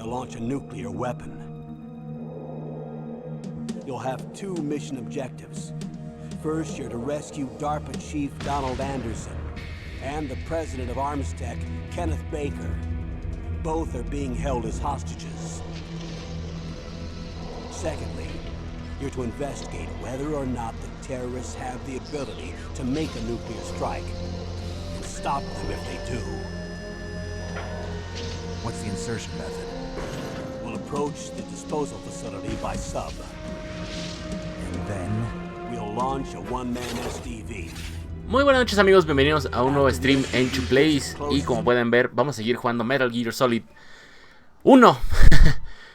they'll launch a nuclear weapon. You'll have two mission objectives. First, you're to rescue DARPA Chief Donald Anderson and the president of Armstech, Kenneth Baker. Both are being held as hostages. Secondly, you're to investigate whether or not the terrorists have the ability to make a nuclear strike and stop them if they do. What's the insertion method? We'll approach the disposal facility by sub. And then... We'll launch a one-man SDV. Muy buenas noches amigos, bienvenidos a un nuevo stream en Plays. Y como pueden ver, vamos a seguir jugando Metal Gear Solid 1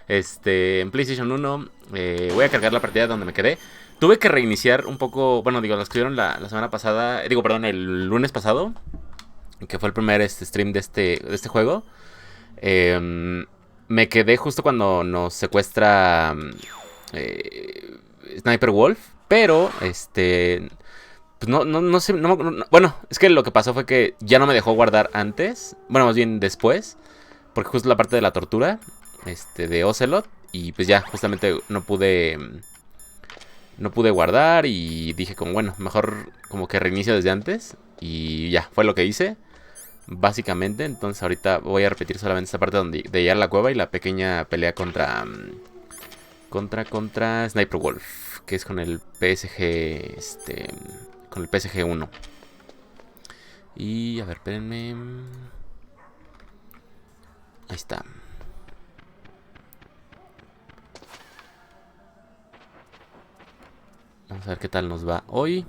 en PlayStation 1. Voy a cargar la partida donde me quedé. Tuve que reiniciar un poco, bueno, digo, las que vieron la semana pasada, el lunes pasado, que fue el primer stream de este juego. Me quedé justo cuando nos secuestra Sniper Wolf, pero pues no sé, bueno, es que lo que pasó fue que ya no me dejó guardar antes, bueno, más bien después, porque justo la parte de la tortura de Ocelot, y pues ya justamente no pude guardar, y dije como bueno, mejor como que reinicio desde antes, y ya, fue lo que hice básicamente. Entonces ahorita voy a repetir solamente esta parte de llegar a la cueva y la pequeña pelea contra Sniper Wolf, que es con el PSG, con el PSG 1. Y a ver, espérenme. Ahí está. Vamos a ver qué tal nos va hoy.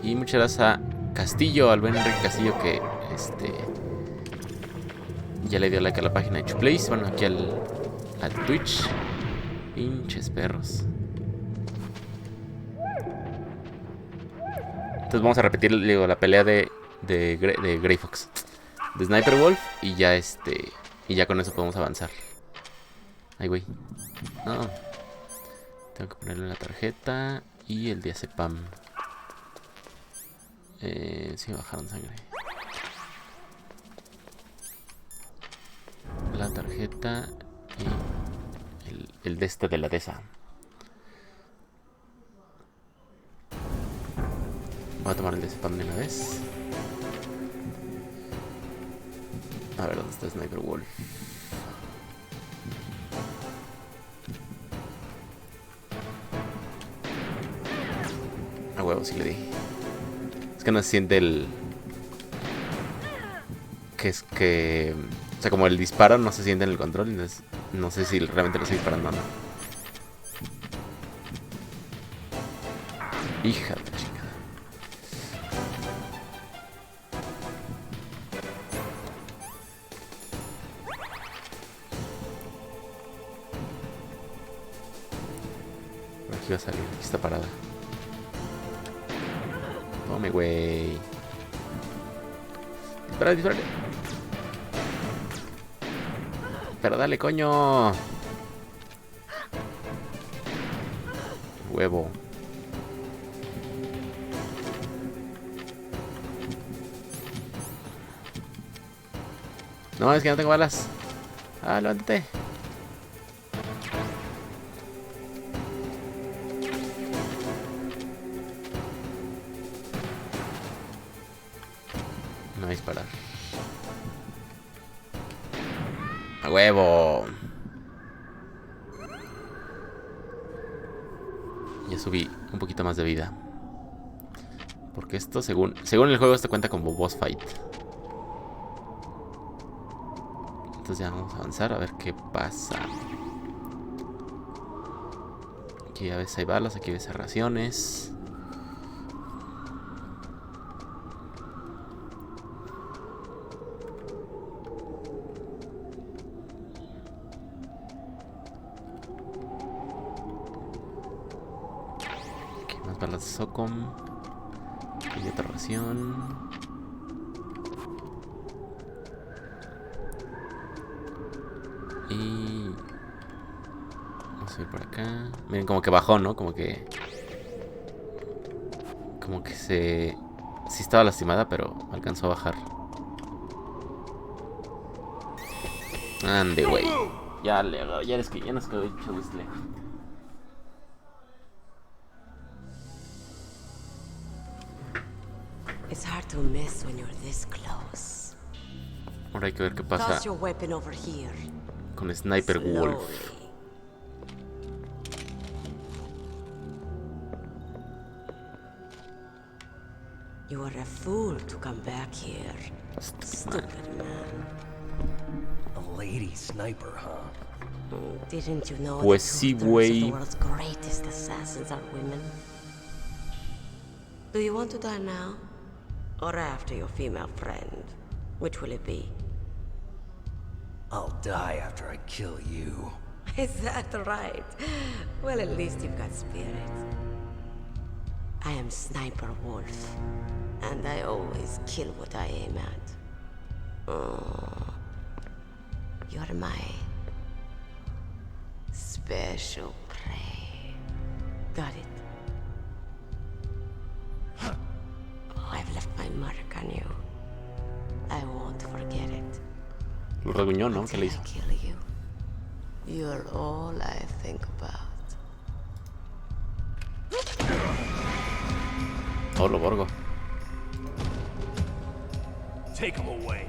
Y muchas gracias a Castillo, al buen Enrique Castillo, que ya le dio like a la página de Plays. Bueno, aquí al Twitch. Pinches perros. Entonces vamos a repetir, digo, la pelea de Grey Fox, de Sniper Wolf, y ya y ya con eso podemos avanzar. Ay, güey. No. Tengo que ponerle la tarjeta y el diazepam. Sí, bajaron sangre. La tarjeta y el de la DESA. Voy a tomar el spam de una vez. A ver, ¿dónde está Sniper Wolf? A huevo, sí le di. Es que no se siente el... O sea, como el disparo no se siente en el control. Entonces no sé si realmente lo estoy disparando o no. Hija de chica. Aquí va a salir, aquí está parada. Tome, güey. Dispárale. Pero dale, coño. Huevo. No, es que no tengo balas. Ah, levántate. No va a disparar. ¡A huevo! Ya subí un poquito más de vida. Porque esto, según el juego, esto cuenta como boss fight. Entonces ya vamos a avanzar a ver qué pasa. Aquí a veces hay balas, aquí a veces raciones. Balas de Socom. Y otra ración. Y vamos a ir por acá. Miren, como que bajó, ¿no? Como que sí estaba lastimada, pero alcanzó a bajar. Ande, güey. Ya nos quedó dicho, Whistler. It's hard to miss when you're this close. Ahora hay que ver qué pasa Toss your weapon over here. con Sniper Wolf. Slowly. You are a fool to come back here. Stupid man. A lady sniper, huh? Didn't you know Pues that sí, two-thirds of güey. the world's greatest assassins are women? Do you want to die now? Or after your female friend? Which will it be? I'll die after I kill you. Is that right? Well, at least you've got spirit. I am Sniper Wolf, and I always kill what I aim at. Oh, you're my special prey. Got it? Oh, I've left my mark on you. I won't forget it. Lo reguñó, ¿no? ¿Qué le hizo? Until I kill you. You're all I think about. Oh, lo borgo. Take him away.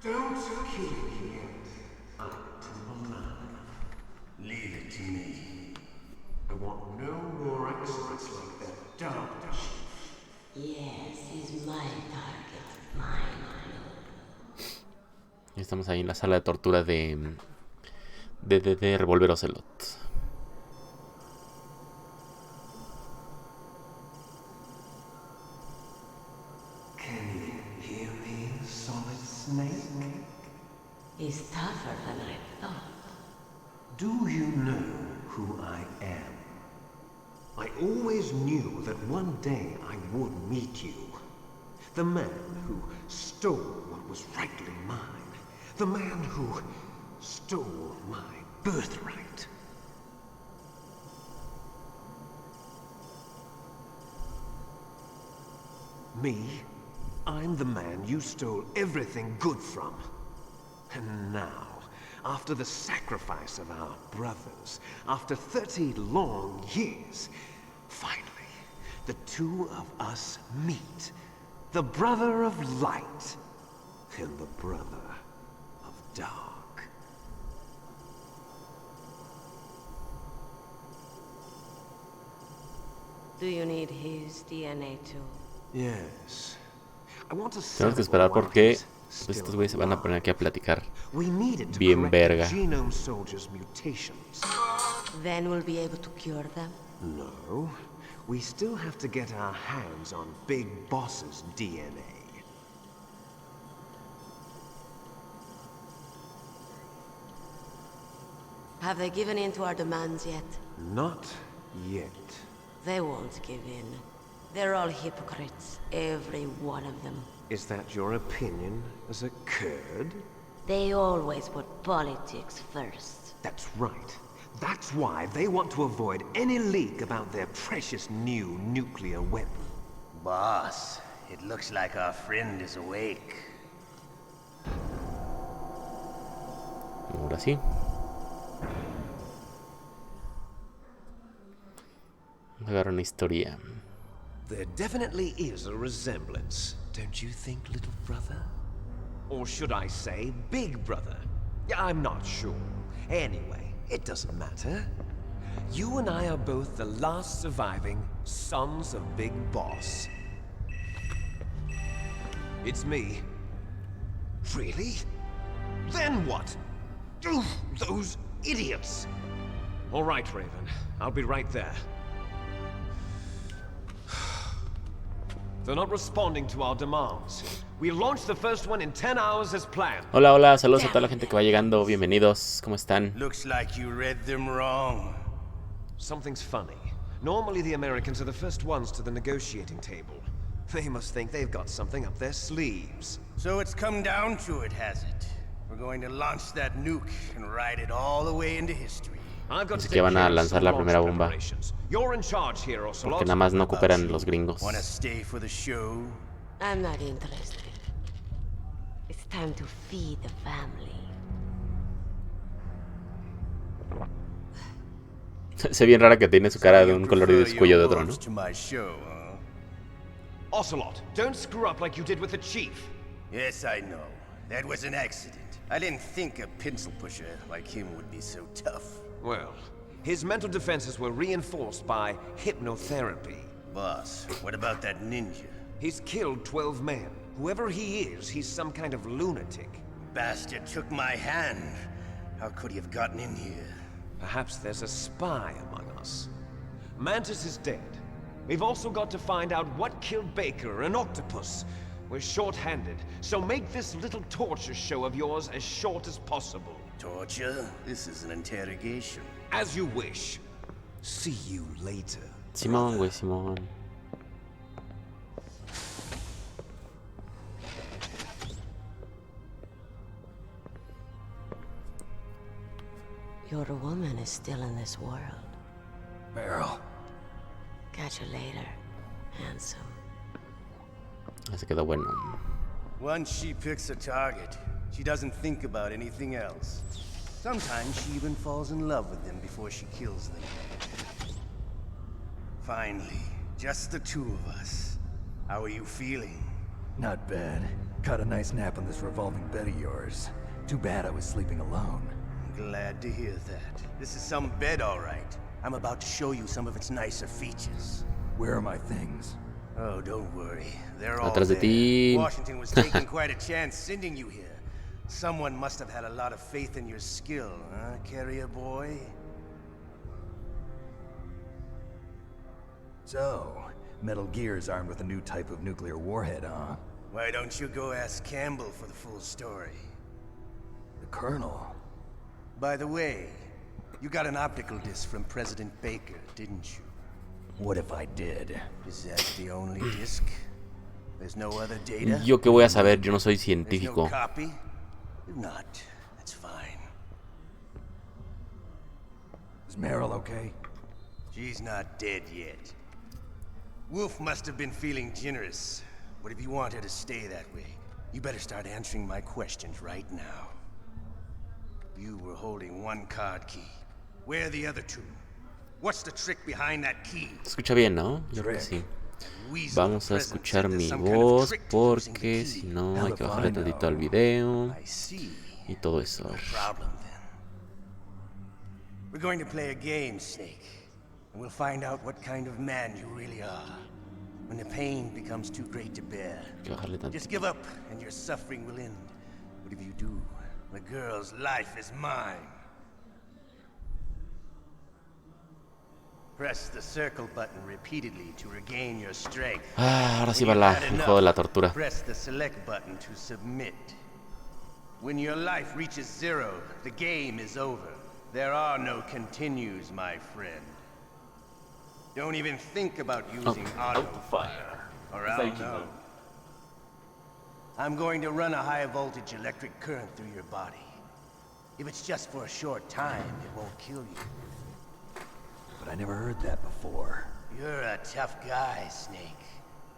Don't kill me yet. I'm leave it to me. I want no more accidents like that dumb chief. Yes, he's my target. Mine. Estamos ahí en la sala de tortura de Revolver Ocelot. Can you hear me, Solid Snake? He's tougher than I thought. Do you know who I am? I always knew that one day I would meet you. The man who stole what was rightly mine. The man who stole my birthright. Me? I'm the man you stole everything good from. And now, after the sacrifice of our brothers, after 30 long years, finally, the two of us meet. The brother of light and the brother of dark. Do you need his DNA too? Yes. I want to Tenemos que esperar porque estos güeyes se van a poner aquí a platicar bien verga. Genome soldiers' mutations. Then we'll be able to cure them? No. We still have to get our hands on Big Boss's DNA. Have they given in to our demands yet? Not yet. They won't give in. They're all hypocrites, every one of them. Is that your opinion as a Kurd? They always put politics first. That's right. That's why they want to avoid any leak about their precious new nuclear weapon. Boss, it looks like our friend is awake. Ahora sí. Agarra una historia. There definitely is a resemblance, don't you think, little brother? Or should I say, big brother? I'm not sure. Anyway, it doesn't matter. You and I are both the last surviving sons of Big Boss. It's me. Really? Then what? Oof, those idiots! All right, Raven. I'll be right there. They're not responding to our demands. We launched the first one in 10 hours as planned. Hola, hola, saludos a toda la gente que va llegando. Bienvenidos, ¿cómo están? Looks like you read them wrong. Something's funny. Normally the Americans are the first ones to the negotiating table. They must think they've got something up their sleeves. So it's come down to it, has it? We're going to launch that nuke and ride it all the way into history. I've got Así to que take van a care of lanzar some la launch primera bomba. preparations. You're in charge here, Ocelot. Porque nada más no What about cooperan you? los gringos. Wanna stay for the show? I'm not interested. It's time to feed the family. Se ve bien rara que tiene su cara de un color y de su cuello de otro, ¿no? To my show, huh? Ocelot, don't screw up like you did with the chief. Yes, I know. That was an accident. I didn't think a pencil pusher like him would be so tough. Well, his mental defenses were reinforced by hypnotherapy. Boss, what about that ninja? He's killed 12 men. Whoever he is, he's some kind of lunatic. Bastard took my hand. How could he have gotten in here? Perhaps there's a spy among us. Mantis is dead. We've also got to find out what killed Baker, an octopus. We're short-handed, so make this little torture show of yours as short as possible. Torture? This is an interrogation. As you wish. See you later. Simón, güey, Simón. Your woman is still in this world. Meryl. Catch you later, handsome. Se quedó bueno. Once she picks a target, she doesn't think about anything else. Sometimes she even falls in love with them before she kills them. Finally, just the two of us. How are you feeling? Not bad. Caught a nice nap on this revolving bed of yours. Too bad I was sleeping alone. I'm glad to hear that. This is some bed, all right. I'm about to show you some of its nicer features. Where are my things? Oh, don't worry. They're all Atrás de there. ti. Washington was taking quite a chance sending you here. Someone must have had a lot of faith in your skill, huh, carrier boy? So, Metal Gear's armed with a new type of nuclear warhead, huh? Why don't you go ask Campbell for the full story? The Colonel. By the way, you got an optical disc from President Baker, didn't you? What if I did? Is that the only disc? There's no other data? Yo qué voy a saber, yo no soy There's no científico. copy? If not, that's fine. Is Meryl okay? She's not dead yet. Wolf must have been feeling generous. But if you want her to stay that way, you better start answering my questions right now. You were holding one card key. Where are the other two? What's the trick behind that key? Se escucha bien, ¿no? Yo creo que sí. Weasel Vamos a present escuchar said there's mi some kind of voz trick to using the porque key. si no Hell hay que if bajarle I tantito know. al video I see. y todo eso. No problem then. We're going to play a game, Snake. And we'll find out what kind of man you really are. When the pain becomes too great to bear. Hay que bajarle tantito. Just give up and your suffering will end. But if you do, the girl's life is mine. Press the circle button repeatedly to regain your strength. Ah, ahora sí When va you've had el juego de la tortura. Press the select button to submit. When your life reaches 0, the game is over. There are no continues, my friend. Don't even think about using auto fire, or I'll know. I'm going to run a high voltage electric current through your body. If it's just for a short time, it won't kill you. But I never heard that before. You're a tough guy, Snake.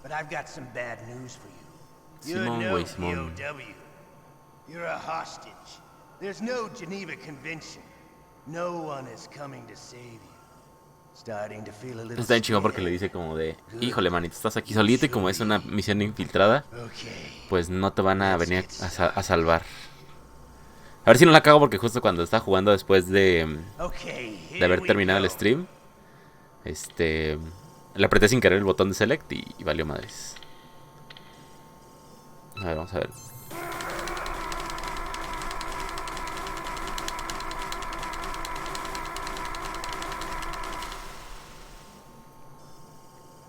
But I've got some bad news for you. You're Simón, no güey, Simón. POW. You're a hostage. There's no Geneva Convention. No one is coming to save you. Starting to feel a little Está bien chingón porque scared. le dice como de, híjole manito, estás aquí solito y como es una misión infiltrada, Okay. pues no te van a venir a salvar. A ver si no la cago porque justo cuando estaba jugando después de haber terminado el stream, le apreté sin querer el botón de select y valió madres. A ver, vamos a ver.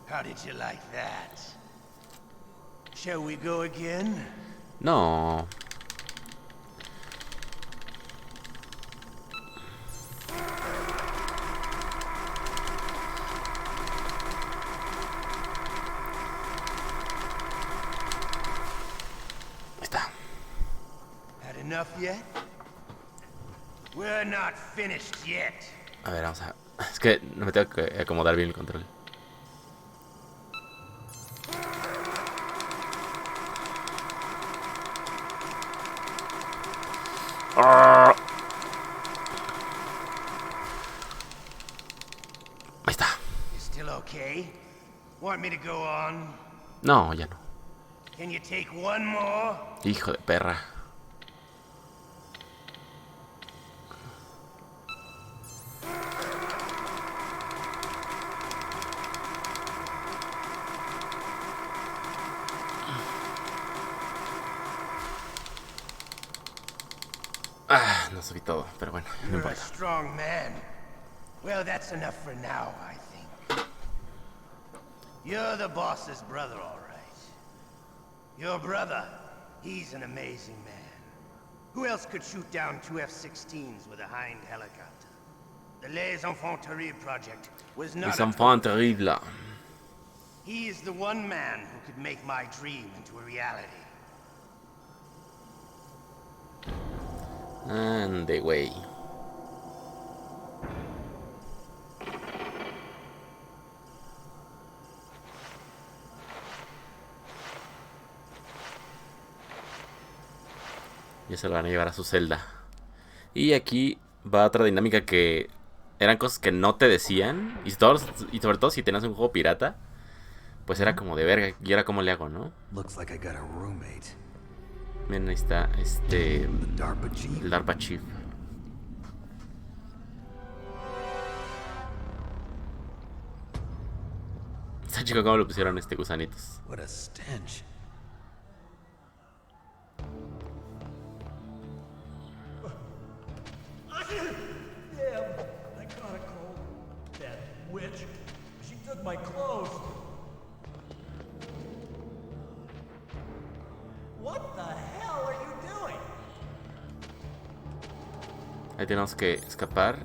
How did you like that? Shall we go again? No. Ahí está. Had enough yet? We're not finished yet. A ver, vamos a... Es que no me tengo que acomodar bien el control. Ahí está. You still okay? Want me to go on? No, ya no. Can you take one more? Hijo de perra. Ah, no subí todo, pero bueno, no You're a importa. strong man. Well, that's enough for now, I think. You're the boss's brother, all right. Your brother, he's an amazing man. Who else could shoot down 2 F-16s with a Hind helicopter? The Les Enfants Terribles project was not Les a enfants terribles. He is the one man who could make my dream into a reality. Ande, güey. Ya se lo van a llevar a su celda. Y aquí va otra dinámica que eran cosas que no te decían. Y sobre todo si tenías un juego pirata, pues era como de verga. ¿Y ahora cómo le hago, no? Looks like I got a roommate. Miren, ahí está The DARPA chief. el DARPA Chief. Está chico cómo le pusieron gusanitos. What a stench. Damn, I caught a cold. That witch. She took my clothes. What the hell are you doing? Ahí tenemos que escapar.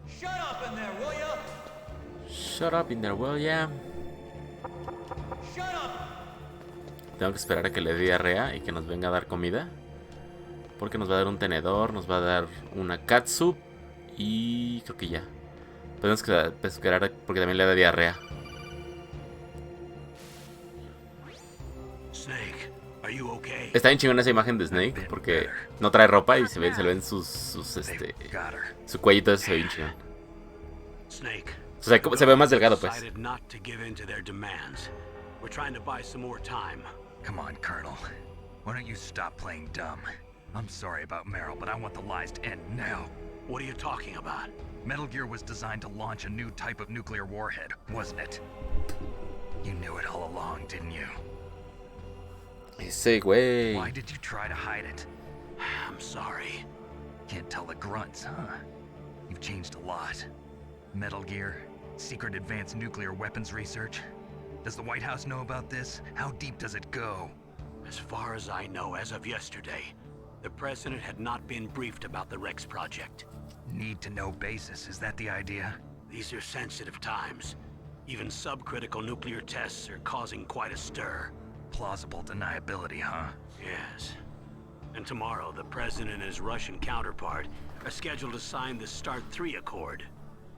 Shut up in there, will ya? Shut up in there, will ya? Shut up! Tengo que esperar a que le dé diarrea y que nos venga a dar comida. Porque nos va a dar un tenedor, nos va a dar una catsup y creo que ya. Tenemos que esperar porque también le da diarrea. Snake, are you okay? Está bien chingona esa imagen de Snake porque no trae ropa y se le ven sus su cuellito, eso se ve bien chingón. Snake. O sea, se ve más delgado, pues. Decided not to give in to their demands. We're trying to buy some more time. Come on, Colonel. Why don't you stop playing dumb? I'm sorry about Meryl, but I want the lies to end now. What are you talking about? Metal Gear was designed to launch a new type of nuclear warhead, wasn't it? You knew it all along, didn't you? Ese güey. Why did you try to hide it? I'm sorry. Can't tell the grunts, huh? You've changed a lot. Metal Gear, secret advanced nuclear weapons research. Does the White House know about this? How deep does it go? As far as I know, as of yesterday, the president had not been briefed about the Rex project. Need to know basis, is that the idea? These are sensitive times. Even subcritical nuclear tests are causing quite a stir. Plausible deniability, huh? Yes. And tomorrow, the president and his Russian counterpart are scheduled to sign the START 3 Accord.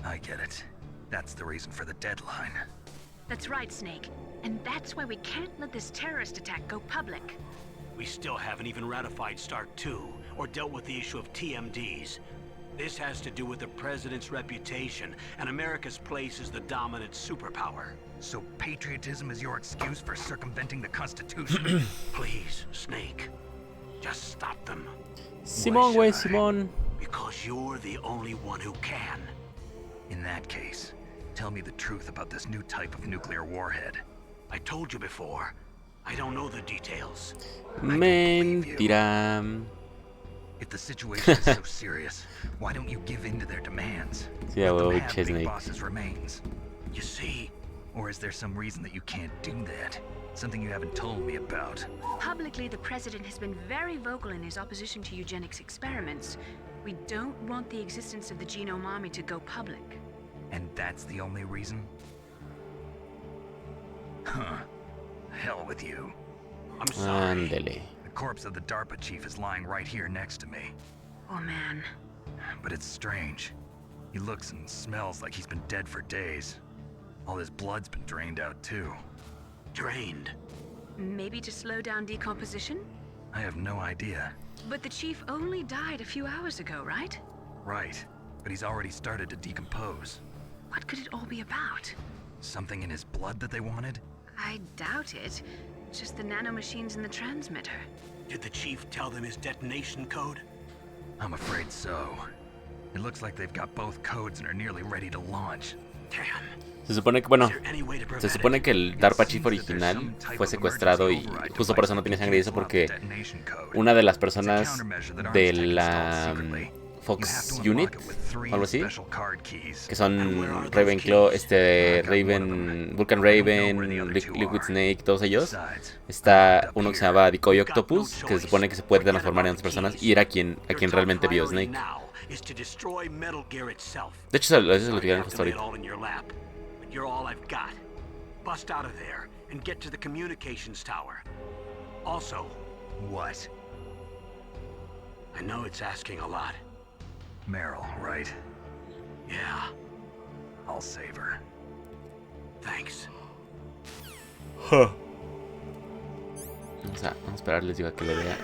I get it. That's the reason for the deadline. That's right, Snake. And that's why we can't let this terrorist attack go public. We still haven't even ratified START 2 or dealt with the issue of TMDs. This has to do with the president's reputation and America's place as the dominant superpower. So patriotism is your excuse for circumventing the Constitution? Please, Snake, just stop them. Simón, güey, Simón. Because you're the only one who can. In that case, tell me the truth about this new type of nuclear warhead. I told you before, I don't know the details. Mentira. If the situation is so serious, why don't you give in to their demands? Sí, Let them huevo, have Snake. Big Boss's remains. You see, Or is there some reason that you can't do that? Something you haven't told me about. Publicly, the president has been very vocal in his opposition to eugenics experiments. We don't want the existence of the genome army to go public. And that's the only reason? Huh. Hell with you. I'm sorry. Ándele. The corpse of the DARPA chief is lying right here next to me. Oh man. But it's strange. He looks and smells like he's been dead for days. All his blood's been drained out too. Drained. Maybe to slow down decomposition? I have no idea. But the chief only died a few hours ago, right? Right, but he's already started to decompose. What could it all be about? Something in his blood that they wanted? I doubt it. Just the nanomachines in the transmitter. Did the chief tell them his detonation code? I'm afraid so. It looks like they've got both codes and are nearly ready to launch. Damn. Se supone que, bueno, se supone que el DARPA Chief original fue secuestrado y justo por eso no tiene sangre y eso porque una de las personas de la Fox Unit, o algo así, que son Ravenclaw, Vulcan Raven, Liquid Snake, todos ellos, está uno que se llama Decoy Octopus, que se supone que se puede transformar en otras personas y era a quien realmente vio Snake. De hecho, eso se lo dijeron justo ahorita. You're all I've got. Bust out of there and get to the communications tower. Also, What? I know it's asking a lot. Meryl, right? Yeah, I'll save her. thanks. Vamos a esperar, les digo, a que le dé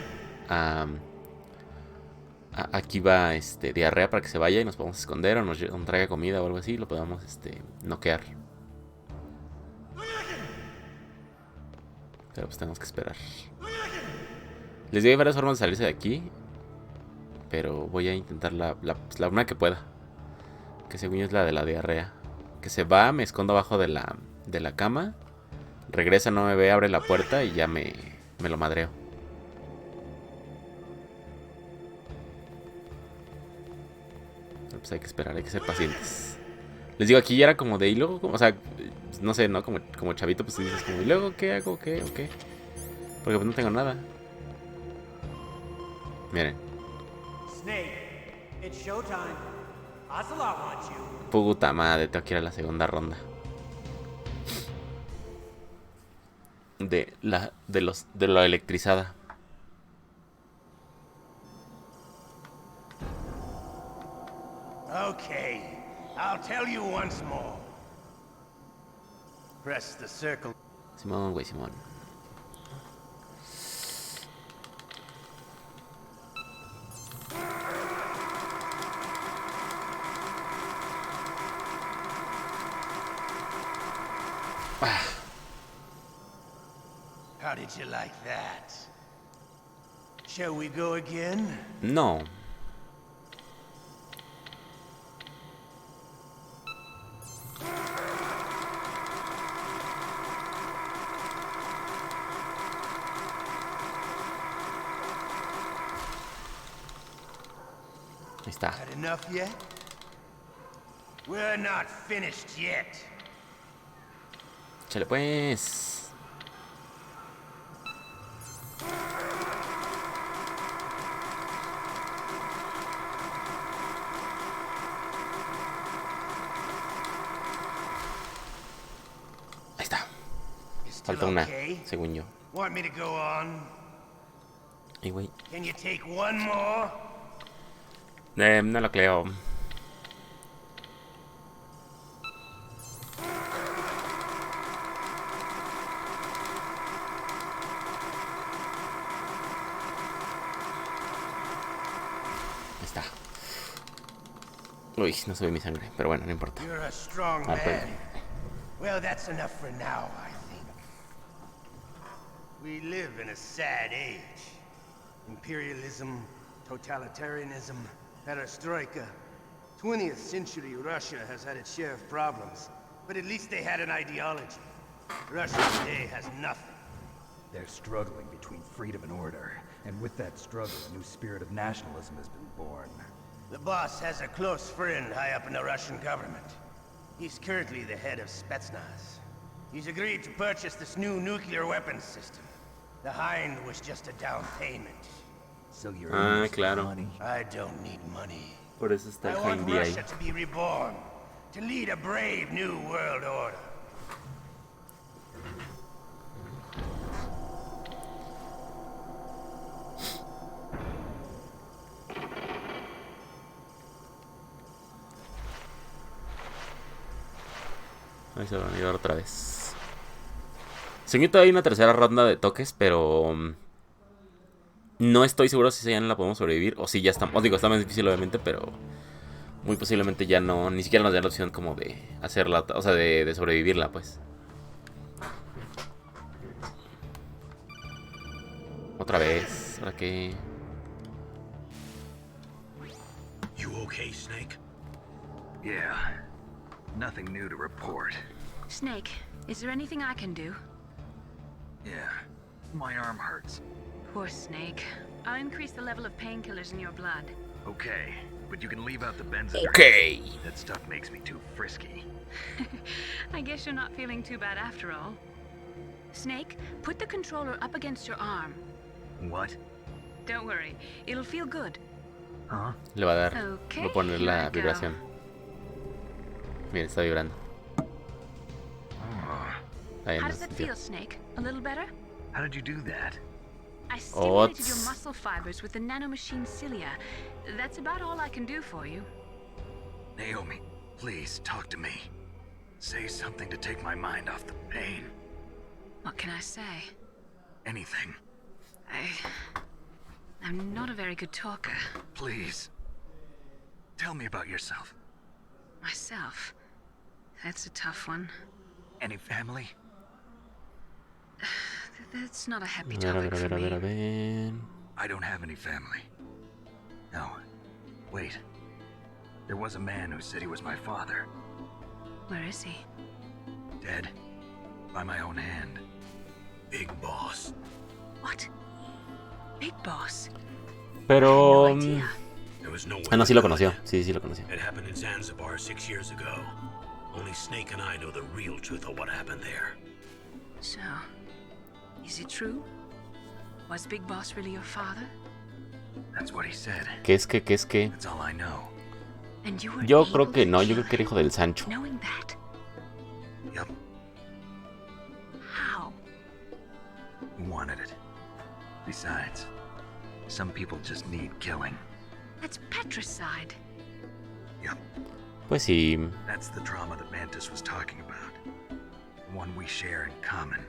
aquí va diarrea para que se vaya y nos podamos esconder o nos traiga comida o algo así, lo podamos noquear. Pero pues tenemos que esperar. Les digo, hay varias formas de salirse de aquí, pero voy a intentar la una que pueda, que según yo es la de la diarrea. Que se va, me escondo abajo de la cama, regresa, no me ve, abre la puerta y ya me lo madreo. Pues hay que esperar, hay que ser pacientes. Les digo, aquí ya era como de, y luego, o sea, no sé, ¿no? Como chavito, pues dices como, ¿y luego qué hago? ¿Qué? ¿O qué? Porque pues no tengo nada. Miren. Snake, it's showtime. Ocelot wants you. Puta madre, tengo que ir a la segunda ronda. De la electrizada. Okay, I'll tell you once more. Press the circle. Simón, güey, Simón. How did you like that? Shall we go again? No. Ahí está. Had enough yet? We're not finished yet. Chale pues. Ahí está. Falta una, según yo. Want me to go on? Ay, güey. Can you take one more? No lo creo. Ahí está. Uy, no se ve mi sangre, pero bueno, no importa. You're a strong Ah, pues. man. Well, that's enough for now, I think. We live in a sad age. Imperialism, totalitarianism, perestroika. 20th century Russia has had its share of problems, but at least they had an ideology. Russia today has nothing. They're struggling between freedom and order, and with that struggle, a new spirit of nationalism has been born. The boss has a close friend high up in the Russian government. He's currently the head of Spetsnaz. He's agreed to purchase this new nuclear weapons system. The Hind was just a down payment. So you're in this for claro. money? I don't need money. Por eso está I el want Hind ahí. Russia to be reborn, to lead a brave new world order. Ahí se van a llevar otra vez. Según hay una tercera ronda de toques, pero no estoy seguro si ya no la podemos sobrevivir. O si ya está. Os digo, está más difícil obviamente, pero muy posiblemente ya no. Ni siquiera nos da la opción como de hacerla. O sea, de sobrevivirla, pues. Otra vez. ¿Para qué? You okay, Snake? Yeah. Nothing new to report. Snake, is there anything I can do? Yeah. My arm hurts. Poor Snake. I'll increase the level of painkillers in your blood. Okay, but you can leave out the benzene. Okay. That stuff makes me too frisky. I guess you're not feeling too bad after all. Snake, put the controller up against your arm. What? Don't worry, it'll feel good. Huh? Le va a dar. Okay, Voy a poner here I la go. vibración. Miren, está vibrando. Ahí How no does that sintió. feel, Snake? A little better? How did you do that? I stimulated your Ots. muscle fibers with the nanomachine cilia. That's about all I can do for you. Naomi, please talk to me. Say something to take my mind off the pain. What can I say? Anything. I'm not a very good talker. Please. Tell me about yourself. Myself. That's a tough one. Any family? That's not a happy A ver, topic for a me. ver. I don't have any family. No. Wait. There was a man who said he was my father. Where is he? Dead. By my own hand. Big Boss. What? Big Boss? Pero... No idea. There was no way Ah, no, sí lo to know conoció. that. Sí, sí lo conoció. It happened in Zanzibar 6 years ago. Only Snake and I know the real truth of what happened there. So, is it true? Was Big Boss really your father? That's what he said. ¿Qué es que? That's all I know. And you were Yo able creo que to no, yo kill creo que era him, hijo del Sancho. knowing that? Yup. How? He wanted it. Besides, some people just need killing. That's patricide. Yup. Pues sí. That's the trauma that Mantis was talking about. The one we share in common.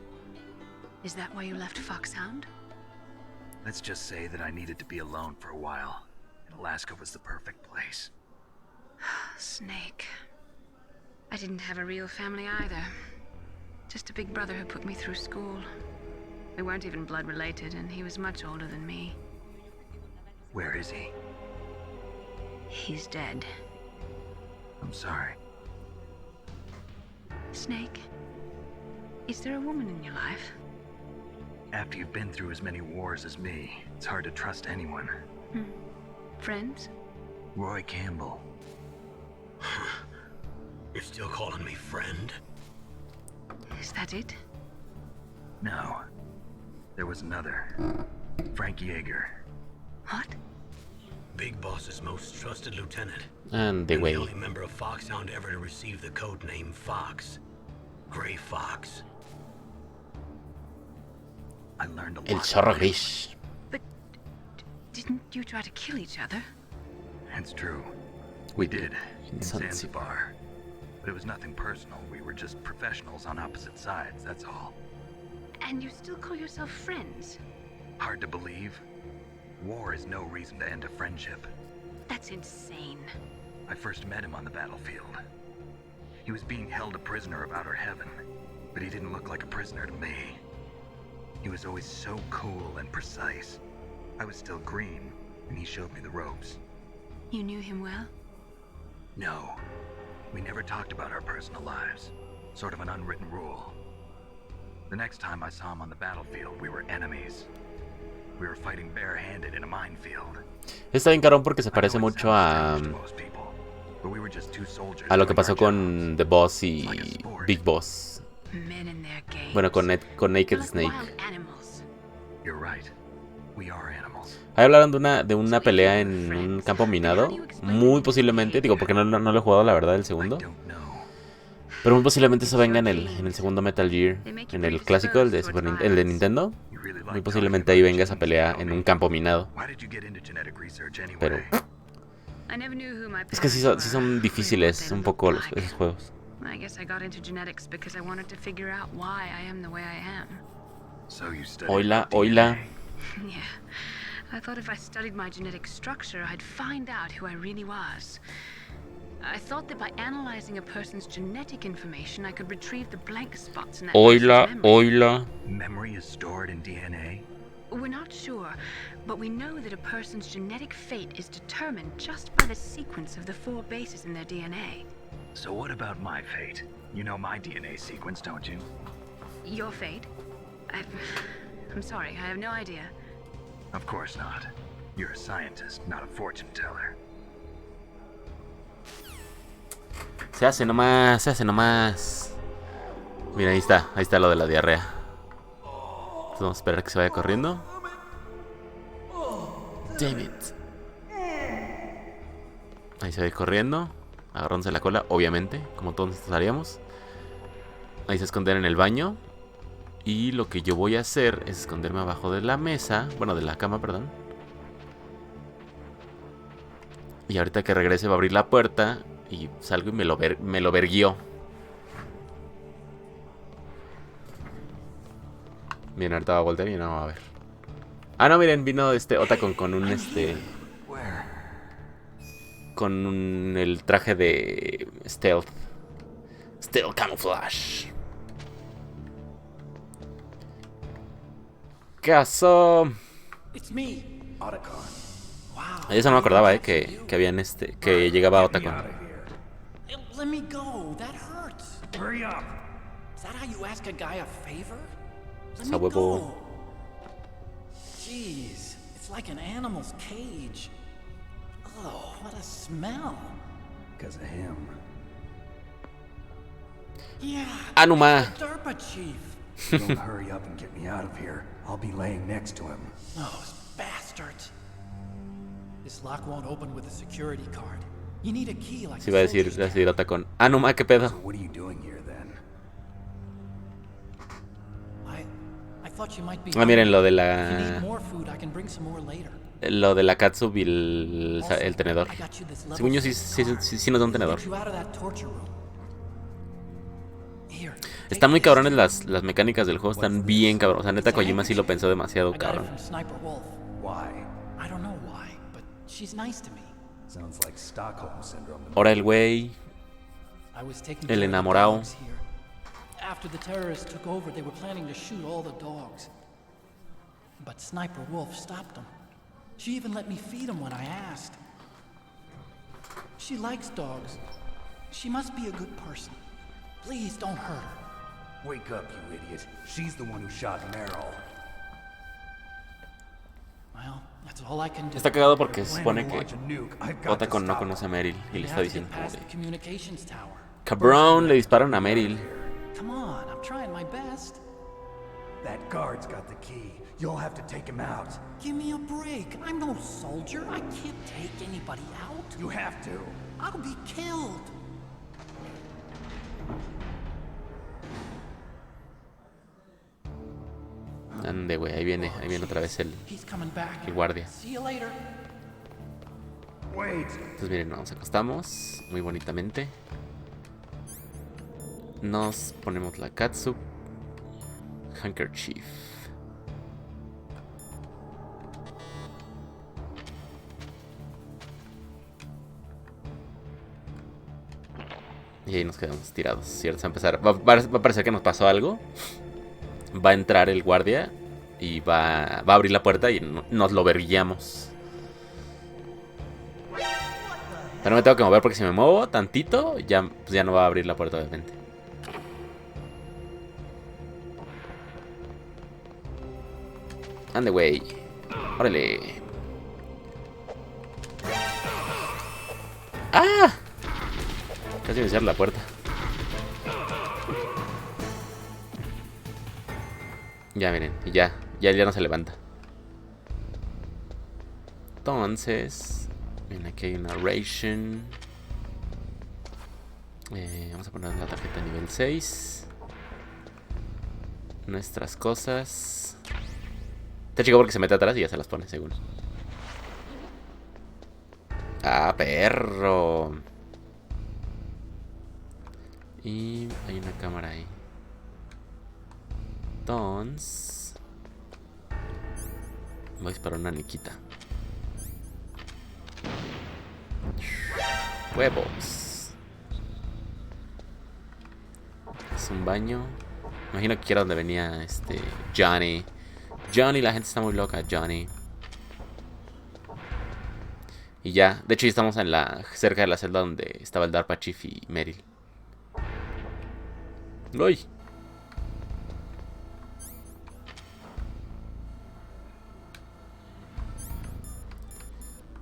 Is that why you left Foxhound? Let's just say that I needed to be alone for a while. And Alaska was the perfect place. Snake. I didn't have a real family either. Just a big brother who put me through school. We weren't even blood related, and he was much older than me. Where is he? He's dead. I'm sorry. Snake, is there a woman in your life? After you've been through as many wars as me, it's hard to trust anyone. Friends? Roy Campbell. You're still calling me friend? Is that it? No. There was another. Frank Yeager. What? Big Boss's most trusted lieutenant. And the And way. the only member of Foxhound ever to receive the code name Fox. Gray Fox. I learned a lot. El zorro gris. But didn't you try to kill each other? It's true. We We did. In Zanzibar. Zanzibar. But it was nothing personal. We were just professionals on opposite sides, that's all. And you still call yourself friends? Hard to believe. War is no reason to end a friendship. That's insane. I first met him on the battlefield. He was being held a prisoner of outer heaven, but he didn't look like a prisoner to me. He was always so cool and precise. I was still green, and he showed me the ropes. You knew him well? No, we never talked about our personal lives. Sort of an unwritten rule. The next time I saw him on the battlefield, we were enemies. We were fighting barehanded in a minefield. Está bien carón porque se I know parece it mucho sounds strange to most people, but we were just two soldiers a lo que doing pasó our con jobs. The Boss y Like a sport. Big Boss. Men in their games. Bueno, con They're Naked like Snake. wild animals. You're right. We are animals. Ahí hablaron de una pelea en un campo minado. Muy posiblemente, digo, porque no lo he jugado la verdad el I segundo. don't know. Pero muy posiblemente eso venga en el segundo Metal Gear. En el clásico, el de Nintendo. You really like Muy talking posiblemente ahí about venga esa genes, pelea Naomi. en un campo minado. Why did you get into genetic research anyway? Pero I never knew who my es que sí parents son were, difíciles or un what poco they looked esos like. juegos. I guess I got into genetics because I wanted to figure out why I am the way I am. So you studied Oila, about oila. DNA. Yeah. I thought if I studied my genetic structure, I'd find out who I really was. I thought that by analyzing a person's genetic information, I could retrieve the blank spots in that Oila, person's memory. oila. Memory is stored in DNA? We're not sure, but we know that a person's genetic fate is determined just by the sequence of the 4 bases in their DNA. So what about my fate? You know my DNA sequence, don't you? Your fate? I'm sorry, I have no idea. Of course not. You're a scientist, not a fortune teller. Se hace nomás, se hace nomás. Mira, ahí está lo de la diarrea. Entonces vamos a esperar que se vaya corriendo. Damn it. Ahí se va a ir corriendo, agarrándose la cola, obviamente, como todos nosotros haríamos. Ahí se esconder en el baño. Y lo que yo voy a hacer es esconderme abajo de la mesa. Bueno, de la cama, perdón. Y ahorita que regrese va a abrir la puerta. Y salgo y me lo verguió. Bien, ahorita va a voltear y no va a ver. Ah, no, miren, vino Ota con un con el traje de stealth. Stealth camouflage. ¿Qué pasó? Eso no me acordaba, que habían que llegaba Ota con. Let me go. That hurts. Hurry up. Is that how you ask a guy a favor? Let me go. Jeez, it's like an animal's cage. Oh, what a smell. Because of him. Yeah. Anuma. DARPA chief. If you don't hurry up and get me out of here, I'll be laying next to him. Those bastards. This lock won't open with a security card. You need a key like Sí, va a decir Ota con. Anuma, ¿qué pedo? So what are you doing here then? I thought you might be. Ah, miren, lo de If you la. need more food, I can bring some more later. Lo de la catsup y el tenedor. I got you this level Según yo, 6 sí nos da un card. tenedor. Get you out of that torture room. Here, Están muy take this. cabrones las mecánicas del juego. Están bien cabrones. O sea, neta, Kojima sí lo pensó demasiado I got it cabrón. from Sniper Wolf. Why? I don't know why, but she's nice to me. Sounds like Stockholm syndrome. Ahora el güey. I was taking El care of the enamorado. dogs here. After the terrorists took over, they were planning to shoot all the dogs. But Sniper Wolf stopped them. She even let me feed them when I asked. She likes dogs. She must be a good person. Please don't hurt her. Wake up, you idiot. She's the one who shot Meryl. Well, that's all I can do. Está cagado porque se supone Planning to que launch a nuke. I've got Ota to con no stop conoce a Meryl. Y We le está have to diciendo get como past de. the communications tower. Cabrón, le disparan a Meryl. Come on, I'm trying my best. That guard's got the key. You'll have to take him out. Give me a break. I'm no soldier. I can't take anybody out. You have to. I'll be killed. Ande, güey, ahí viene otra vez el He's coming back. guardia. See you later. Wait. Entonces miren, nos acostamos muy bonitamente. Nos ponemos la catsup. Handkerchief. Y ahí nos quedamos tirados, ¿cierto? Va a parecer que nos pasó algo. Va a entrar el guardia y va a abrir la puerta y nos lo verguillamos. Pero me tengo que mover porque si me muevo tantito, ya no va a abrir la puerta, obviamente. Ande, güey. Órale. ¡Ah! Casi me cierra la puerta. Ya, miren. Y ya no se levanta. Entonces... Miren, aquí hay una ration. Vamos a poner la tarjeta nivel 6. Nuestras cosas. Está chico porque se mete atrás y ya se las pone, según. ¡Ah, perro! Y hay una cámara ahí. Entonces voy a disparar una niquita. Huevos. Es un baño. Imagino que era donde venía Johnny. Johnny, la gente está muy loca, Johnny. Y ya, de hecho ya estamos cerca de la celda donde estaba el DARPA Chief y Meryl. ¡Uy!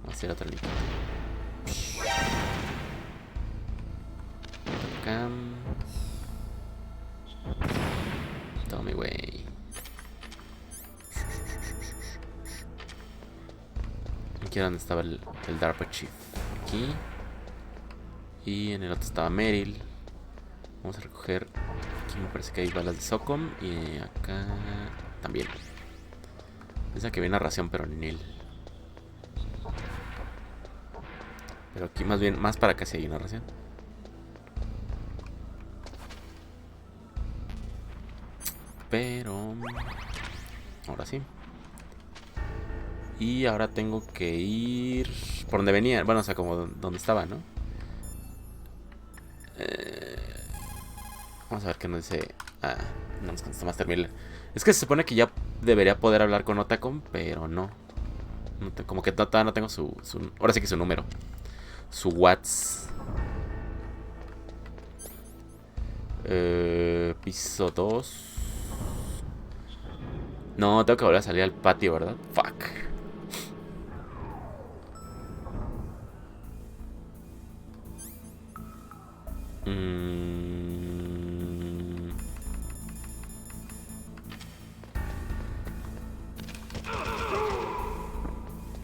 Vamos a hacer otra línea. Cam. Tome, güey. Aquí era donde estaba el DARPA Chief. Aquí. Y en el otro estaba Meryl. Vamos a recoger. Aquí me parece que hay balas de Socom. Y acá también. Piensa que viene una ración, pero ni él. Pero aquí más bien, más para acá sí hay una ración. Pero ahora sí. Y ahora tengo que ir por donde venía. Bueno, o sea, como donde estaba, ¿no? Vamos a ver qué nos dice. Ah, no nos contesta más terminal. Es que se supone que ya debería poder hablar con Otacom, pero no. Como que todavía no tengo su ahora sí que su número. Su WhatsApp. Piso 2. No, tengo que volver a salir al patio, ¿verdad? Fuck.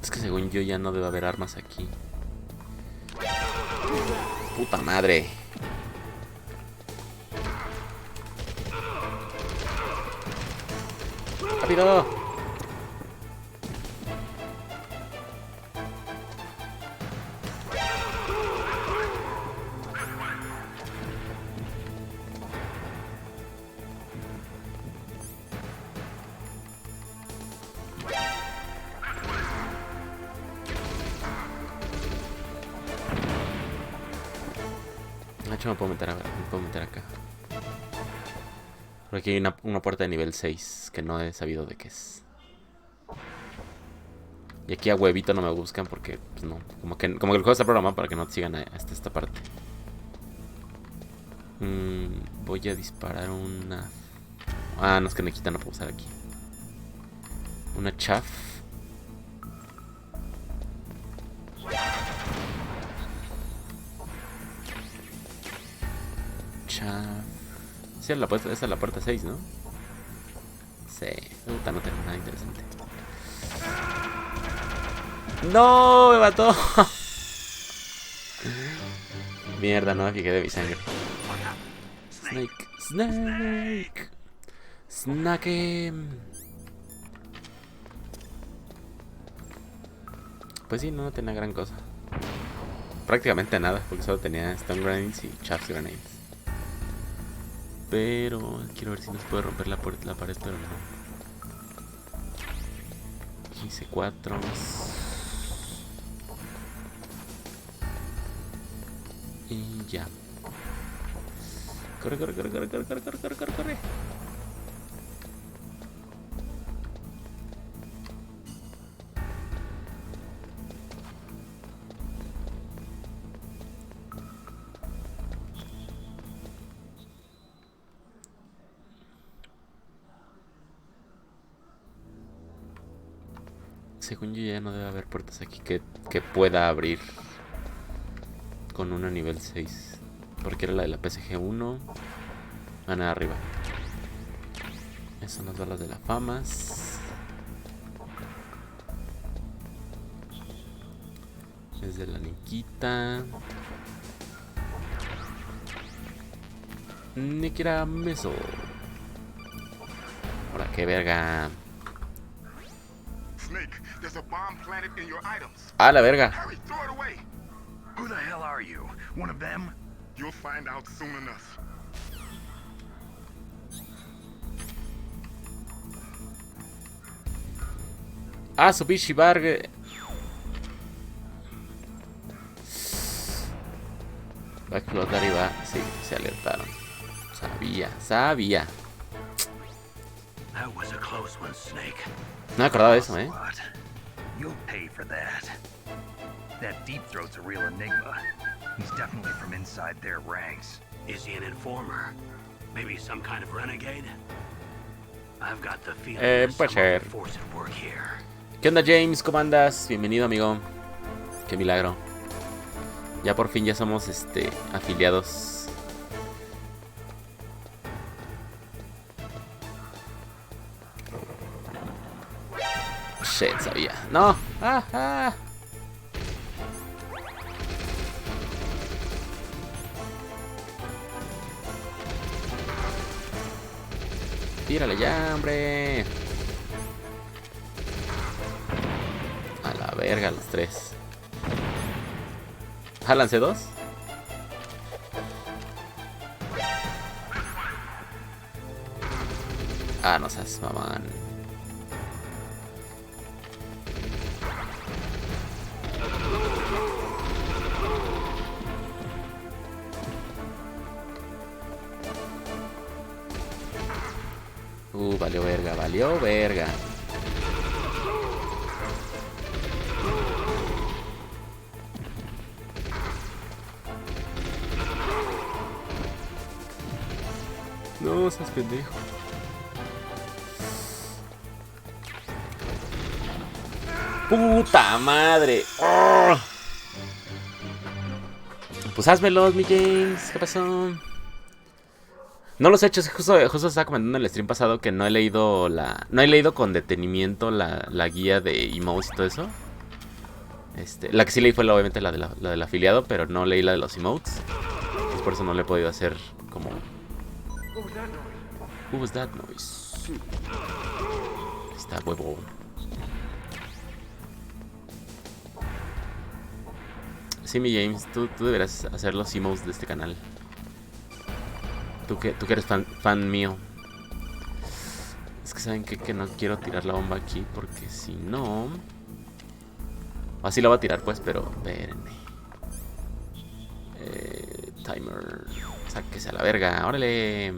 Es que según yo ya no debe haber armas aquí. Puta madre. ¡Rápido! De hecho me puedo meter acá. Por aquí hay una puerta de nivel 6 que no he sabido de qué es. Y aquí a huevito no me buscan porque pues no, como que el juego está programado para que no sigan hasta esta parte. Voy a disparar una... Ah, no, es que Nequita no puedo usar aquí. Una chaff. Sí, esa es la puerta 6, ¿no? Sí, puta, no tengo nada interesante. ¡No! ¡Me mató! Mierda, no me fijé de mi sangre. Snake. Pues sí, no tenía gran cosa. Prácticamente nada, porque solo tenía Stone Grenades y Chaff Grenades. Pero quiero ver si nos puede romper la pared, pero no. 15-4. Y ya. Corre. Según yo ya no debe haber puertas aquí que pueda abrir con una nivel 6. Porque era la de la PSG-1. Nada arriba. Esas son las balas de la famas. Es de la Niquita. Nikira Meso. Ahora qué verga. Ah, la verga. Who the hell are you? One of them? You'll find out soon enough. Ah, su bichi bargue. Va a explotar y va. Sí, se alertaron. Sabía. That was a close one, Snake. No me acordaba de eso, Ocelot, you'll pay for that. That Deep Throat's a real enigma. He's definitely from inside their ranks. Is he an informer? Maybe some kind of renegade? I've got the feeling there's puede some other ser. force at work here. ¿Qué onda, James? ¿Cómo andas? Bienvenido, amigo. Qué milagro. Ya por fin ya somos afiliados. Shit, sabía. No. Tírale ya, hombre. A la verga, los tres. Jálanse dos. Ah, no seas mamán. Valió verga. No seas pendejo. ¡Puta madre! ¡Oh! Pues házmelos, mi James. ¿Qué pasó? No los he hecho. Justo estaba comentando en el stream pasado que no he leído con detenimiento la guía de emotes y todo eso. La que sí leí fue obviamente la del afiliado, pero no leí la de los emotes. Entonces por eso no le he podido hacer como... Who was that noise? Está huevo. Sí, mi James, tú deberás hacer los emotes de este canal. Tú que eres fan mío. Es que saben que no quiero tirar la bomba aquí porque si no... Así la voy a tirar pues, pero espérenme. Timer. Sáquese a la verga. ¡Órale!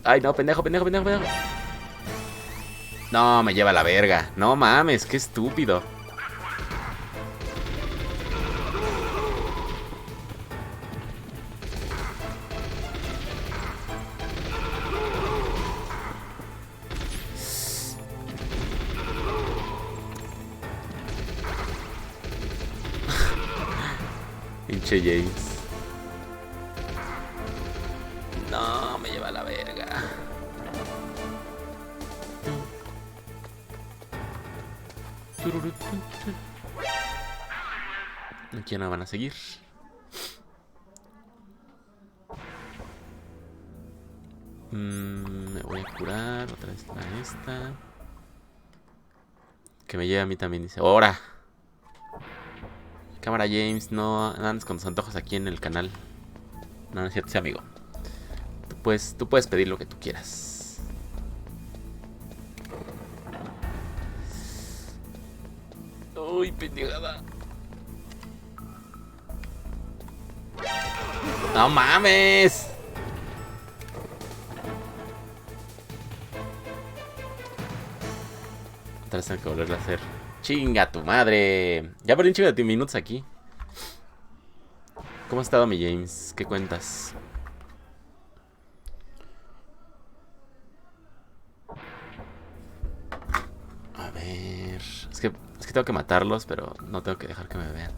Ay, no, pendejo. No, me lleva a la verga. No mames, qué estúpido. Pinche James. No, me lleva a la verga. Aquí no van a seguir. Me voy a curar otra vez a esta. Que me lleve a mí también, dice. ¡Hora! Cámara, James, no andes con tus antojos aquí en el canal. No es cierto, sí, amigo. Tú puedes pedir lo que tú quieras. Uy, pendejada. ¡No mames! Otra vez tengo que volverlo a hacer. ¡Chinga tu madre! Ya perdí un chingo de minutos aquí. ¿Cómo has estado, mi James? ¿Qué cuentas? A ver... Es que tengo que matarlos, pero no tengo que dejar que me vean.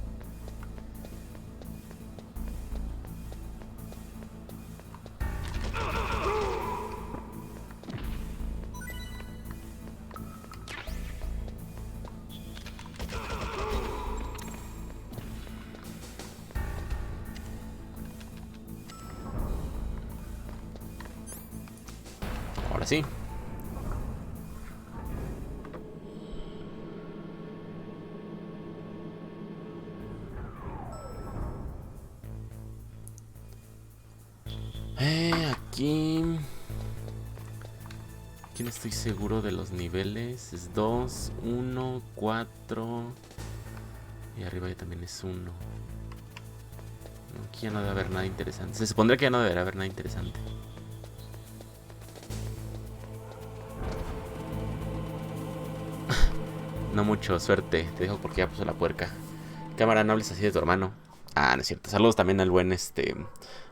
Ahora sí. Aquí... Aquí no estoy seguro de los niveles. Es 2, 1, 4. Y arriba ya también es 1. Aquí ya no debe haber nada interesante. Se supondría que ya no debería haber nada interesante. No mucho, suerte. Te dejo porque ya puso la puerca. Cámara, no hables así de tu hermano. Ah, no es cierto. Saludos también al buen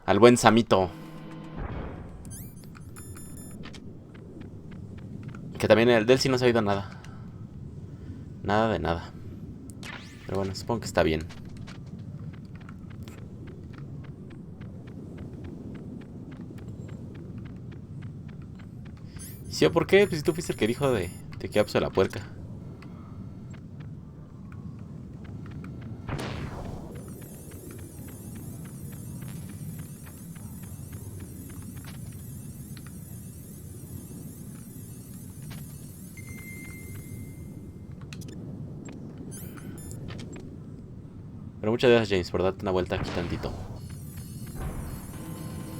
al buen Samito. Que también el de él sí no se ha oído nada. Nada de nada. Pero bueno, supongo que está bien. ¿Sí o por qué? Pues si tú fuiste el que dijo de que ya puso la puerca. Pero muchas gracias, James, por darte una vuelta aquí tantito.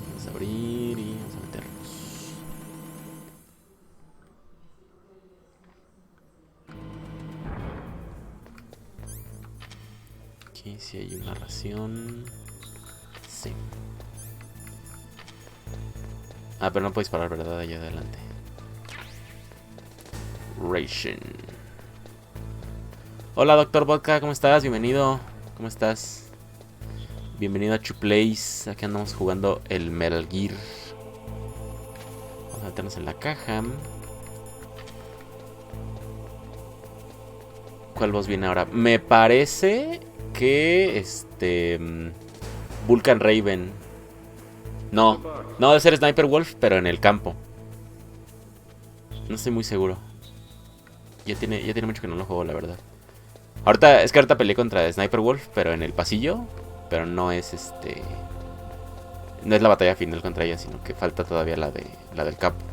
Vamos a abrir y vamos a meternos. Aquí sí hay una ración. Sí. Ah, pero no puedes parar, ¿verdad? Allá adelante. Ration. Hola, Doctor Vodka, ¿cómo estás? Bienvenido. ¿Cómo estás? Bienvenido a Chuplace. Aquí andamos jugando el Metal Gear. Vamos a meternos en la caja. ¿Cuál voz viene ahora? Me parece que Vulcan Raven. No debe ser Sniper Wolf, pero en el campo. No estoy muy seguro. Ya tiene mucho que no lo juego, la verdad. Ahorita peleé contra Sniper Wolf, pero en el pasillo. Pero no es no es la batalla final contra ella, sino que falta todavía la del capo.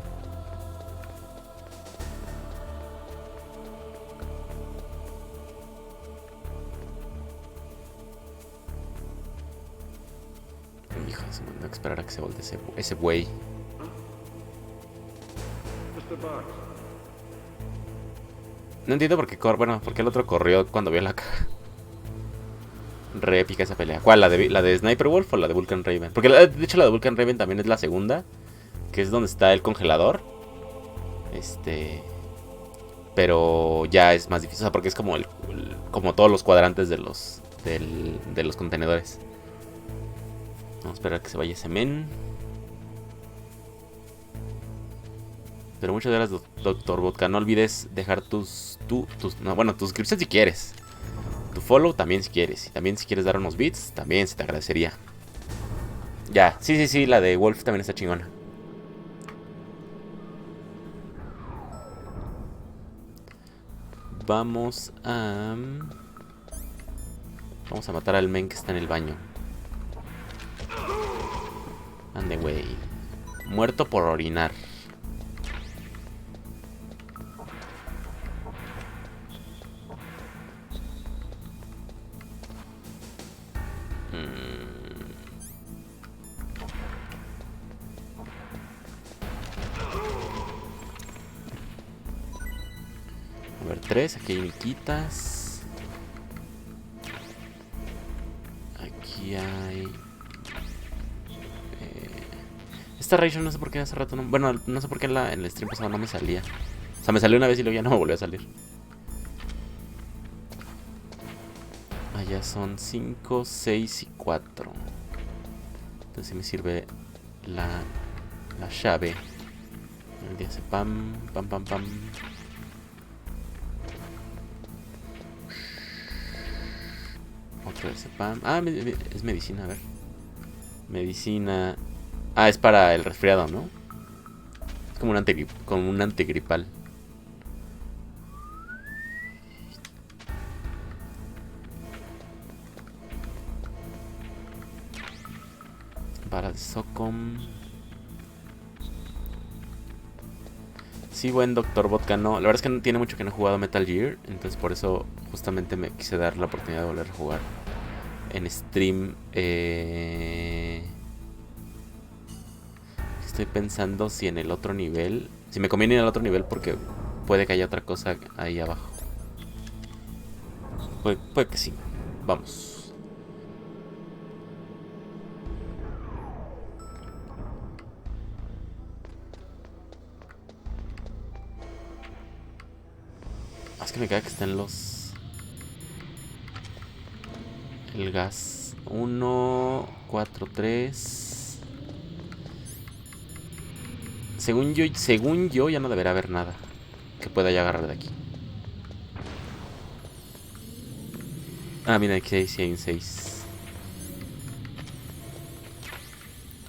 Hijo, se me va a esperar a que se voltee ese güey. No entiendo por qué porque el otro corrió cuando vio la caja. Re épica esa pelea. ¿Cuál? ¿La de Sniper Wolf o la de Vulcan Raven? Porque de hecho la de Vulcan Raven también es la segunda, que es donde está el congelador. Pero ya es más difícil, o sea, porque es como como todos los cuadrantes de los contenedores. Vamos a esperar a que se vaya ese men. Pero muchas gracias, Doctor Vodka. No olvides dejar tu suscripción si quieres. Tu follow también si quieres. Y también si quieres dar unos bits, también se te agradecería. Ya, sí, la de Wolf también está chingona. Vamos a matar al men que está en el baño. Ande, güey. Muerto por orinar. A ver, 3. Aquí hay miquitas. Aquí hay... Esta ration no sé por qué hace rato no... Bueno, no sé por qué en el stream pasado no me salía. O sea, me salió una vez y luego ya no me volvió a salir. Allá son 5, 6 y 4. Entonces me sirve la llave. El día hace pam. Otro de ese pam. Ah, es medicina, a ver. Medicina. Ah, es para el resfriado, ¿no? Es como un antigripal. Para el Socom. Sí, buen Doctor Vodka, no. La verdad es que no tiene mucho que no he jugado Metal Gear. Entonces por eso justamente me quise dar la oportunidad de volver a jugar en stream. estoy pensando si en el otro nivel... Si me conviene ir al otro nivel porque puede que haya otra cosa ahí abajo. Puede que sí. Vamos. Es que me caga que estén los... El gas. 1, 4, 3. Según yo ya no deberá haber nada que pueda ya agarrar de aquí. Ah, mira, aquí sí hay un 6.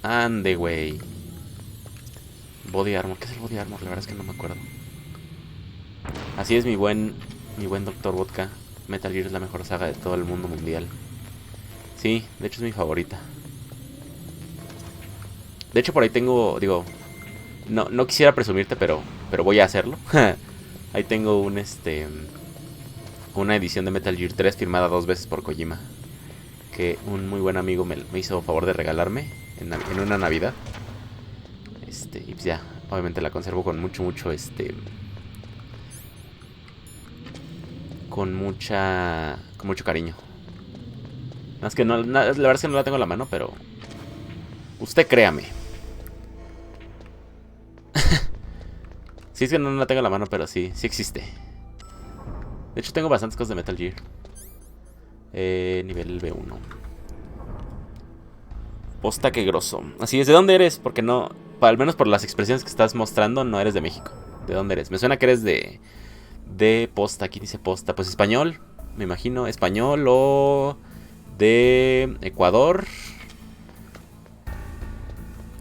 Ande, güey. Body armor. ¿Qué es el body armor? La verdad es que no me acuerdo. Así es mi buen Dr. Vodka. Metal Gear es la mejor saga de todo el mundo mundial. Sí, de hecho es mi favorita. De hecho por ahí tengo, digo, no quisiera presumirte, pero voy a hacerlo. Ahí tengo una edición de Metal Gear 3 firmada 2 veces por Kojima, que un muy buen amigo me hizo favor de regalarme en una Navidad. Y pues ya, obviamente la conservo con mucho con mucho cariño. Más que no, la verdad es que no la tengo en la mano, pero usted créame. Sí, es que no la tengo en la mano, pero sí existe. De hecho tengo bastantes cosas de Metal Gear. Nivel B1. Posta, que grosso. Así es, ¿de dónde eres? Porque no, al menos por las expresiones que estás mostrando, no eres de México. ¿De dónde eres? Me suena que eres de Posta. Aquí dice Posta. Pues español, me imagino. Español o de Ecuador.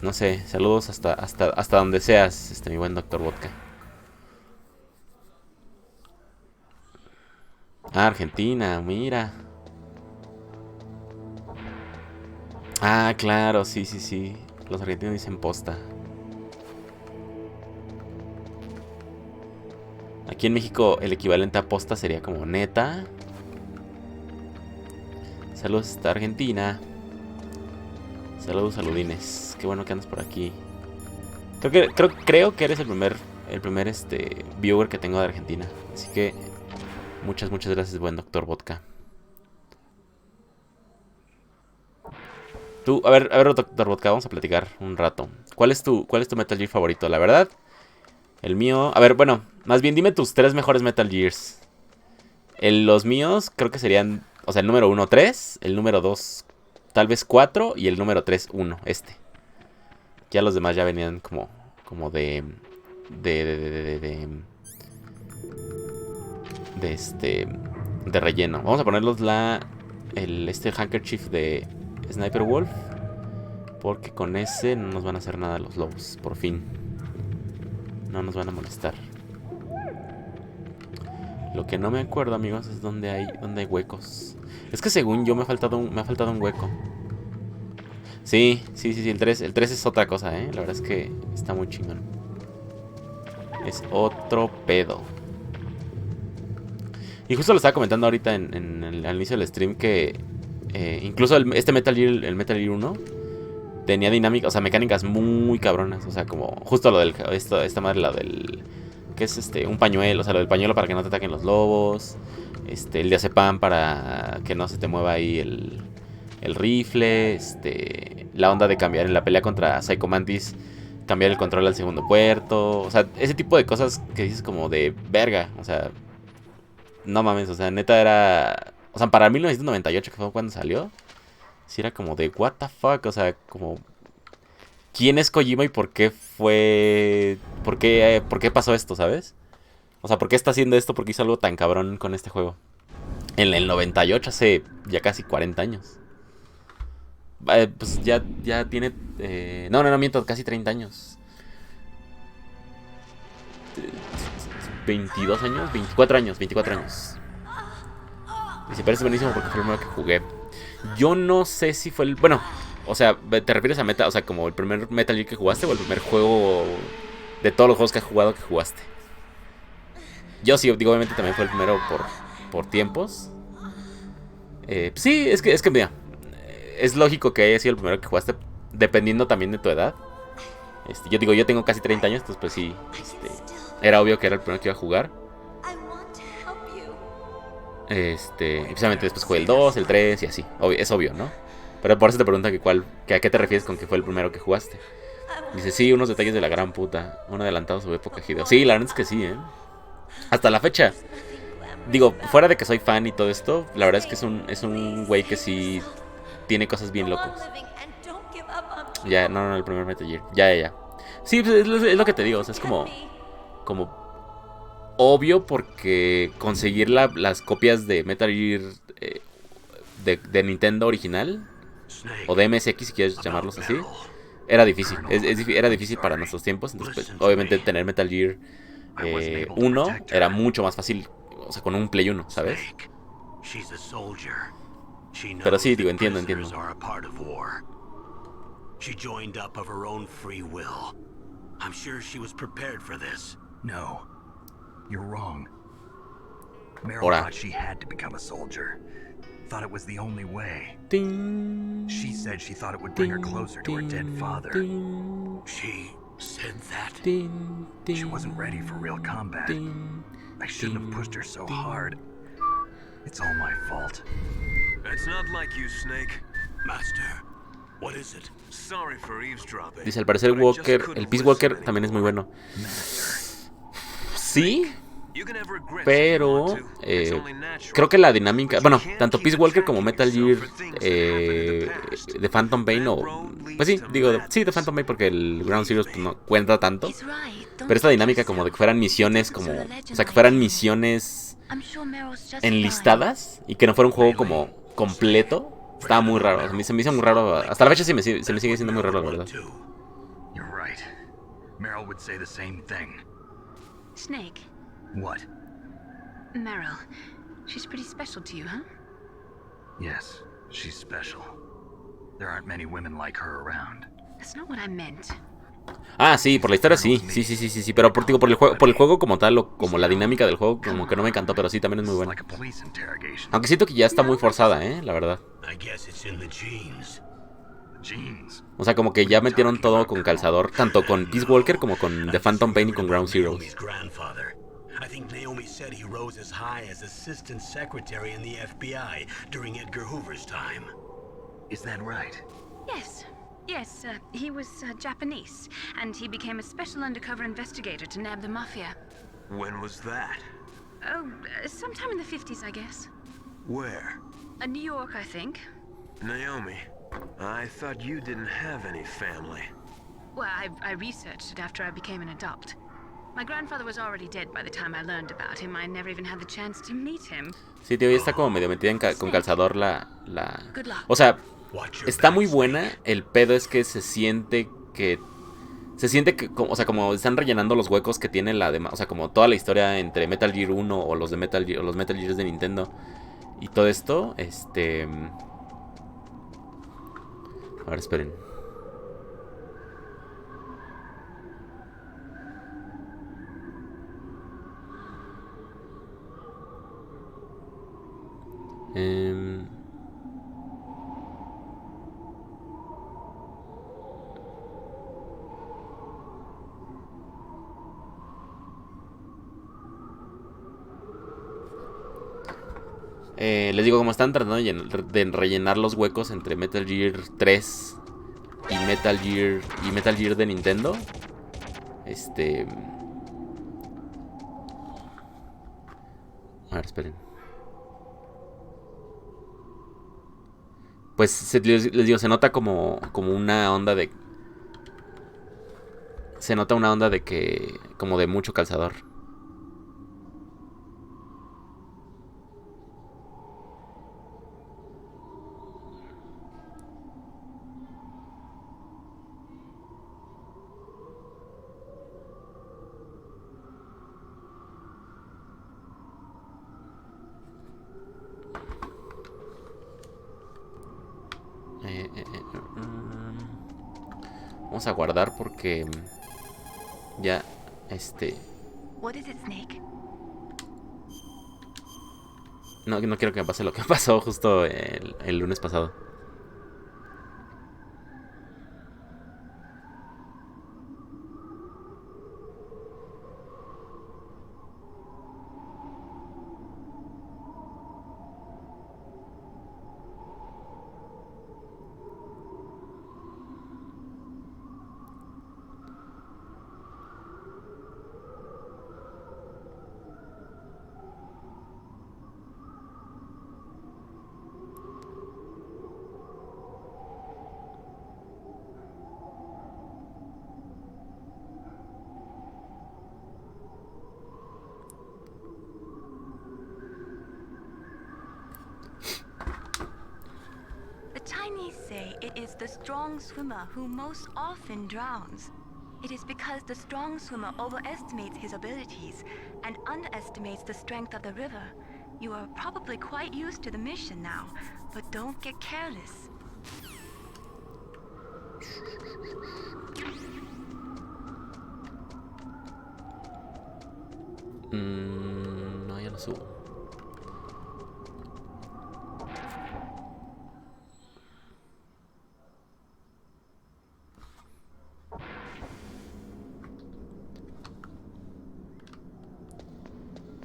No sé, saludos hasta donde seas, mi buen Dr. Vodka. Ah, Argentina, mira. Ah, claro, sí. Los argentinos dicen posta. Aquí en México el equivalente a posta sería como neta. Saludos hasta Argentina. Saludines. Qué bueno que andas por aquí. Creo que eres el primer viewer que tengo de Argentina. Así que muchas gracias, buen Dr. Vodka. Tú, a ver, Dr. Vodka, vamos a platicar un rato. ¿Cuál es tu Metal Gear favorito? La verdad, el mío... A ver, bueno, más bien dime tus 3 mejores Metal Gears. Los míos creo que serían... O sea, el número 1, 3. El número 2, tal vez 4. Y el número 3, 1, Ya los demás ya venían como de relleno. Vamos a ponerlos el handkerchief de Sniper Wolf, porque con ese no nos van a hacer nada los lobos. Por fin no nos van a molestar. Lo que no me acuerdo, amigos, es dónde hay huecos. Es que según yo me ha faltado un hueco. Sí, el 3 es otra cosa, La verdad es que está muy chingón. Es otro pedo. Y justo lo estaba comentando ahorita al inicio del stream que incluso este Metal Gear, el Metal Gear 1, tenía dinámicas, o sea, mecánicas muy cabronas. O sea, como justo lo del esta madre, la del... que es un pañuelo, o sea, lo del pañuelo para que no te ataquen los lobos. El diazepam para que no se te mueva ahí el rifle. La onda de cambiar en la pelea contra Psycho Mantis, cambiar el control al segundo puerto. O sea, ese tipo de cosas que dices como de verga. O sea, no mames, o sea, neta era... O sea, para 1998, que fue cuando salió, sí era como de what the fuck. O sea, como... ¿quién es Kojima y por qué fue... ¿Por qué pasó esto, sabes? O sea, ¿por qué está haciendo esto? ¿Por qué hizo algo tan cabrón con este juego? En el 98, hace ya casi 40 años. Pues ya tiene... No, miento, casi 30 años. 22 años, 24 años. Y se parece buenísimo porque fue el primero que jugué. Yo no sé si fue el... Bueno, o sea, ¿te refieres a o sea, como el primer Metal Gear que jugaste o el primer juego de todos los juegos que has jugado que jugaste? Yo sí, digo, obviamente también fue el primero por tiempos. Sí, es que mira, es lógico que haya sido el primero que jugaste, dependiendo también de tu edad. Yo digo, yo tengo casi 30 años, entonces pues sí, era obvio que era el primero que iba a jugar. Y precisamente después jugué el 2, el 3 y así. Es obvio, ¿no? Pero por eso te preguntan que a qué te refieres con que fue el primero que jugaste. Dice, sí, unos detalles de la gran puta. Un adelantado a su época, Hideo. Sí, la verdad es que sí, ¿eh? Hasta la fecha. Digo, fuera de que soy fan y todo esto, la verdad es que es un güey que sí tiene cosas bien locos. Ya, no, el primer Metal Gear. Ya. Sí, pues es lo que te digo, o sea, es como obvio porque conseguir las copias de Metal Gear de Nintendo original, o de MSX si quieres llamarlos así, era difícil. Era difícil para nuestros tiempos, entonces pues, obviamente tener Metal Gear 1 era mucho más fácil, o sea, con un Play 1, ¿sabes? Pero sí, digo, entiendo. She joined up of her own free will. I'm sure she was prepared for this. No, you're wrong. Meryl Ora. thought she had to become a soldier. Thought it was the only way. Ding, She said she thought it would bring her closer to her dead father. ding, She said that. ding, She wasn't ready for real combat. ding. I shouldn't have pushed her so hard. It's all my fault. It's not like you, Snake. Master, what is it? Sorry for eavesdropping. Dice, al parecer Walker, el Peace Walker también es muy bueno. Sí, pero creo que la dinámica, bueno, tanto Peace Walker como Metal Gear de Phantom Pain, o pues sí, digo, sí, de Phantom Pain, porque el Ground Zeroes pues, no cuenta tanto, pero esta dinámica como de que fueran misiones, como, o sea, que fueran misiones enlistadas y que no fuera un juego como completo, estaba muy raro. Se me hizo muy raro, hasta la fecha se me sigue siendo muy raro, la verdad. You're right. Meryl would say the same thing. Snake, What? Meryl, she's pretty special to you, huh? Yes, she's special. There aren't many women like her around. That's not what I meant. Ah, sí, por la historia sí, pero por el juego como tal, o como la dinámica del juego, como que no me encantó, pero sí, también es muy bueno. Like a police interrogation. Aunque siento que ya está muy forzada, la verdad. I guess it's in the genes. Jeans. O sea, como que ya metieron todo con calzador, tanto con Peace Walker como con The Phantom Pain y con Ground Zeroes. Naomi's grandfather. I think Naomi said he rose as high as assistant secretary in the FBI during Edgar Hoover's time. Is that right? Yes, he was Japanese, and he became a special undercover investigator to nab the mafia. When was that? Oh, sometime in the 50s, I guess. Where? New York, I think. Naomi, I thought you didn't have any family. Well, I researched it after I became an adult. My grandfather was already dead by the time I learned about him. I never even had the chance to meet him. Sí, tío, ya está como medio metida con calzador la... Good luck. O sea, está muy buena. El pedo es que se siente que, o sea, como están rellenando los huecos que tiene la demás, o sea, como toda la historia entre Metal Gear 1 o los de Metal Gear, o los Metal Gears de Nintendo y todo esto, a ver, esperen. Les digo, como están tratando de rellenar los huecos entre Metal Gear 3 y Metal Gear de Nintendo. A ver, esperen. Pues les digo, se nota como una onda de... Se nota una onda de que... como de mucho calzador. Vamos a guardar porque ya What is it, Snake? no quiero que me pase lo que pasó justo el lunes pasado. The Chinese say it is the strong swimmer who most often drowns. It is because the strong swimmer overestimates his abilities and underestimates the strength of the river. You are probably quite used to the mission now, but don't get careless. No, ya no subo.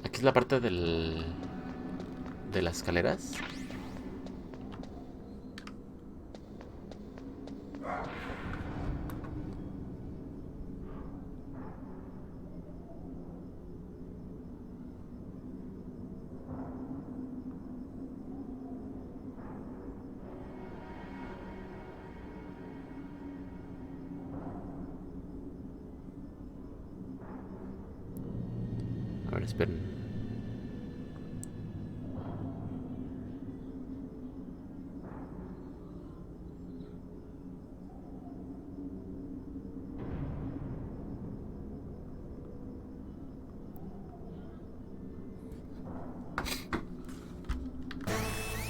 Aquí es la parte de las escaleras. A ver, esperen.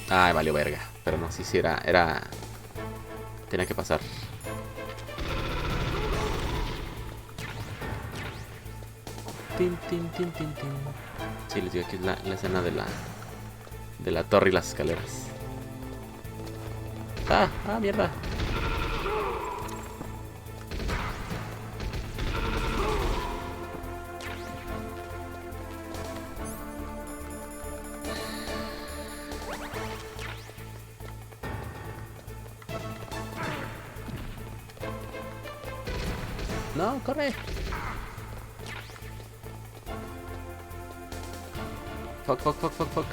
Ay, valió verga. Pero no, sí, era... Tenía que pasar. Tin, tin, tin, tin, tin. Sí, les digo, aquí es la escena de la torre y las escaleras. ¡Ah, mierda! No, corre. Fuck.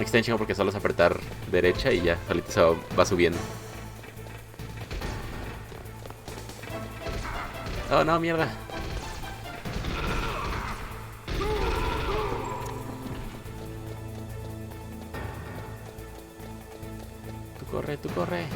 Extension porque solo es apretar derecha y ya, solito se va subiendo. Oh, no, mierda. Tú corre.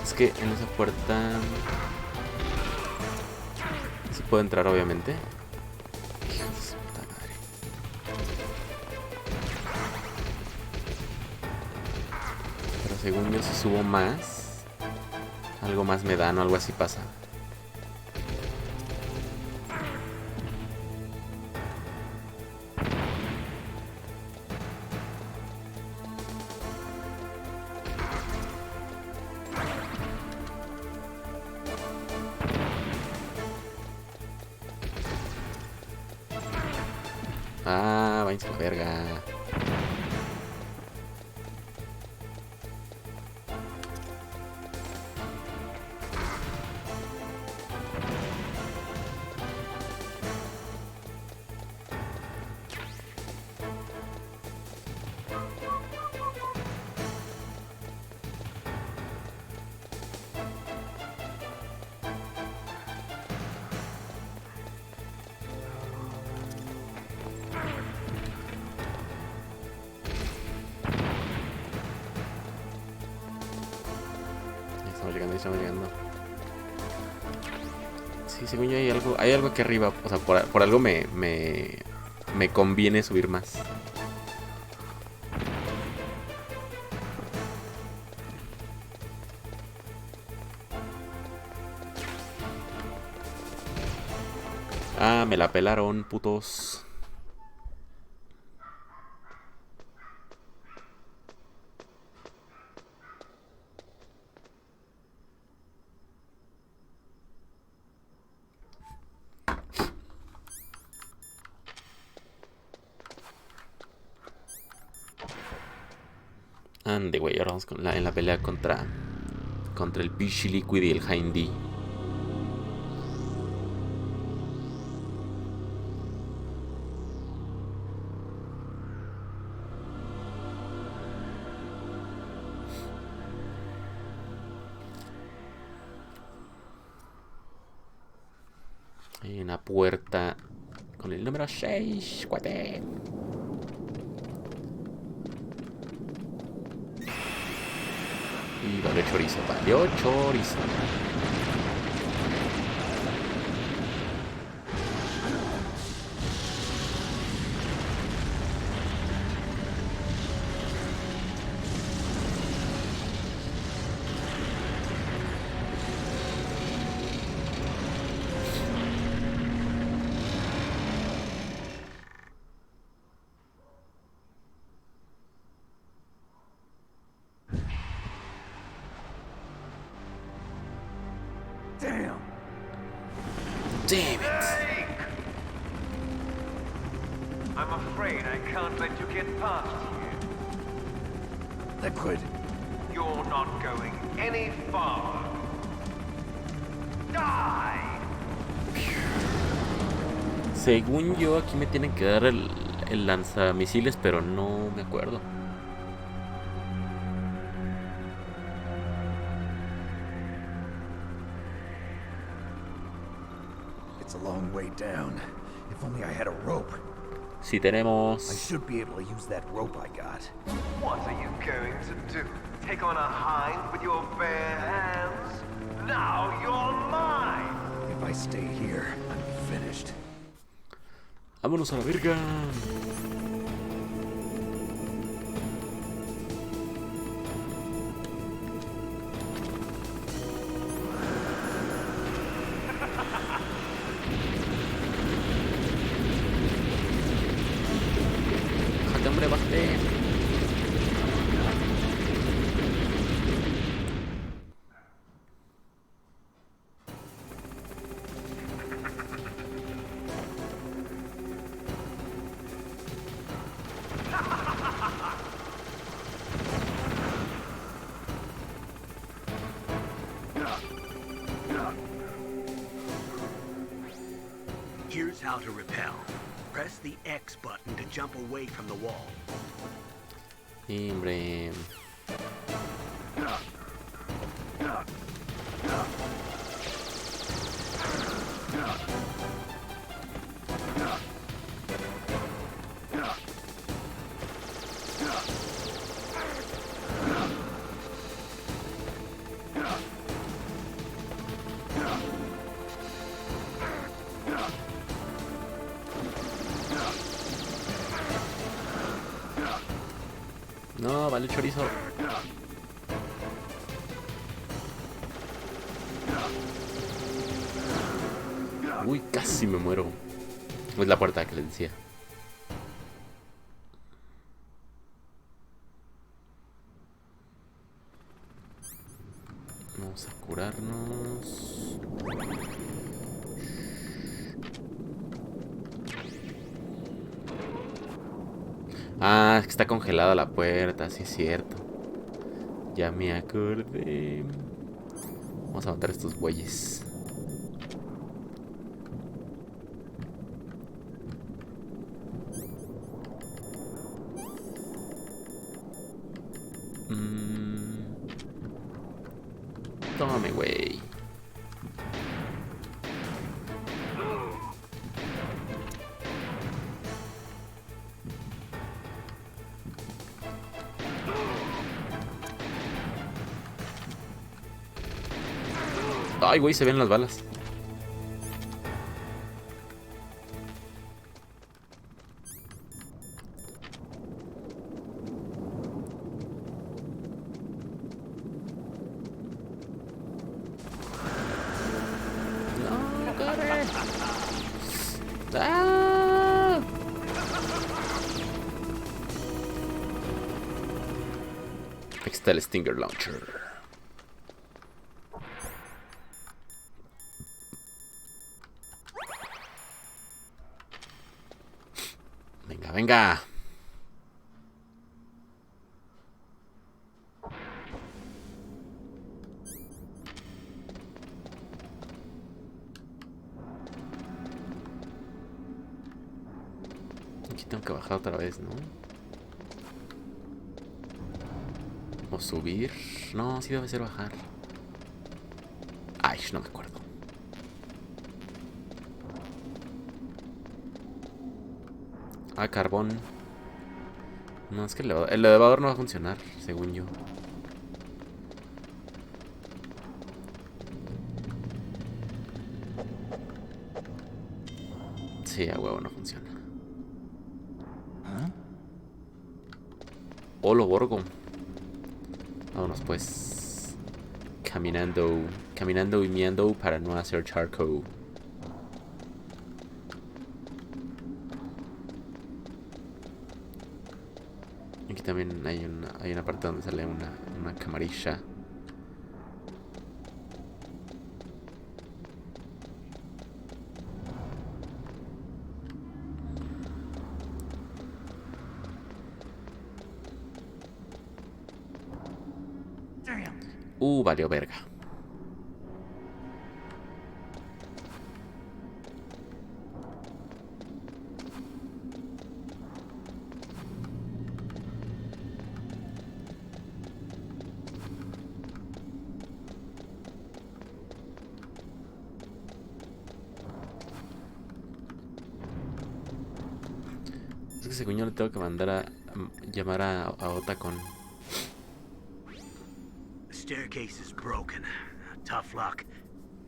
Es que en esa puerta sí puedo entrar, obviamente. Hijo de su puta madre. Pero según yo, si subo más, algo más me dan o algo así pasa. Ah, váyanse a la verga. Estamos llegando. Sí, según yo hay algo aquí arriba. O sea, por algo me conviene subir más. Ah, me la pelaron, putos. Ande, güey, ahora vamos en la pelea contra contra el Pishi Liquid y el Hind. Hay una puerta con el número 6, cuate. Y valió chorizo, valió chorizo. Damn it. I'm afraid I can't let you get past here. Liquid. You're not going any farther. Die! Según yo, aquí me tienen que dar el lanzamisiles, pero no me acuerdo. It's a long way down. If only I had a rope. Si tenemos. I should be able to use that rope I got. What are you going to do? Take on a hind with your bare hands? Now you're mine! If I stay here, I'm finished. Vámonos a la verga. Bájate, hombre, bájate. Here's how to repel. Press the X button to jump away from the wall. Sí, hombre. No, vale chorizo. Uy, casi me muero. Es la puerta que les decía. Vamos a curarnos. Ah, es que está congelada la puerta, sí es cierto. Ya me acordé. Vamos a matar a estos güeyes. Tómame, güey. Ay, güey, se ven las balas. No, corre. ¡Ah! Aquí está el Stinger Launcher. Venga. Aquí tengo que bajar otra vez, ¿no? O subir. No, sí debe ser bajar. Ay, no me acuerdo. Ah, carbón. No, es que el elevador no va a funcionar, según yo. Sí, a huevo no funciona. Holo Borgo. Vámonos pues. Caminando y miando para no hacer charco. Aquí también hay una parte donde sale una camarilla. Valió verga. Es que según yo le tengo que mandar a llamar a Otacon. The staircase is broken. Tough luck.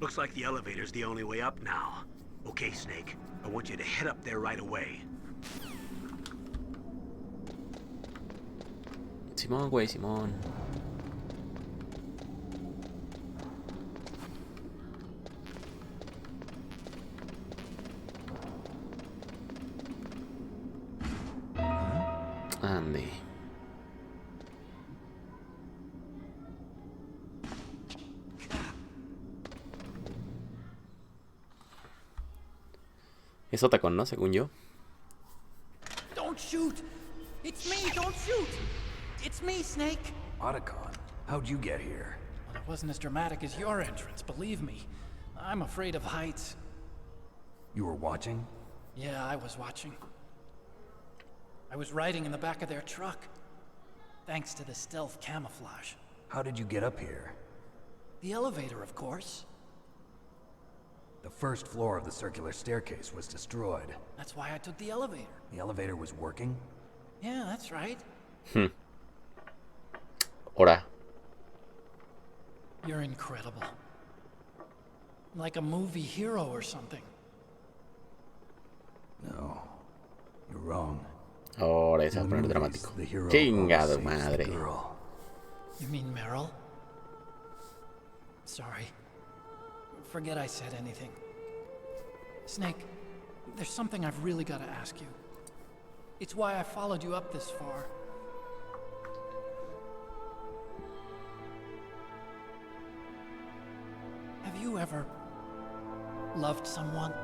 Looks like the elevator's the only way up now. Okay, Snake. I want you to head up there right away. Simón, güey, Simón. Ande. Es Otacon, ¿no? Según yo. Don't shoot! It's me! Don't shoot! It's me, Snake! Otacon, how'd you get here? Well, it wasn't as dramatic as your entrance, believe me. I'm afraid of heights. You were watching? Yeah, I was watching. I was riding in the back of their truck. Thanks to the stealth camouflage. How did you get up here? The elevator, of course. The first floor of the circular staircase was destroyed. That's why I took the elevator. The elevator was working? Yeah, that's right. Ora. You're incredible. Like a movie hero or something. No, you're wrong. Ahora se va a poner dramático. Chingado madre. You mean Meryl? Sorry. Forget I said anything. Snake, there's something I've really got to ask you. It's why I followed you up this far. Have you ever loved someone?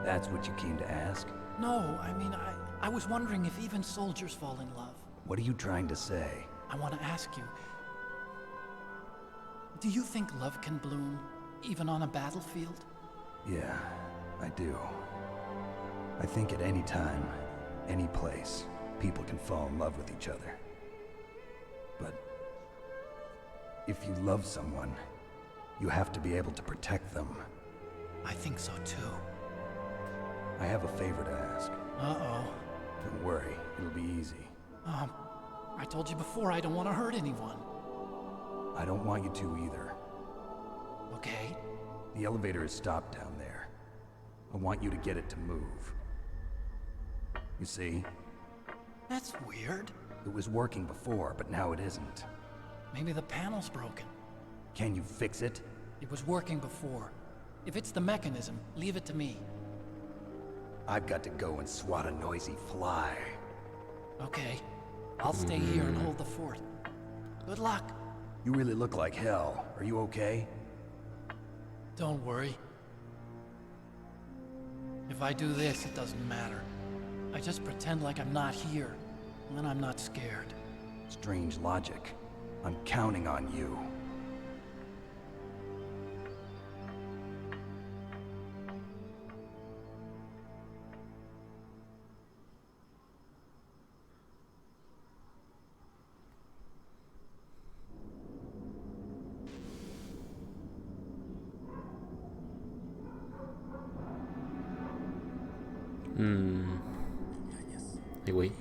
That's what you came to ask? No, I mean, I was wondering if even soldiers fall in love. What are you trying to say? I want to ask you, do you think love can bloom, even on a battlefield? Yeah, I do. I think at any time, any place, people can fall in love with each other. But if you love someone, you have to be able to protect them. I think so too. I have a favor to ask. Uh-oh. Don't worry, it'll be easy. I told you before I don't want to hurt anyone. I don't want you to either. Okay. The elevator is stopped down there. I want you to get it to move. You see? That's weird. It was working before, but now it isn't. Maybe the panel's broken. Can you fix it? It was working before. If it's the mechanism, leave it to me. I've got to go and swat a noisy fly. Okay. I'll stay here and hold the fort. Good luck. You really look like hell. Are you okay? Don't worry. If I do this, it doesn't matter. I just pretend like I'm not here, and then I'm not scared. Strange logic. I'm counting on you. Ay, güey.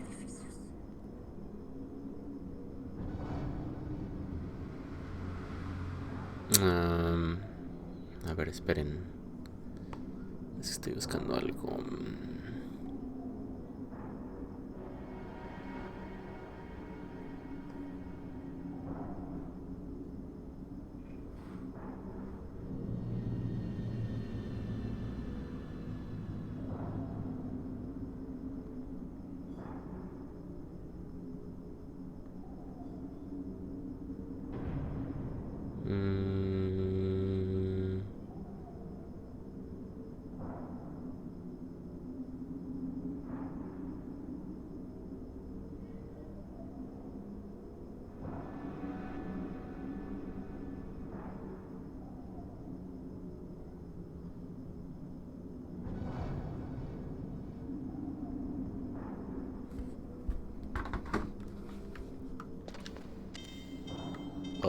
A ver, esperen. Es que estoy buscando algo.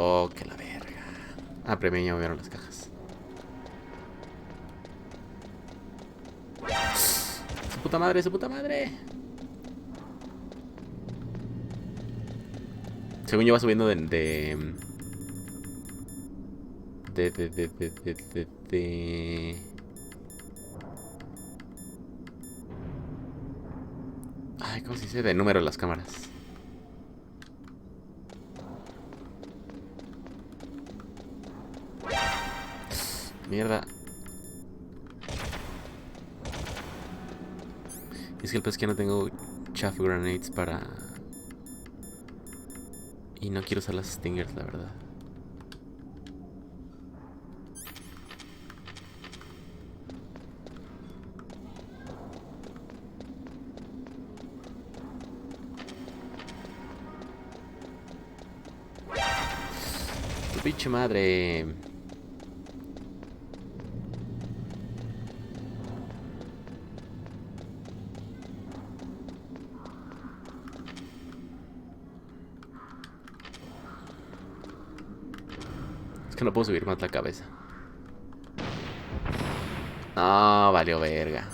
Oh, que la verga. Ah, premio, ya movieron las cajas. Su puta madre, su puta madre. Según yo va subiendo de... Ay, ¿cómo se dice? De número las cámaras. Mierda. Es que el pez que no tengo chaff grenades para... Y no quiero usar las stingers, la verdad. Tu pinche madre. Es que no puedo subir más la cabeza. Ah, valió verga.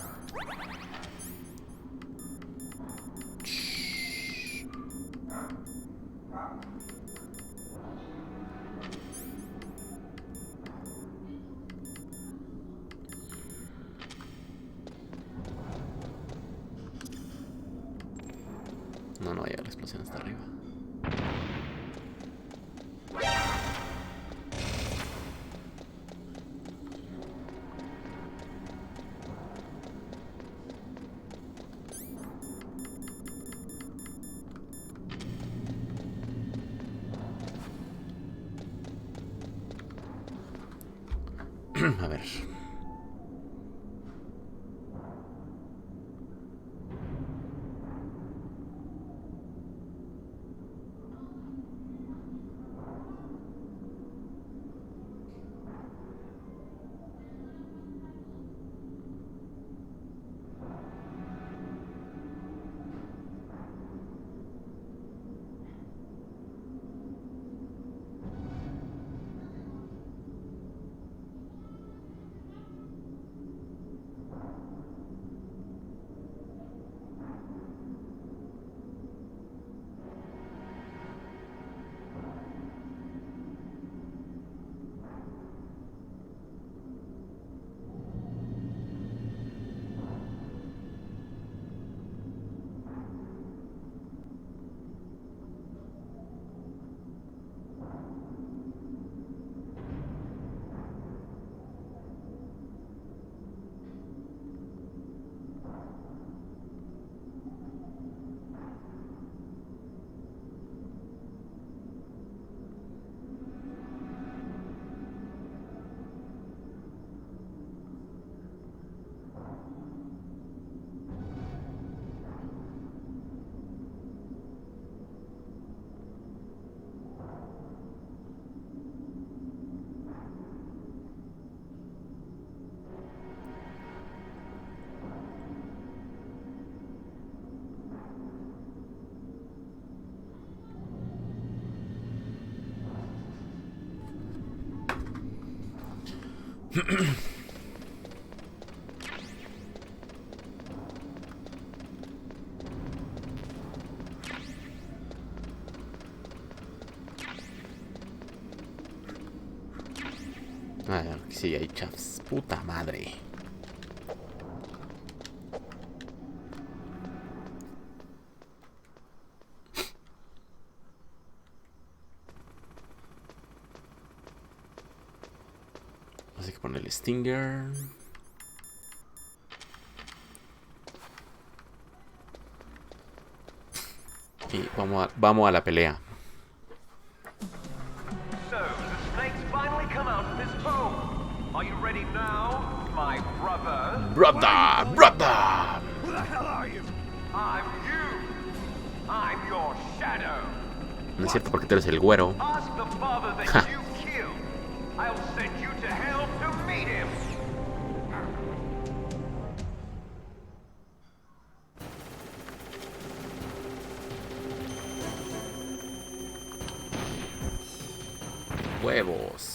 No, no vaya la explosión hasta arriba. A ver. Claro que sí, hay chavs. Puta madre. Así que poner el Stinger. Y vamos a la pelea. So, the snakes finally come out of this home. Are you ready now, my brother? Brother! Who the hell are you? I'm you. I'm your shadow. No es cierto porque tú eres el güero. Ask the father that you killed. I'll send you to hell to meet him. Huevos.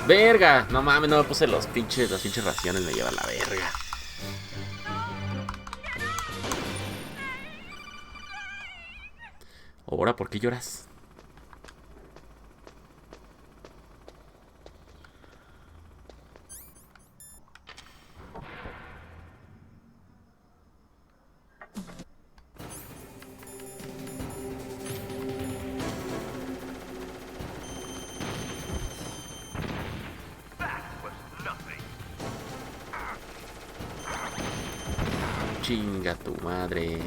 Verga, no mames, no me puse las pinches raciones, me lleva la verga. Ahora, ¿por qué lloras? Chinga tu madre.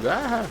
Ah.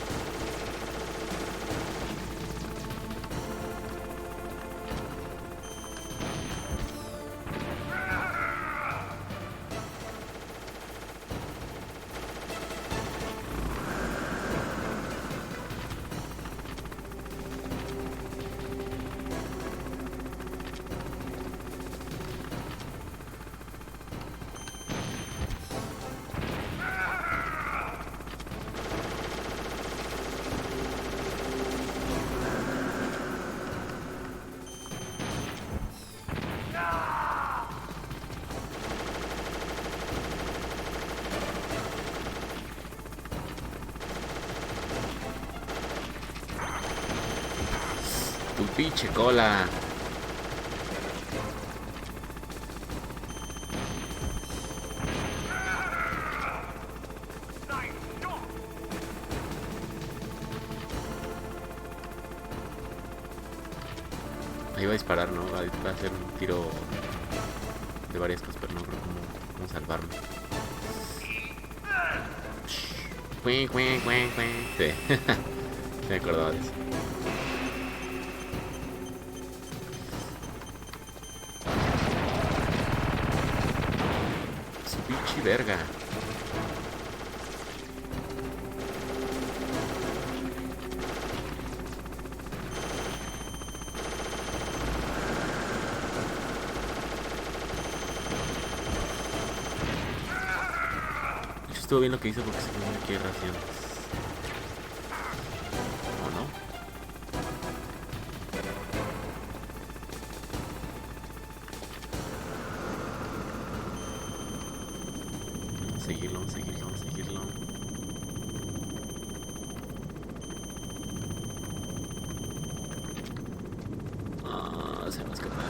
Tu pinche cola. Ahí va a disparar, ¿no? Va a hacer un tiro de varias cosas, pero no creo cómo salvarme. Sí. Me acordaba de eso. Su pinche verga. Estuvo bien lo que hizo porque se me aquí raciones. ¿O no? Seguirlo. Ah, se nos escapa.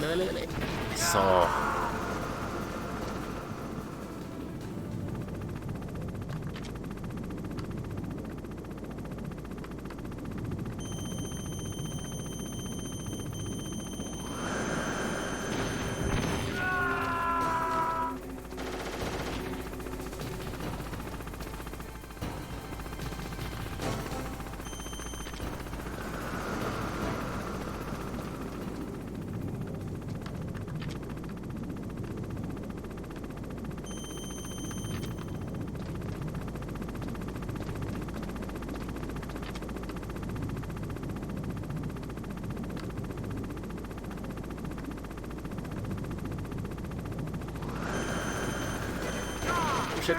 Dale, dale, dale. Eso.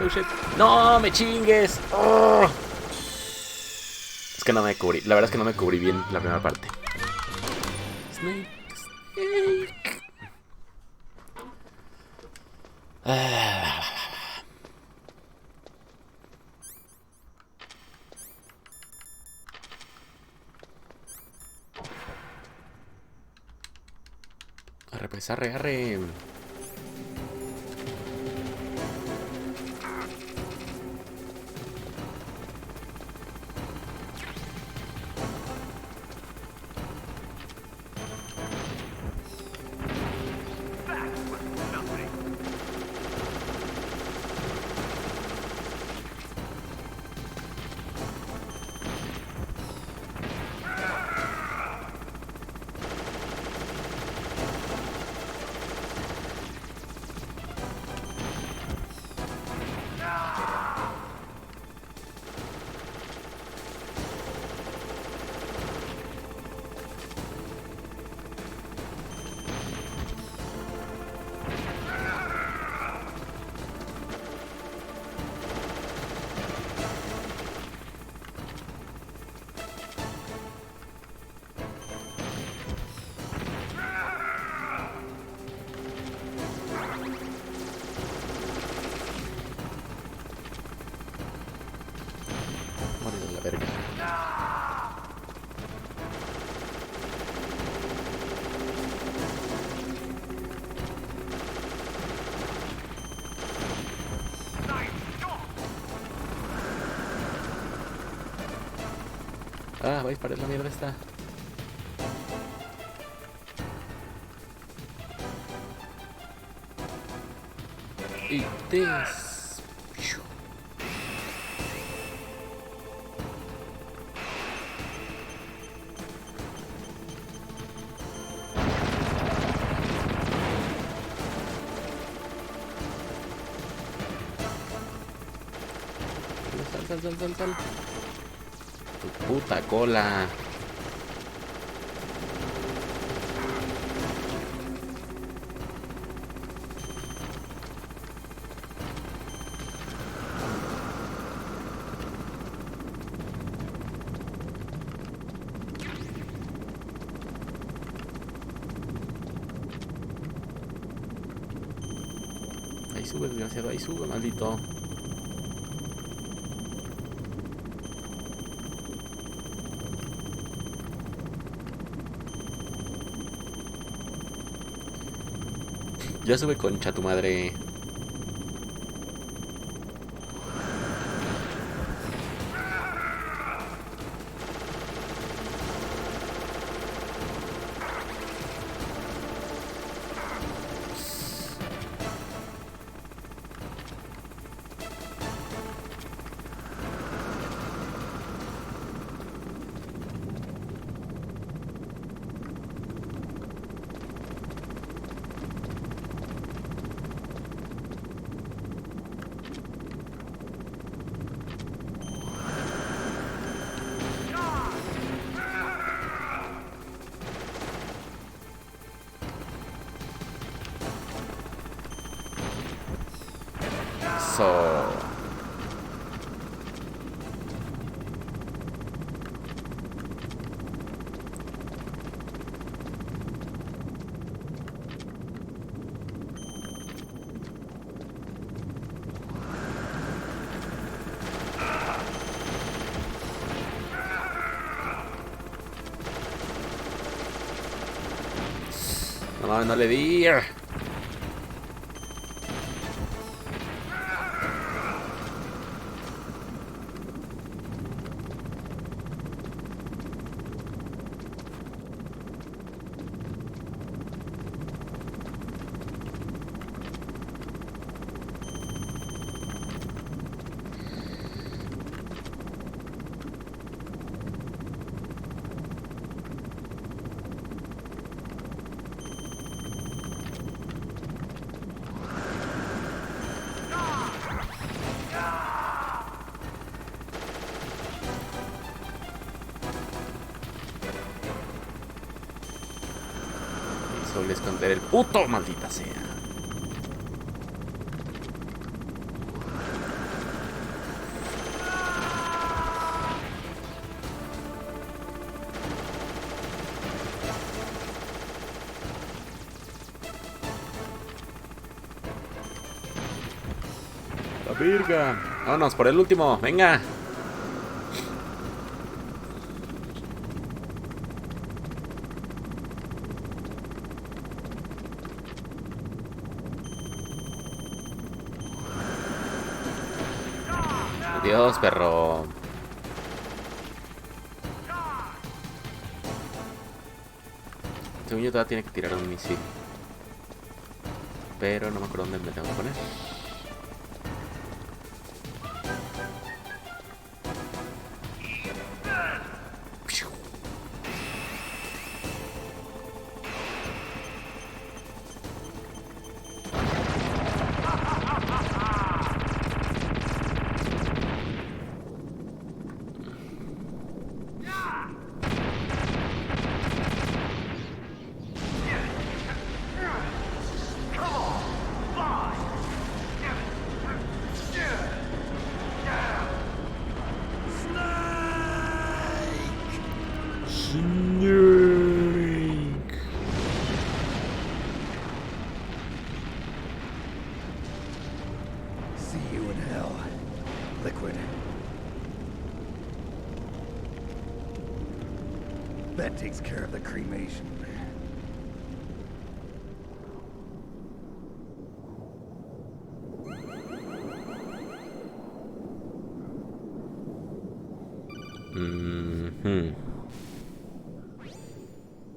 Oh shit. ¡No me chingues! ¡Oh! Es que no me cubrí. La verdad es que no me cubrí bien la primera parte. Snake. Arre, pues, arre. Verga. Ah, va a disparar la mierda esta. Y Sal. Tu puta cola. Ahí sube, desgraciado, ahí sube, maldito. Ya sube, concha tu madre. No, no le di. Solo esconder el puto, maldita sea. La virga. Vámonos por el último, venga. Dios, perro. Según yo todavía tiene que tirar un misil. Pero no me acuerdo dónde me tengo que poner. That takes care of the cremation.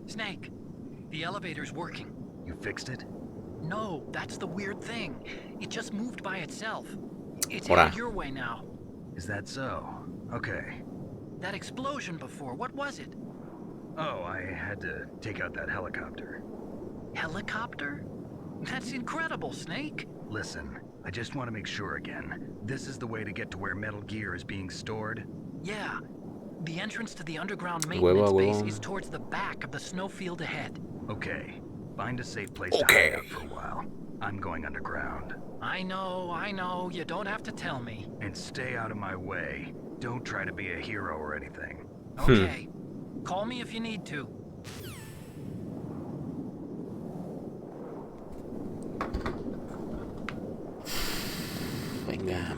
Snake, the elevator's working. You fixed it? No, that's the weird thing. It just moved by itself. It's Ora. headed your way now. Is that so? Okay. That explosion before, what was it? Oh, I had to take out that helicopter. Helicopter? That's incredible, Snake. Listen, I just want to make sure again. This is the way to get to where Metal Gear is being stored? Yeah. The entrance to the underground maintenance Huevo, base huevo. is towards the back of the snowfield ahead. Okay. Find a safe place to hide out for a while. I'm going underground. I know. You don't have to tell me. And stay out of my way. Don't try to be a hero or anything. Okay. Call me if you need to. Venga.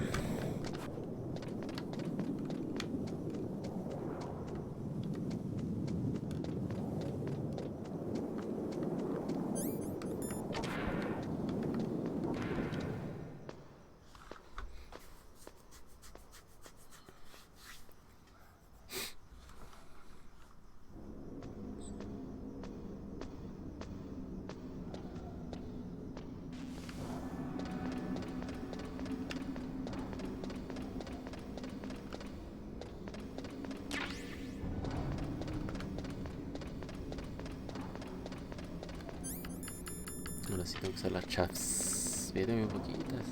Ahora sí tengo que usar las chaps. Vienen muy poquitas.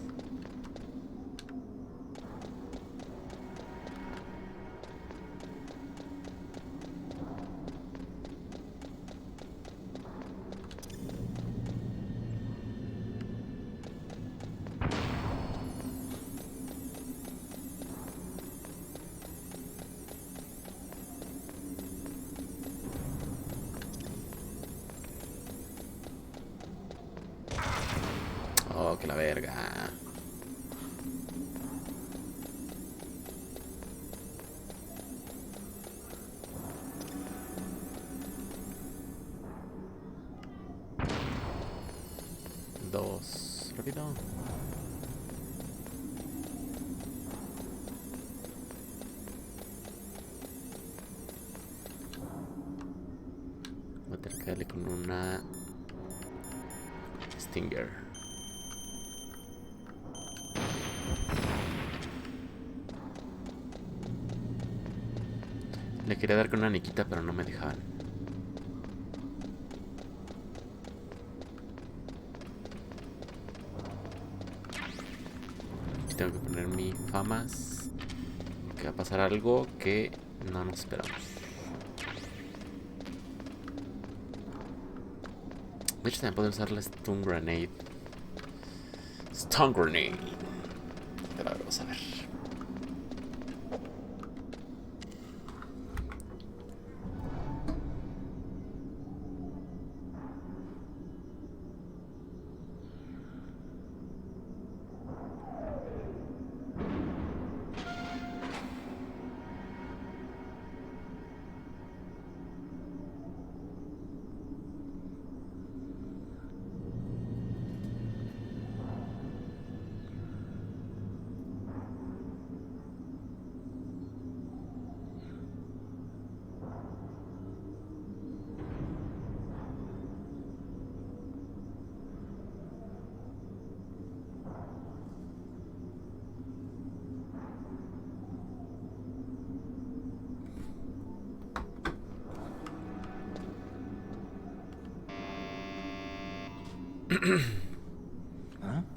Oh, que la verga. 2. Rápido. Voy a tener que darle con una Stinger. Le quería dar con una niquita, pero no me dejaban. Aquí tengo que poner mi famas. Que va a pasar algo que no nos esperamos. De hecho, también puedo usar la Stun Grenade. Stun Grenade. Pero a ver, vamos a ver.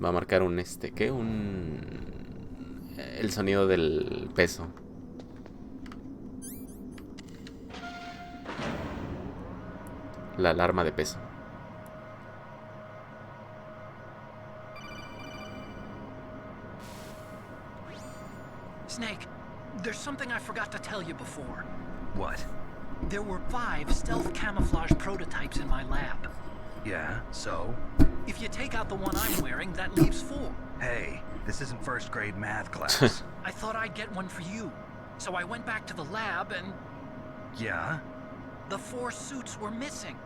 Va a marcar un ¿qué? El sonido del peso. La alarma de peso. Snake, there's something I forgot to tell you before. What? There were 5 stealth camouflage prototypes in my lab. Yeah, so? If you take out the one I'm wearing, that leaves 4. Hey, this isn't first grade math class. I thought I'd get one for you. So I went back to the lab and... Yeah? The 4 suits were missing.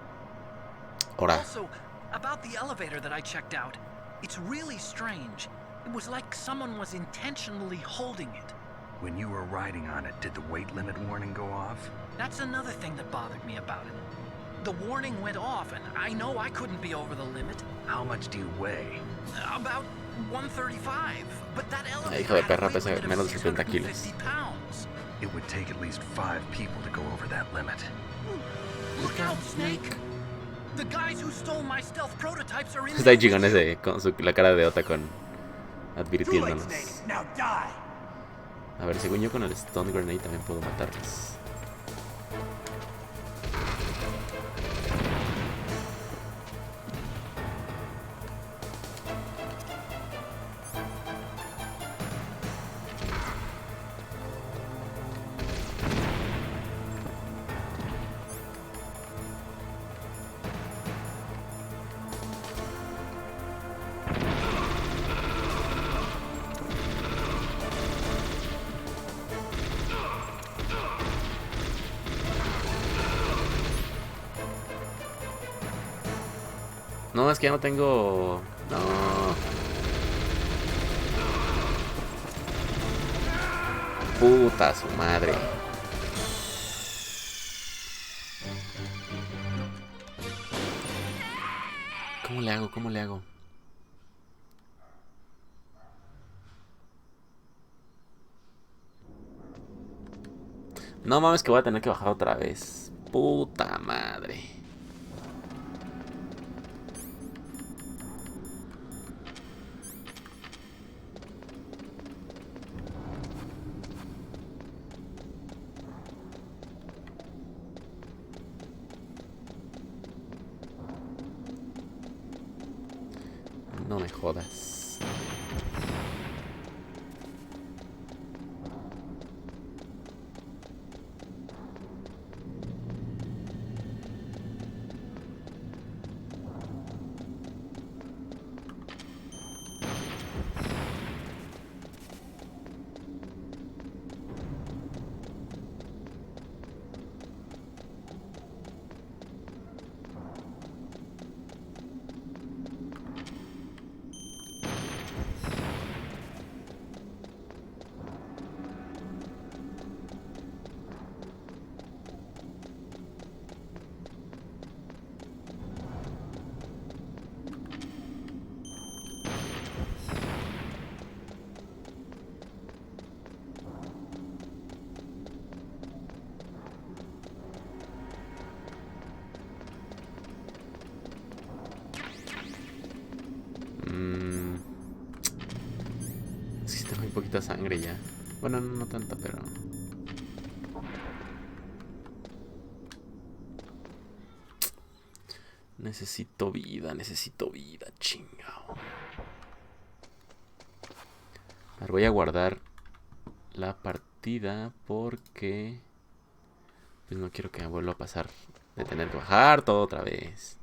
Ora. Also, about the elevator that I checked out, it's really strange. It was like someone was intentionally holding it. When you were riding on it, did the weight limit warning go off? That's another thing that bothered me about it. The warning went off, and I know I couldn't be over the limit. How much do you weigh? About 135, but that elevator hijo de had a perra weight pesa limit of menos de 70 kilos. 650 pounds. It would take at least 5 people to go over that limit. Look out, Snake! The guys who stole my stealth prototypes are in Está chingón ese con la cara de Ota con advirtiéndonos. A ver, según yo con el Stun Grenade también puedo matarlos. No, es que ya no tengo... No. Puta su madre. ¿Cómo le hago? ¿Cómo le hago? No mames que voy a tener que bajar otra vez. Puta madre. No me jodas. Un poquita sangre ya. Bueno, no tanta, pero... necesito vida, chingao. A ver, voy a guardar la partida porque... pues no quiero que me vuelva a pasar de tener que bajar todo otra vez.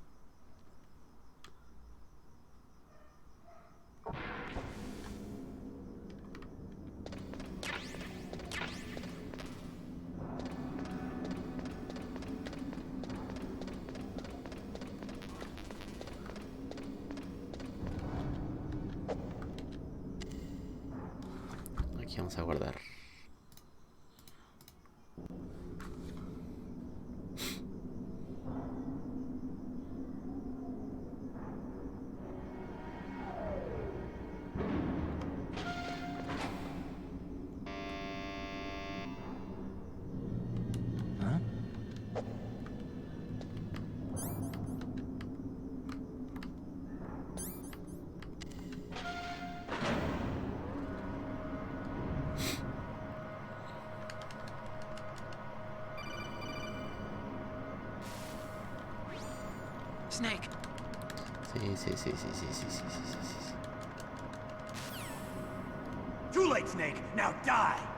Aquí vamos a guardar. Snake. Sí. Too late, Snake. Now die.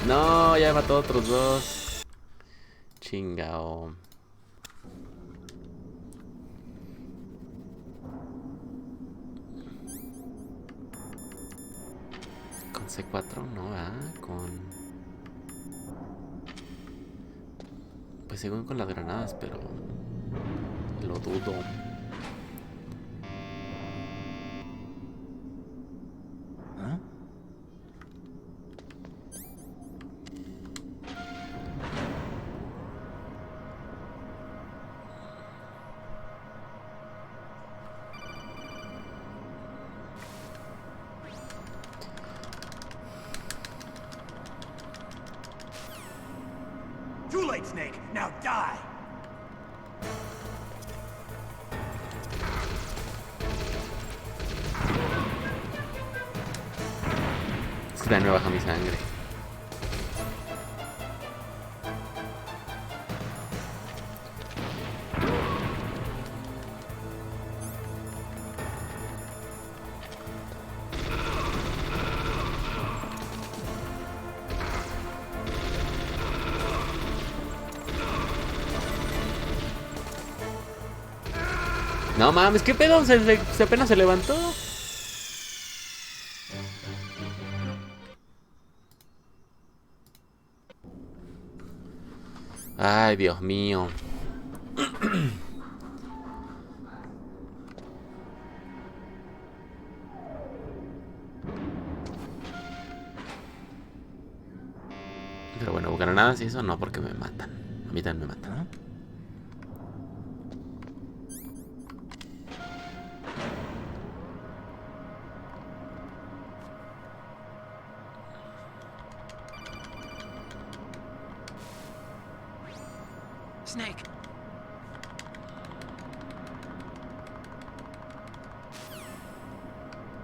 No, ya mató a otros dos. Chingao. Con C4 no va, con... pues según con las granadas, pero... lo dudo. Too late, Snake. Now die. Es que también me baja mi sangre. No mames, ¿qué pedo? Se apenas se levantó. Ay, Dios mío. Pero bueno, granadas y eso no, porque me matan. A mí también me matan. Snake.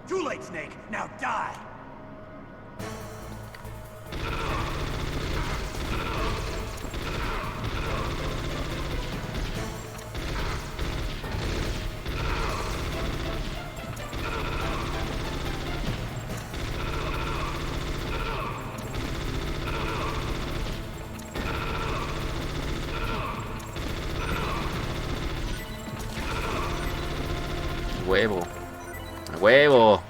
Too late, Snake. Now die. Huevo. A huevo.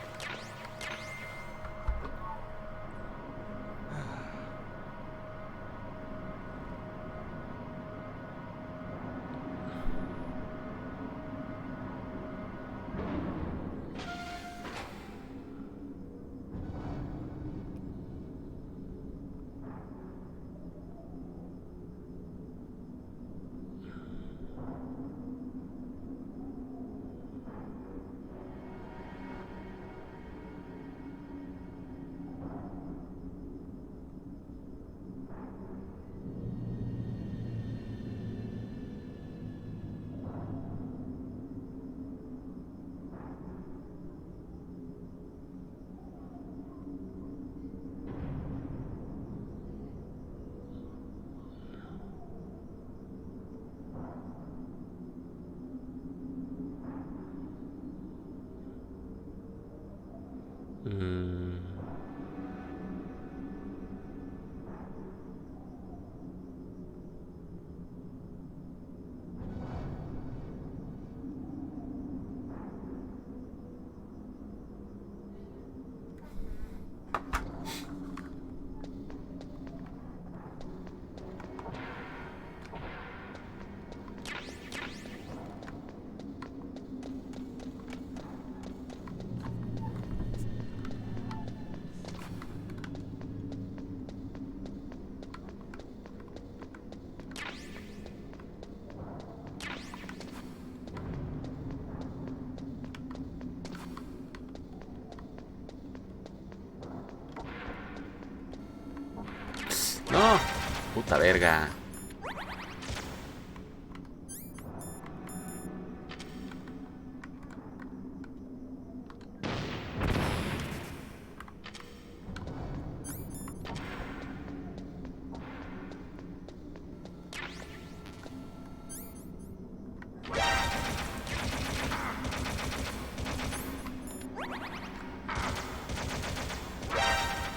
Puta verga.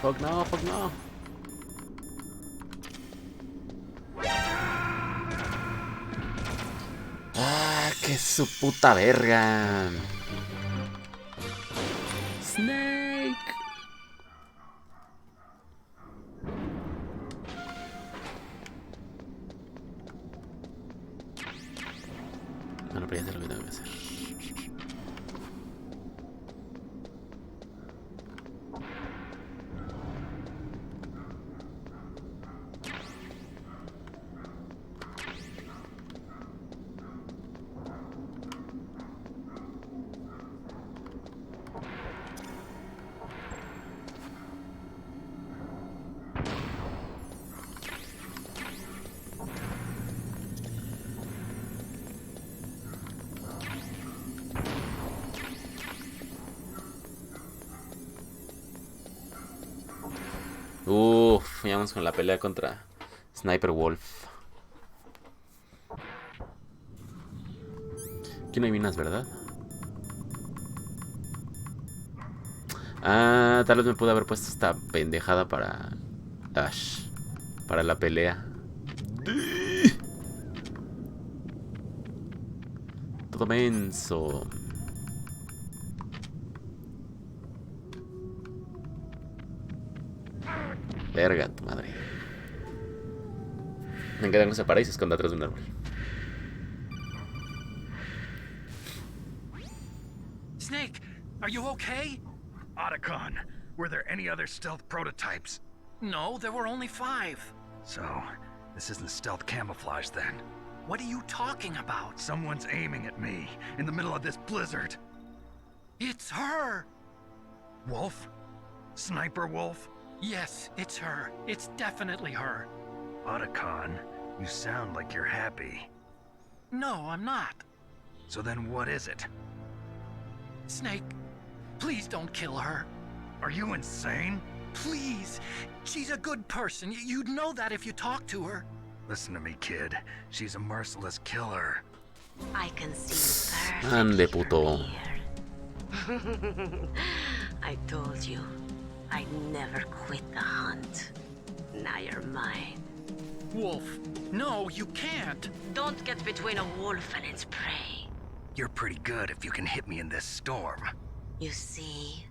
Fuck no, fuck no. Ah, que su puta verga. Snake. Bueno, pero ya sé lo que tengo que hacer. Uff, ya vamos con la pelea contra Sniper Wolf. Aquí no hay minas, ¿verdad? Ah, tal vez me pude haber puesto esta pendejada para Ash, para la pelea. Todo menso. Verga, tu madre. Me queda que no se para y se esconde atrás de un árbol. Snake, are you okay? Otacon, were there any other stealth prototypes? No, there were only 5. So, this isn't stealth camouflage then. What are you talking about? Someone's aiming at me in the middle of this blizzard. It's her! Wolf? Sniper Wolf? Yes, it's her. It's definitely her. Otacon, you sound like you're happy. No, I'm not. So then what is it? Snake, please don't kill her. Are you insane? Please. She's a good person. You'd know that if you talked to her. Listen to me, kid. She's a merciless killer. I can see you perfectly Ande, puto. from here. I told you, I'd never quit the hunt. Now you're mine. Wolf, no, you can't. Don't get between a wolf and its prey. You're pretty good if you can hit me in this storm. You see,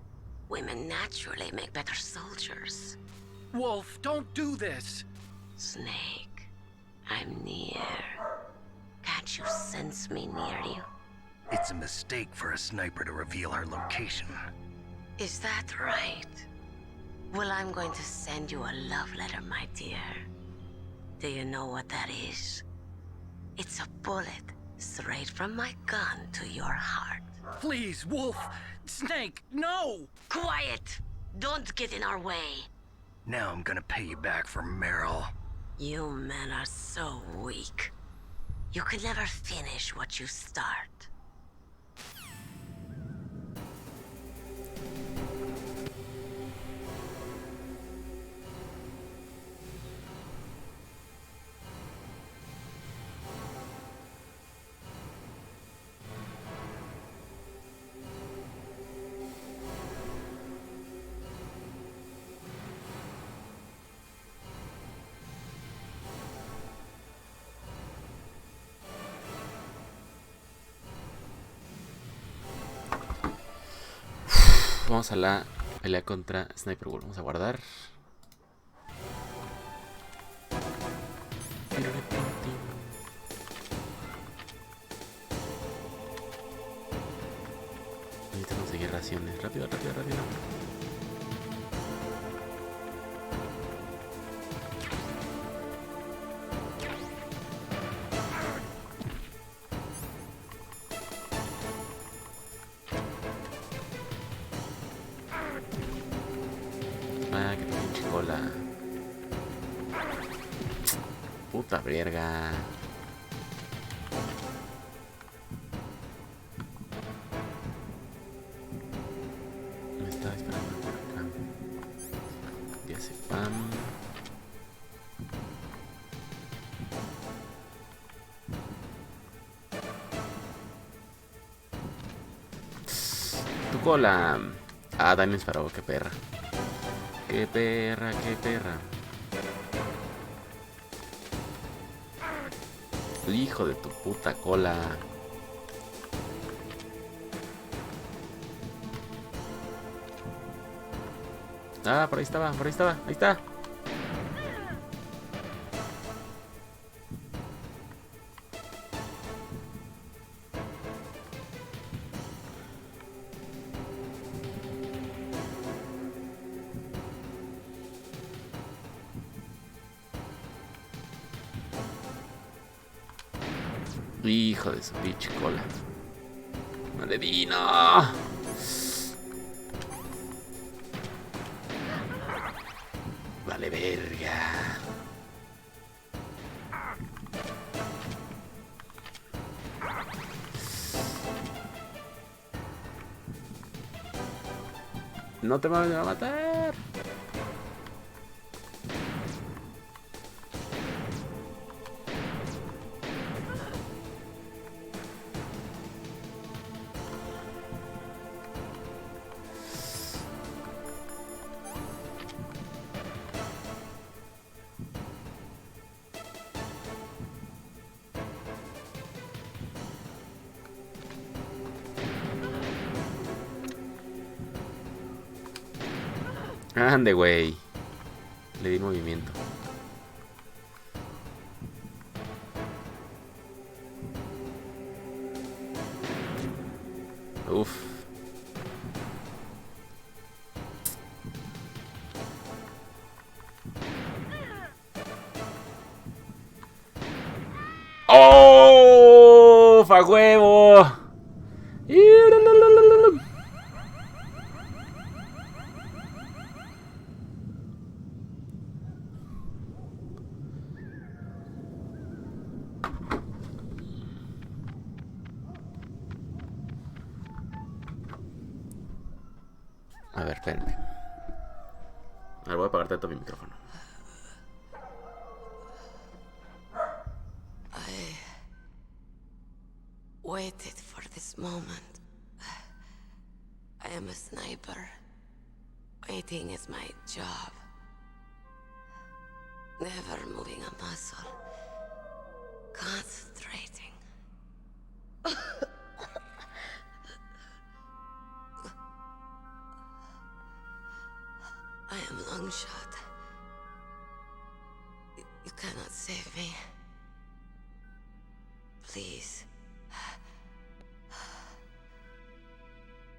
women naturally make better soldiers. Wolf, don't do this. Snake, I'm near. Can't you sense me near you? It's a mistake for a sniper to reveal her location. Is that right? Well, I'm going to send you a love letter, my dear. Do you know what that is? It's a bullet straight from my gun to your heart. Please, Wolf. Snake, no! Quiet! Don't get in our way. Now I'm gonna pay you back for Meryl. You men are so weak. You can never finish what you start. Vamos a la pelea contra Sniper Wolf. Vamos a guardar. Necesito conseguir raciones. Rápido, rápido, rápido. puta verga. Me estaba esperando por acá. Ya se pan. Tu cola. Ah, Dani disparó, qué perra. Qué perra, qué perra. Hijo de tu puta cola. Ah, por ahí estaba, por ahí estaba, ahí está. Hijo de su pinche cola. ¡Maledino! Vale, verga. No te me va a matar. Ande, güey. Le di movimiento. Uf. ¡Oh! ¡A huevo! A ver, espérenme. A ver, voy a apagarte todo mi micrófono. I waited for this moment. I am a sniper. Waiting is my job. Never moving a muscle. Concentrating. I am long shot. You cannot save me. Please.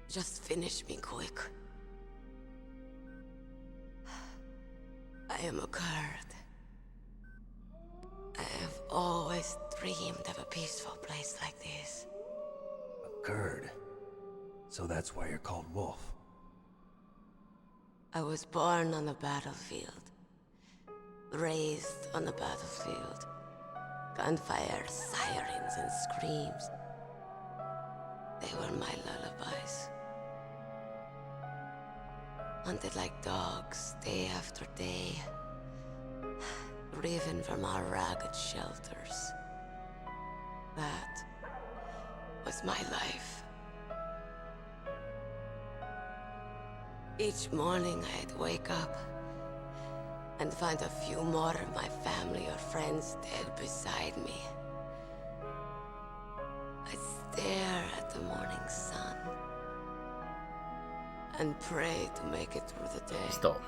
Just finish me quick. I am a Kurd. I have always dreamed of a peaceful place like this. A Kurd. So that's why you're called Wolf. I was born on the battlefield. Raised on the battlefield. Gunfire, sirens, and screams. They were my lullabies. Hunted like dogs, day after day. Driven from our ragged shelters. That was my life. Each morning I'd wake up and find a few more of my family or friends dead beside me. I'd stare at the morning sun and pray to make it through the day. Stop.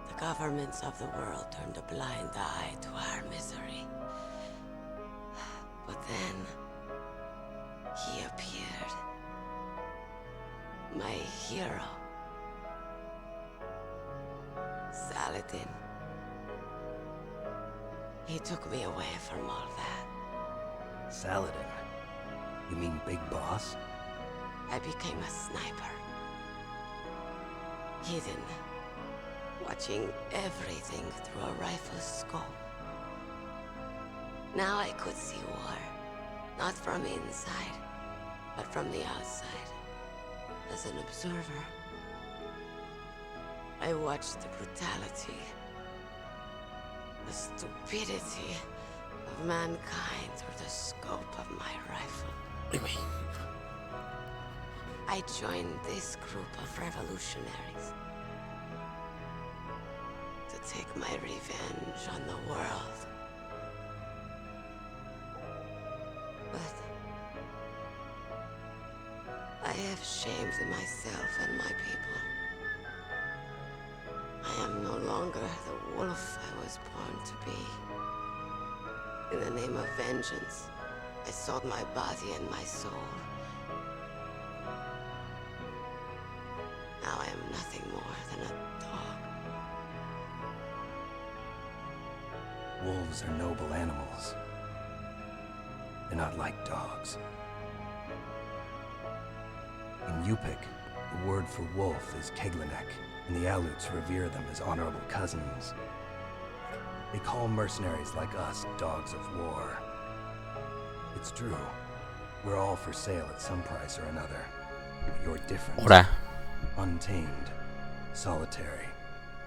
The governments of the world turned a blind eye to our misery. But then, he appeared. My hero. Saladin. He took me away from all that. Saladin? You mean Big Boss? I became a sniper. Hidden, watching everything through a rifle's scope. Now I could see war, not from inside, but from the outside, as an observer. I watched the brutality, the stupidity of mankind through the scope of my rifle. I joined this group of revolutionaries to take my revenge on the world. But I have shamed myself and my people. I am no longer the wolf I was born to be. In the name of vengeance, I sold my body and my soul. Now I am nothing more than a dog. Wolves are noble animals. They're not like dogs. In Yupik, the word for wolf is Keglenek, and the Aleuts revere them as honorable cousins. They call mercenaries like us dogs of war. It's true. We're all for sale at some price or another. But you're different. Ora. Untamed. Solitary.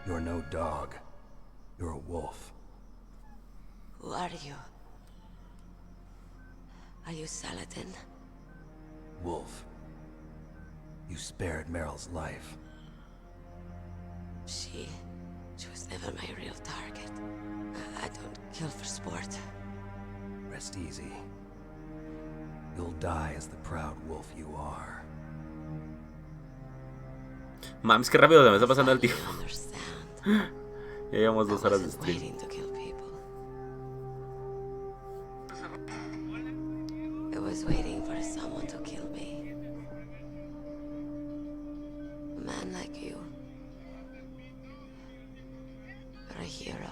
You're no dog. You're a wolf. Who are you? Are you Saladin? Wolf. You spared Meryl's life. She was never my real target. I don't kill for sport. Rest easy. You'll die as the proud wolf you are. Mames, qué rápido se me está pasando el tiempo. Ya llevamos 2 horas de stream. I was waiting for someone to kill me. A man like you. You're a hero.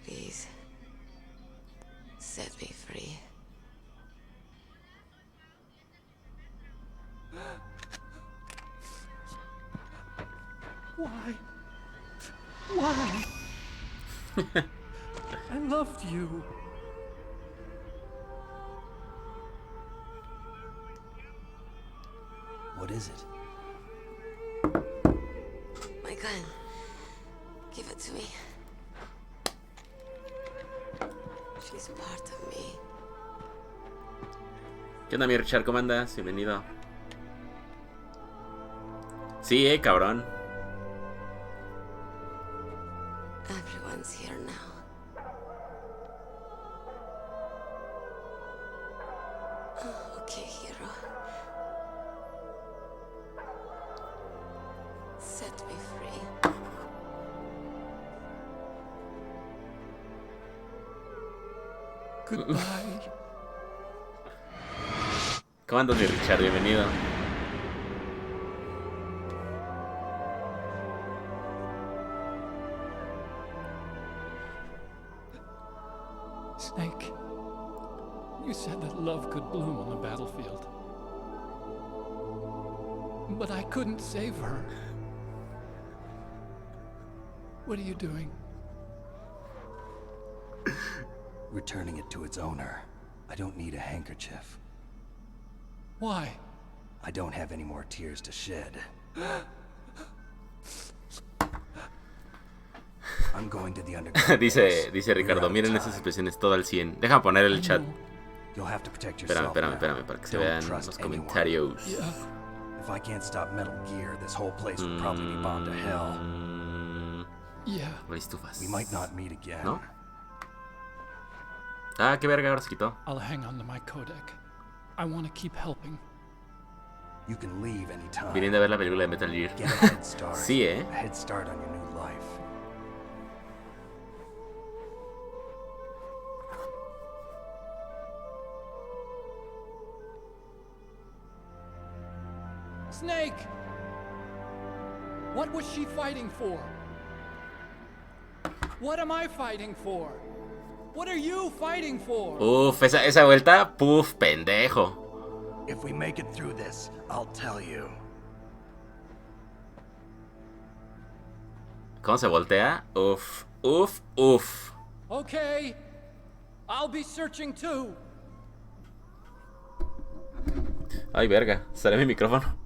Please, set me free. Why? Why? I loved you. What is it? My gun. Give it to me. She's part of me. ¿Qué onda, mi Richard? ¿Cómo andas? Bienvenido. Sí, cabrón. Everyone's here now. Oh, okay, hero. Set me free. Goodbye. ¿Cómo andas, mi Richard? Bienvenido. Snake, you said that love could bloom on the battlefield. But I couldn't save her. What are you doing? Returning it to its owner. I don't need a handkerchief. Why? I don't have any more tears to shed. I'm going to the underground. dice Ricardo, miren esas expresiones todo al 100. Deja poner el chat. Espérame, para que se vean los comentarios. If I can't stop Metal Gear, this whole place will probably be bombed to hell. Yeah. We might not meet again. ¿No? Ah, qué verga, ahora se quitó. I'll hang on to my codec. I want to keep helping. You can leave anytime. Viniendo a ver la película de Metal Gear. Get a head start. Sí, A head start on your new life. Snake! What was she fighting for? What am I fighting for? What are you fighting for? Uf, esa vuelta, puf, pendejo. If we make it through this, I'll tell you. ¿Cómo se voltea? Uf, uf, uf. Okay, I'll be searching too. Ay, verga, sale mi micrófono.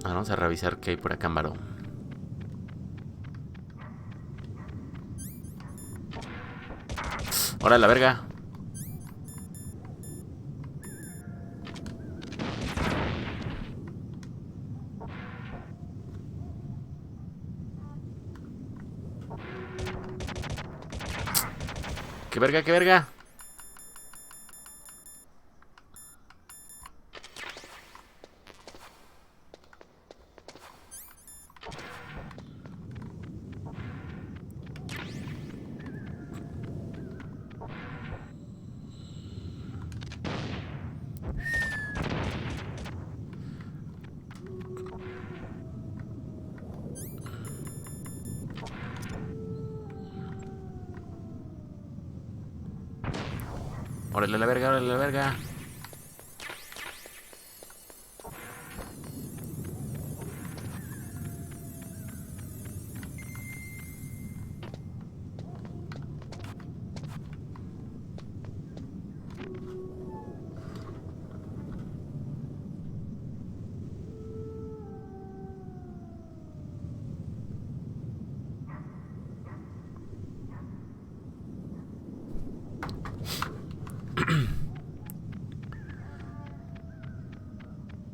Vamos a revisar qué hay por acá en Baró. ¡Órale, la verga! ¡Qué verga, qué verga! ¡Órale la verga, órale la verga!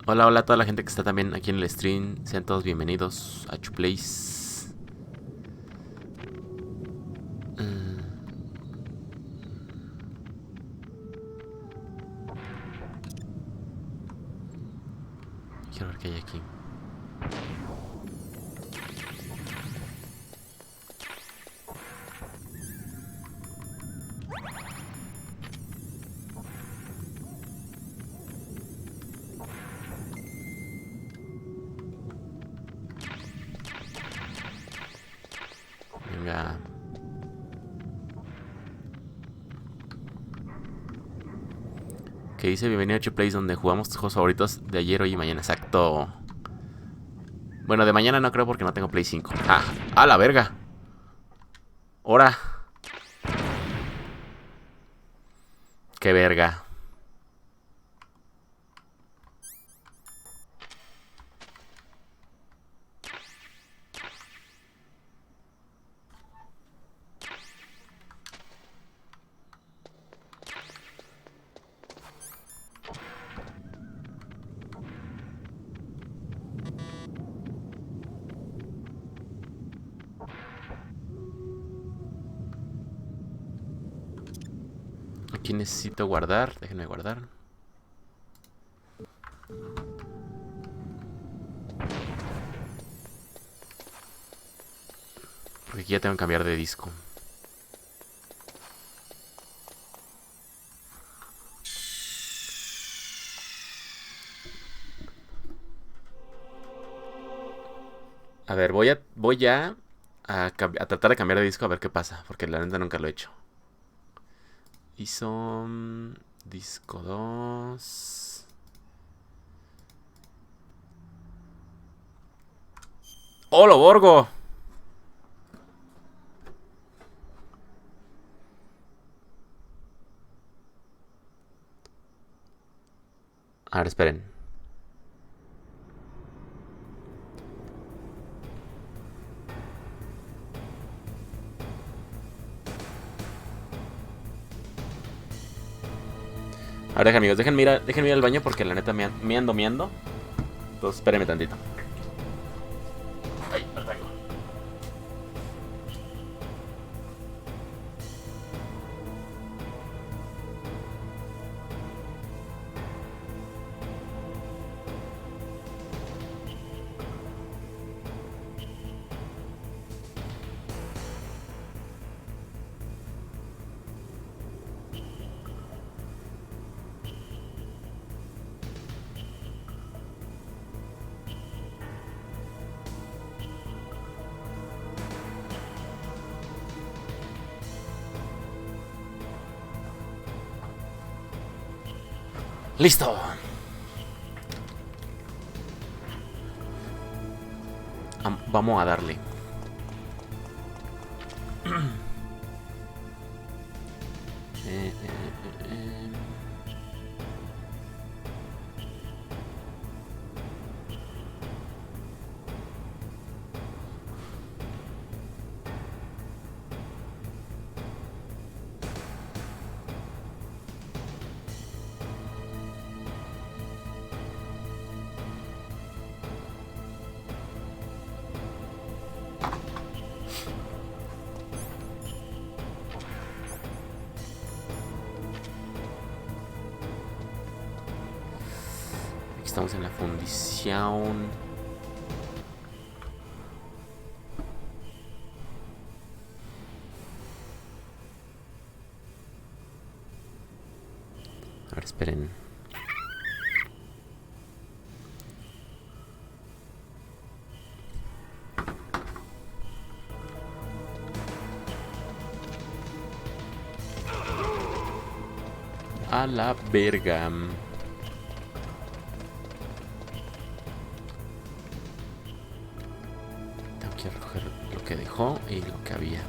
Hola, hola a toda la gente que está también aquí en el stream. Sean todos bienvenidos a Chuplays. Quiero ver qué hay aquí. Venga. Que dice bienvenido a Chuplays, donde jugamos tus juegos favoritos de ayer, hoy y mañana. Exacto. Bueno, de mañana no creo porque no tengo Play 5. ¡Ah! ¡A la verga! ¡Hora! ¡Qué verga! Aquí necesito guardar. Déjenme guardar. Porque aquí ya tengo que cambiar de disco. A ver, voy a tratar de cambiar de disco a ver qué pasa. Porque la neta nunca lo he hecho. ISO disco 2. ¡Hola, Borgo! A ver, esperen. A ver, amigos, déjenme ir al baño porque la neta me ando miando. Entonces, espérenme tantito. Ay, lo tengo. ¡Listo! Vamos a darle. Estamos en la fundición. A ver, esperen. A la verga. Quiero recoger lo que dejó y lo que había.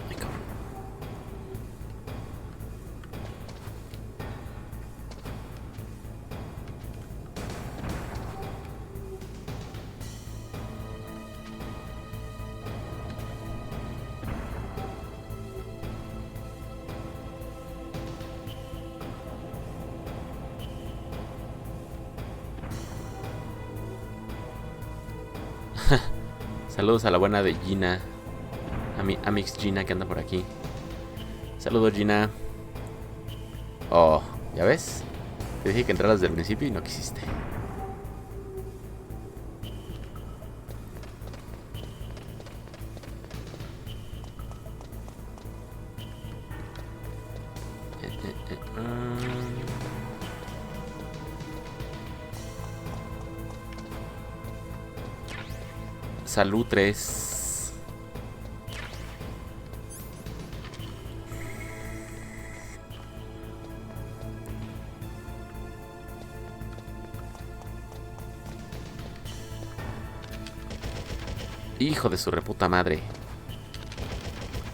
Ay, cabrón. Saludos a la buena de Gina. A mi Amix Gina que anda por aquí. Saludos, Gina. Oh, ¿ya ves? Te dije que entraras desde el principio y no quisiste. Salud 3. Hijo de su reputa madre.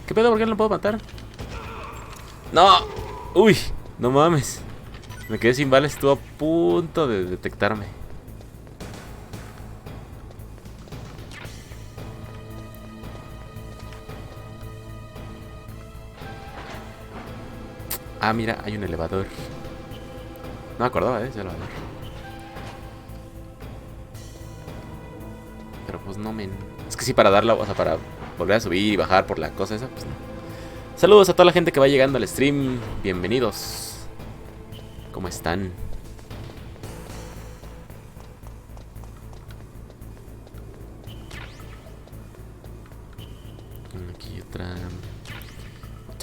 ¿Qué pedo? ¿Por qué no lo puedo matar? ¡No! ¡Uy! No mames. Me quedé sin balas. Estuvo a punto de detectarme. Ah, mira, hay un elevador. No me acordaba de ese elevador. Pero pues no, men. Es que sí, para darla, o sea, para volver a subir y bajar por la cosa esa, pues no. Saludos a toda la gente que va llegando al stream. Bienvenidos. ¿Cómo están? Aquí otra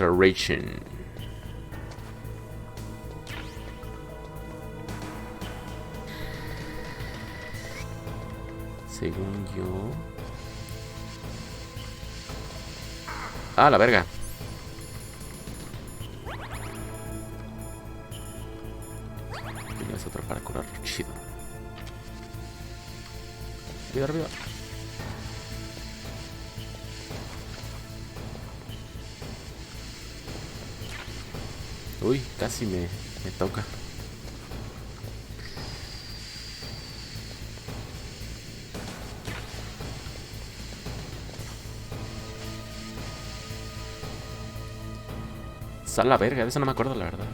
ration. Según yo... Ah, la verga. Tienes otra para curarlo, chido. Arriba, arriba. Uy, casi me toca. Sal la verga, de eso no me acuerdo, la verdad.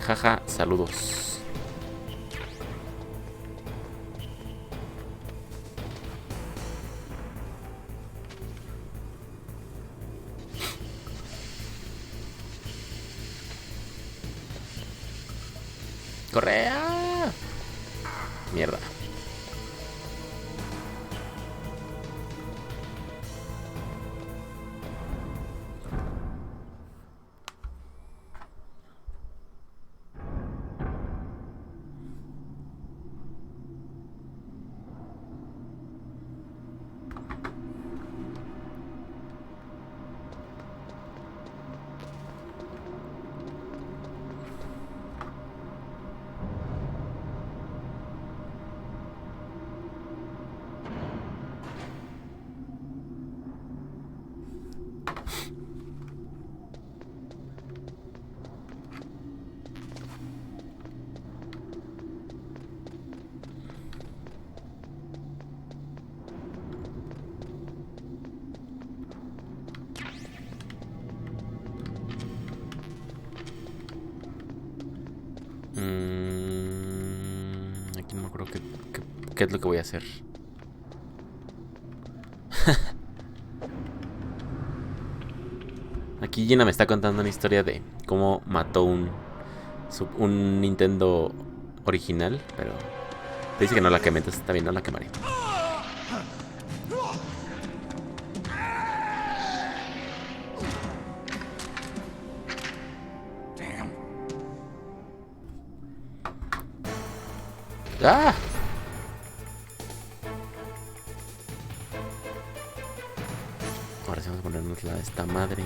Jaja, saludos. ¡Correa! Mierda. ¿Qué es lo que voy a hacer? Aquí Gina me está contando una historia de cómo mató un Nintendo original, pero dice que no la quemé, entonces está bien, no la quemaré. ¡Ah! Ahora sí vamos a ponernos la de esta madre.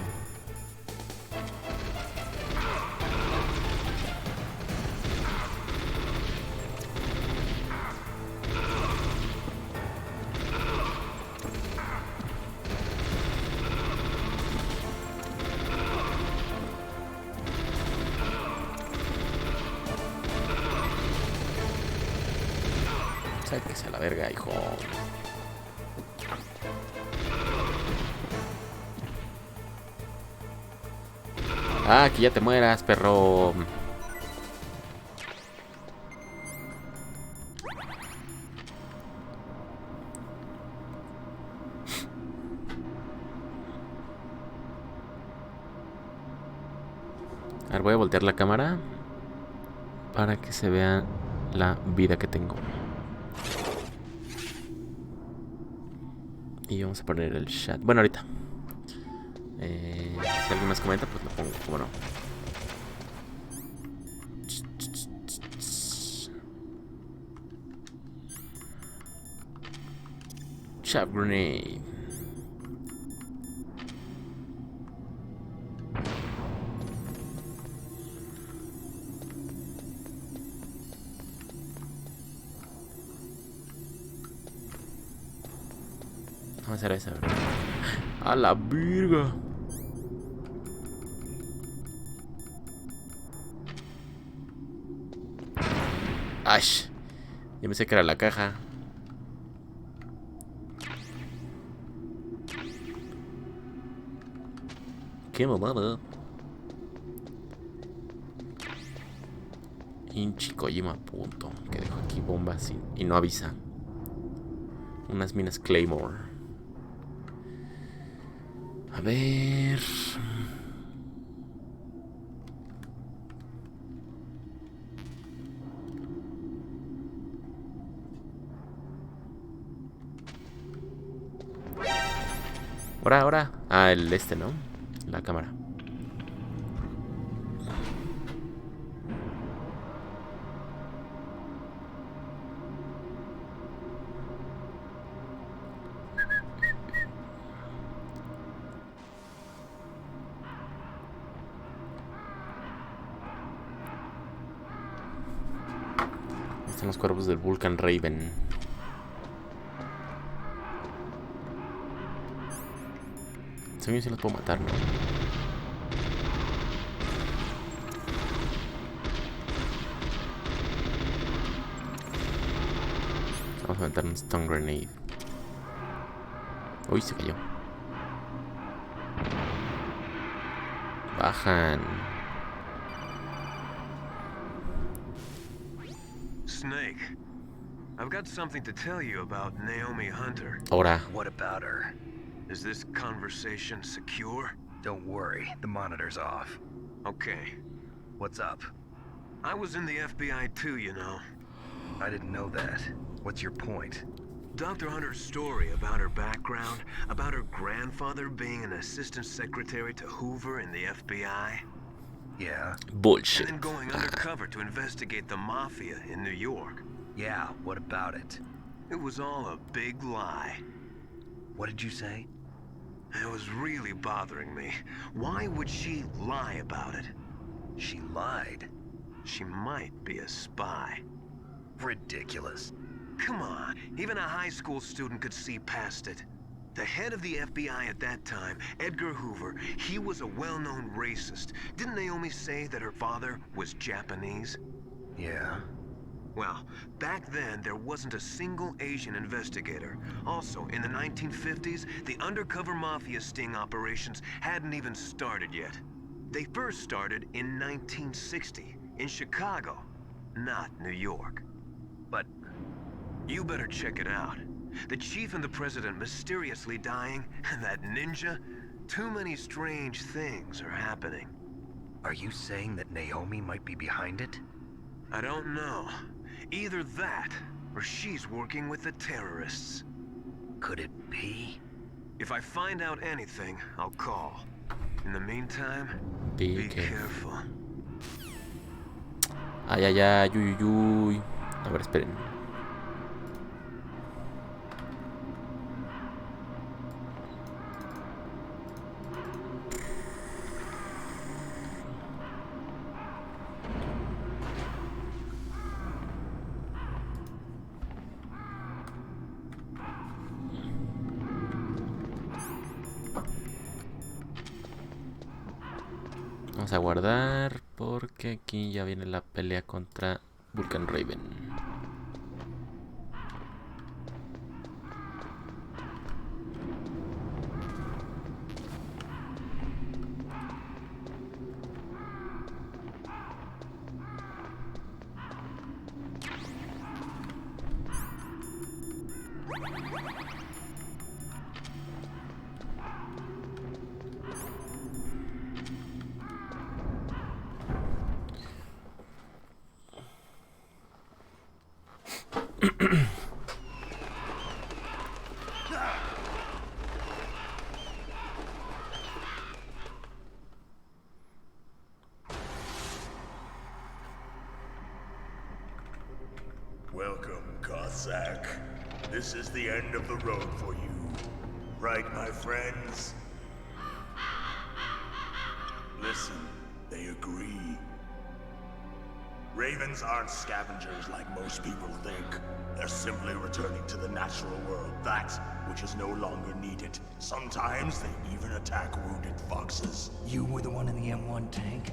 Sáquese a la verga, hijo. Ah, que ya te mueras, perro. A ver, voy a voltear la cámara para que se vea la vida que tengo. Y vamos a poner el chat. Bueno, ahorita. Si alguien más comenta, pues lo pongo. ¿Cómo no? Chat grenade. Vamos a hacer esa, ¿verdad? A la virga. Ash. Yo pensé que era la caja. Qué mamada. Inchi Kojima, punto. Que dejo aquí bombas y no avisa. Unas minas Claymore. A ver. Ahora. Ah, el este, ¿no? La cámara. Están los cuerpos del Vulcan Raven. Según yo sí los puedo matar, ¿no? Vamos a aventar un stun grenade. Uy, se cayó. Bajan. Snake, I've got something to tell you about Naomi Hunter. Ahora. What about her? Is this conversation secure? Don't worry, the monitor's off. Okay. What's up? I was in the FBI too, you know. I didn't know that. What's your point? Dr. Hunter's story about her background, about her grandfather being an assistant secretary to Hoover in the FBI. Yeah. Bullshit. And then going undercover to investigate the mafia in New York. Yeah, what about it? It was all a big lie. What did you say? It was really bothering me. Why would she lie about it? She lied. She might be a spy. Ridiculous. Come on, even a high school student could see past it. The head of the FBI at that time, Edgar Hoover, he was a well-known racist. Didn't Naomi say that her father was Japanese? Yeah. Well, back then, there wasn't a single Asian investigator. Also, in the 1950s, the undercover mafia sting operations hadn't even started yet. They first started in 1960, in Chicago, not New York. But You better check it out. The chief and the president mysteriously dying, and that ninja? Too many strange things are happening. Are you saying that Naomi might be behind it? I don't know. Either that, or she's working with the terrorists. Could it be? If I find out anything, I'll call. In the meantime, be careful. Ay, ay, ay, uy, uy, uy. A ver, esperen. Vamos a guardar porque aquí ya viene la pelea contra Vulcan Raven. Welcome, Cossack. This is the end of the road for you. Right, my friends? Listen, they agree. Ravens aren't scavengers like most people think. They're simply returning to the natural world, that which is no longer needed. Sometimes they even attack wounded foxes. You were the one in the M1 tank?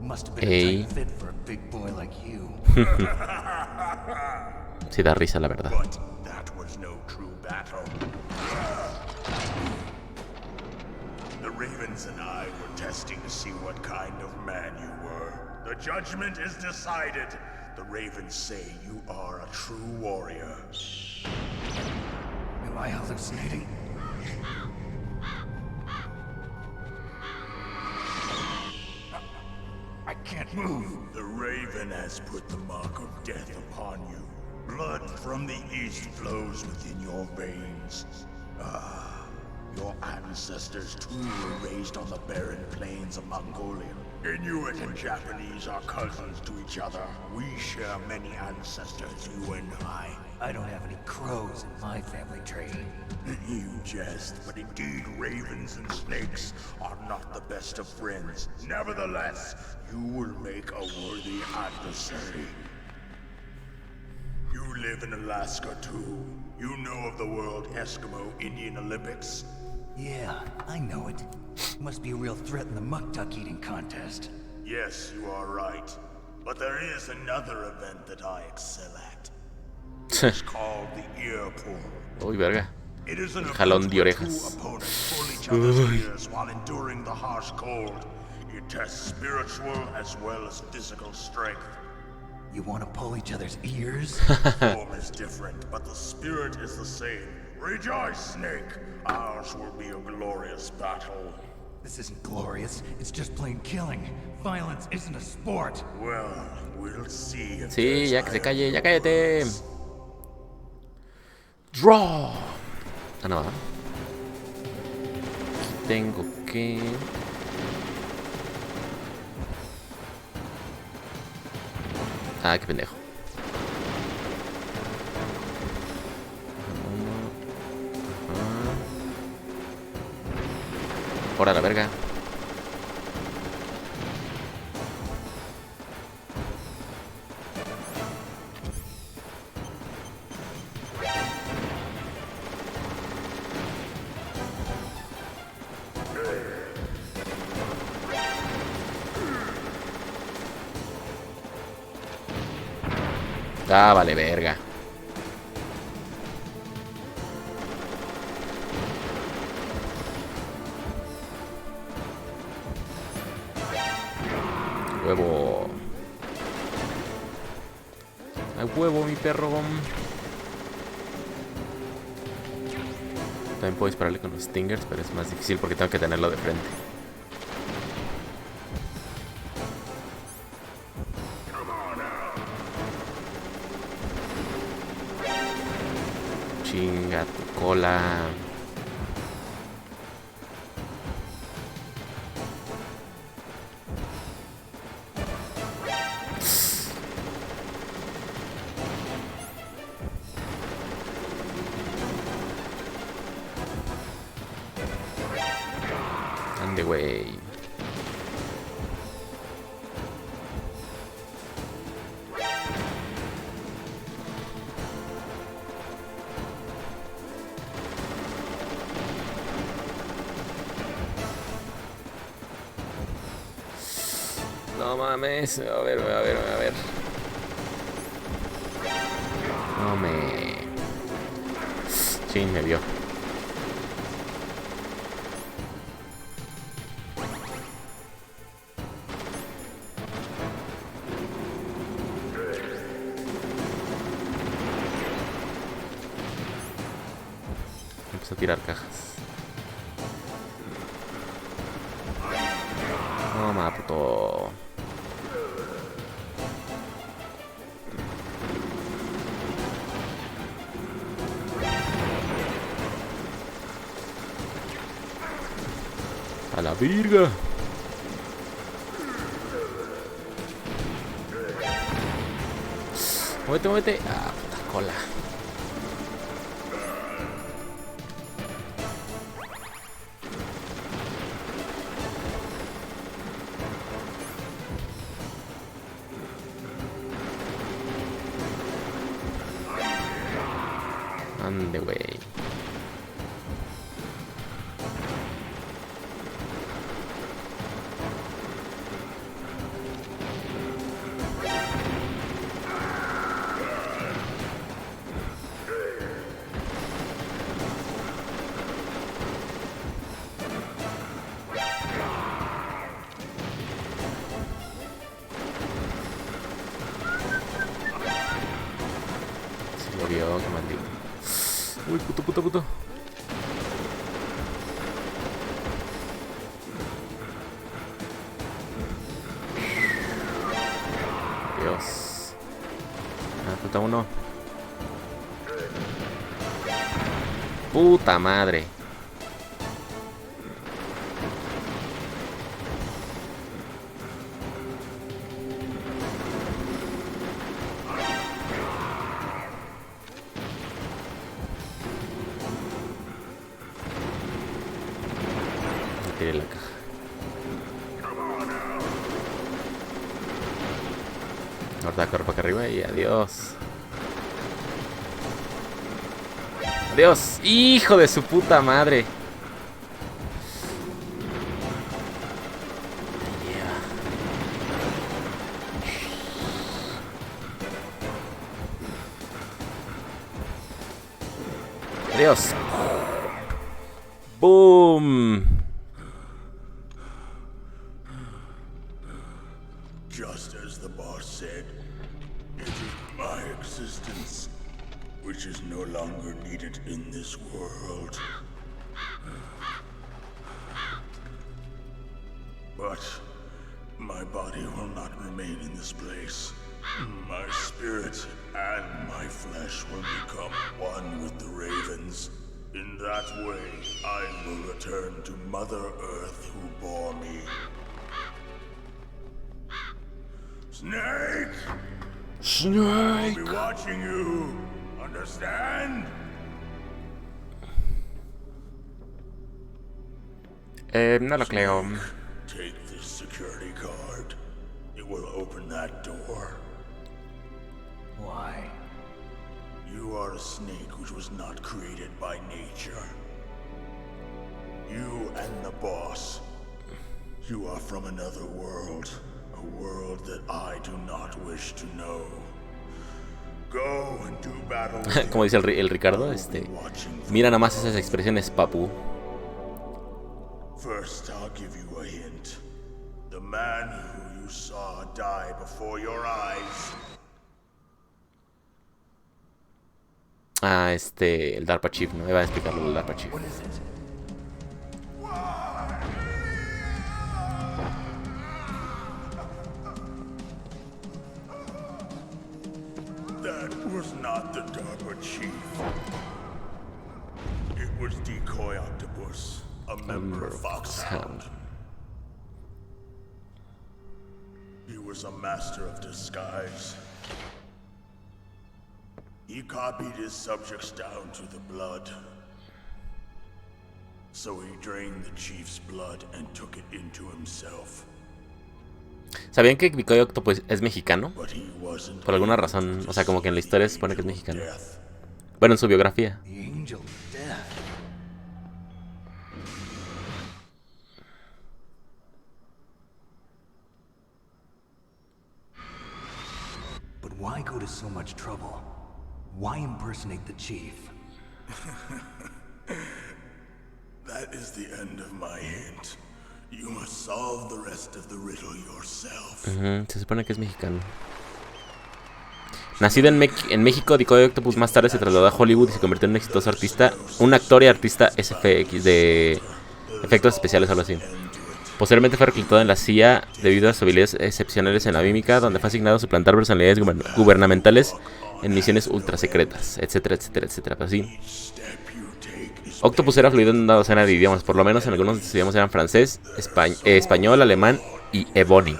Must have been a tight fit for a big boy like you. Sí da risa, la verdad. But that was no true battle. The Ravens and I were testing to see what kind of man you were. The judgment is decided. The Ravens say you are a true warrior. Am I hallucinating? I can't move. The Raven has put the mark of death upon you. Blood from the east flows within your veins. Ah, your ancestors too were raised on the barren plains of Mongolia. Inuit and Japanese are cousins to each other. We share many ancestors, you and I. I don't have any crows in my family tree. You jest, but indeed ravens and snakes are not the best of friends. Nevertheless, you will make a worthy adversary. You live in Alaska too. You know of the World Eskimo Indian Olympics? Yeah, I know it. Must be a real threat in the muck duck eating contest. Yes, you are right. But there is another event that I excel at. It's called the ear pull. Uy, verga. It is an Jalón de event where orejas. two opponents pull each other's ears while enduring the harsh cold. It tests spiritual as well as physical strength. You want to pull each other's ears? Form is different, but the spirit is the same. Rejoice, Snake! Ours will be a glorious battle. This isn't glorious. It's just plain killing. Violence isn't a sport. Well, we'll see if Sí, ya que se calle, ya cállate. Draw. Ah, no. Tengo que... Ah, qué pendejo. Ahora la verga. Ah, vale, verga. Huevo. Ay, huevo, mi perro. También puedo dispararle con los stingers, pero es más difícil porque tengo que tenerlo de frente. Chinga tu cola. Ande, güey. No mames, a ver. No me... Sí, me vio. Empezó a tirar cajas. No, ma, puto. A la virga. Muévete. Ah, puta cola. Ande, güey. Se lo vio, qué maldito. Uy, puto. Dios. Ah, falta uno. Puta madre. Tiré la caja. Ahorita corro para acá arriba y adiós. Adiós. Hijo de su puta madre. Adiós. Boom. Just as the boss said, it is my existence which is no longer needed in this world. But my body will not remain in this place. My spirit and my flesh will become one with the ravens. In that way, I will return to Mother Earth who bore me. Snake! I'll be watching you. Understand? No lo creo. Take this security card. It will open that door. Why? You are a snake which was not created by nature. You and the boss. You are from another world. A world that I do not wish to know. Go and do battle. Como dice el Ricardo, mira nada más esas expresiones, papu. First, I'll give you a hint. The man who you saw die before your eyes. el DARPA Chief, ¿no? Me va a explicarlo el DARPA Chief. That was not the DARPA chief. It was Decoy Octopus, a member of Foxhound. He was a master of disguise. He copied his subjects down to the blood. So he drained the chief's blood and took it into himself. ¿Sabían que Decoy Octopus es mexicano? Por alguna razón, o sea, como que en la historia se supone que es mexicano. Bueno, en su biografía. But why go to so much trouble? Why impersonate the chief? That is the end of my hint. You must solve the rest of the riddle yourself. Se supone que es mexicano. Nacido en México, Decoy Octopus más tarde se trasladó a Hollywood y se convirtió en un exitoso artista, un actor y artista SFX de efectos especiales o algo así. Posteriormente fue reclutado en la CIA debido a sus habilidades excepcionales en la mímica, donde fue asignado a suplantar personalidades gubernamentales en misiones ultra secretas, etcétera, etcétera, etcétera. Pero sí, Octopus era fluido en una docena de idiomas, por lo menos en algunos de sus idiomas eran francés, español, alemán y ebonic.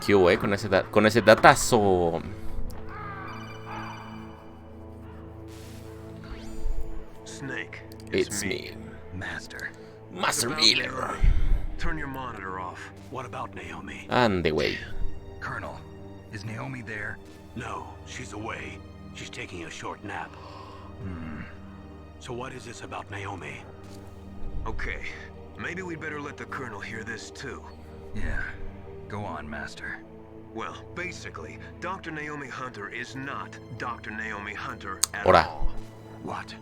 ¿Qué hubo, con ese datazo? Snake, it's me. Master Miller. Turn your monitor off. What about Naomi? Ande, güey. Colonel, is Naomi there? No, she's away. She's taking a short nap. So what is this about Naomi? Okay, maybe we'd better let the Colonel hear this too. Yeah, go on, Master. Well, basically, Dr. Naomi Hunter is not Dr. Naomi Hunter at Ora. all. What?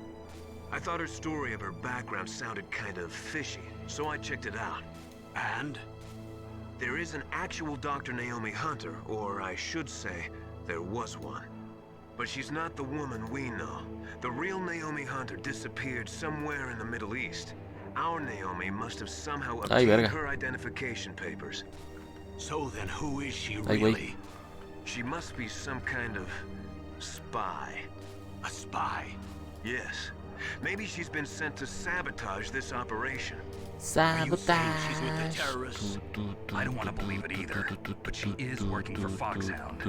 I thought her story of her background sounded kind of fishy, so I checked it out. And? There is an actual Dr. Naomi Hunter, or I should say, there was one. But she's not the woman we know. The real Naomi Hunter disappeared somewhere in the Middle East. Our Naomi must have somehow obtained her identification papers. So then who is she Ay, really? She must be some kind of spy. A spy? Yes. Maybe she's been sent to sabotage this operation. Sabotage. She's with the terrorists? I don't want to believe it either, but she is working for Foxhound.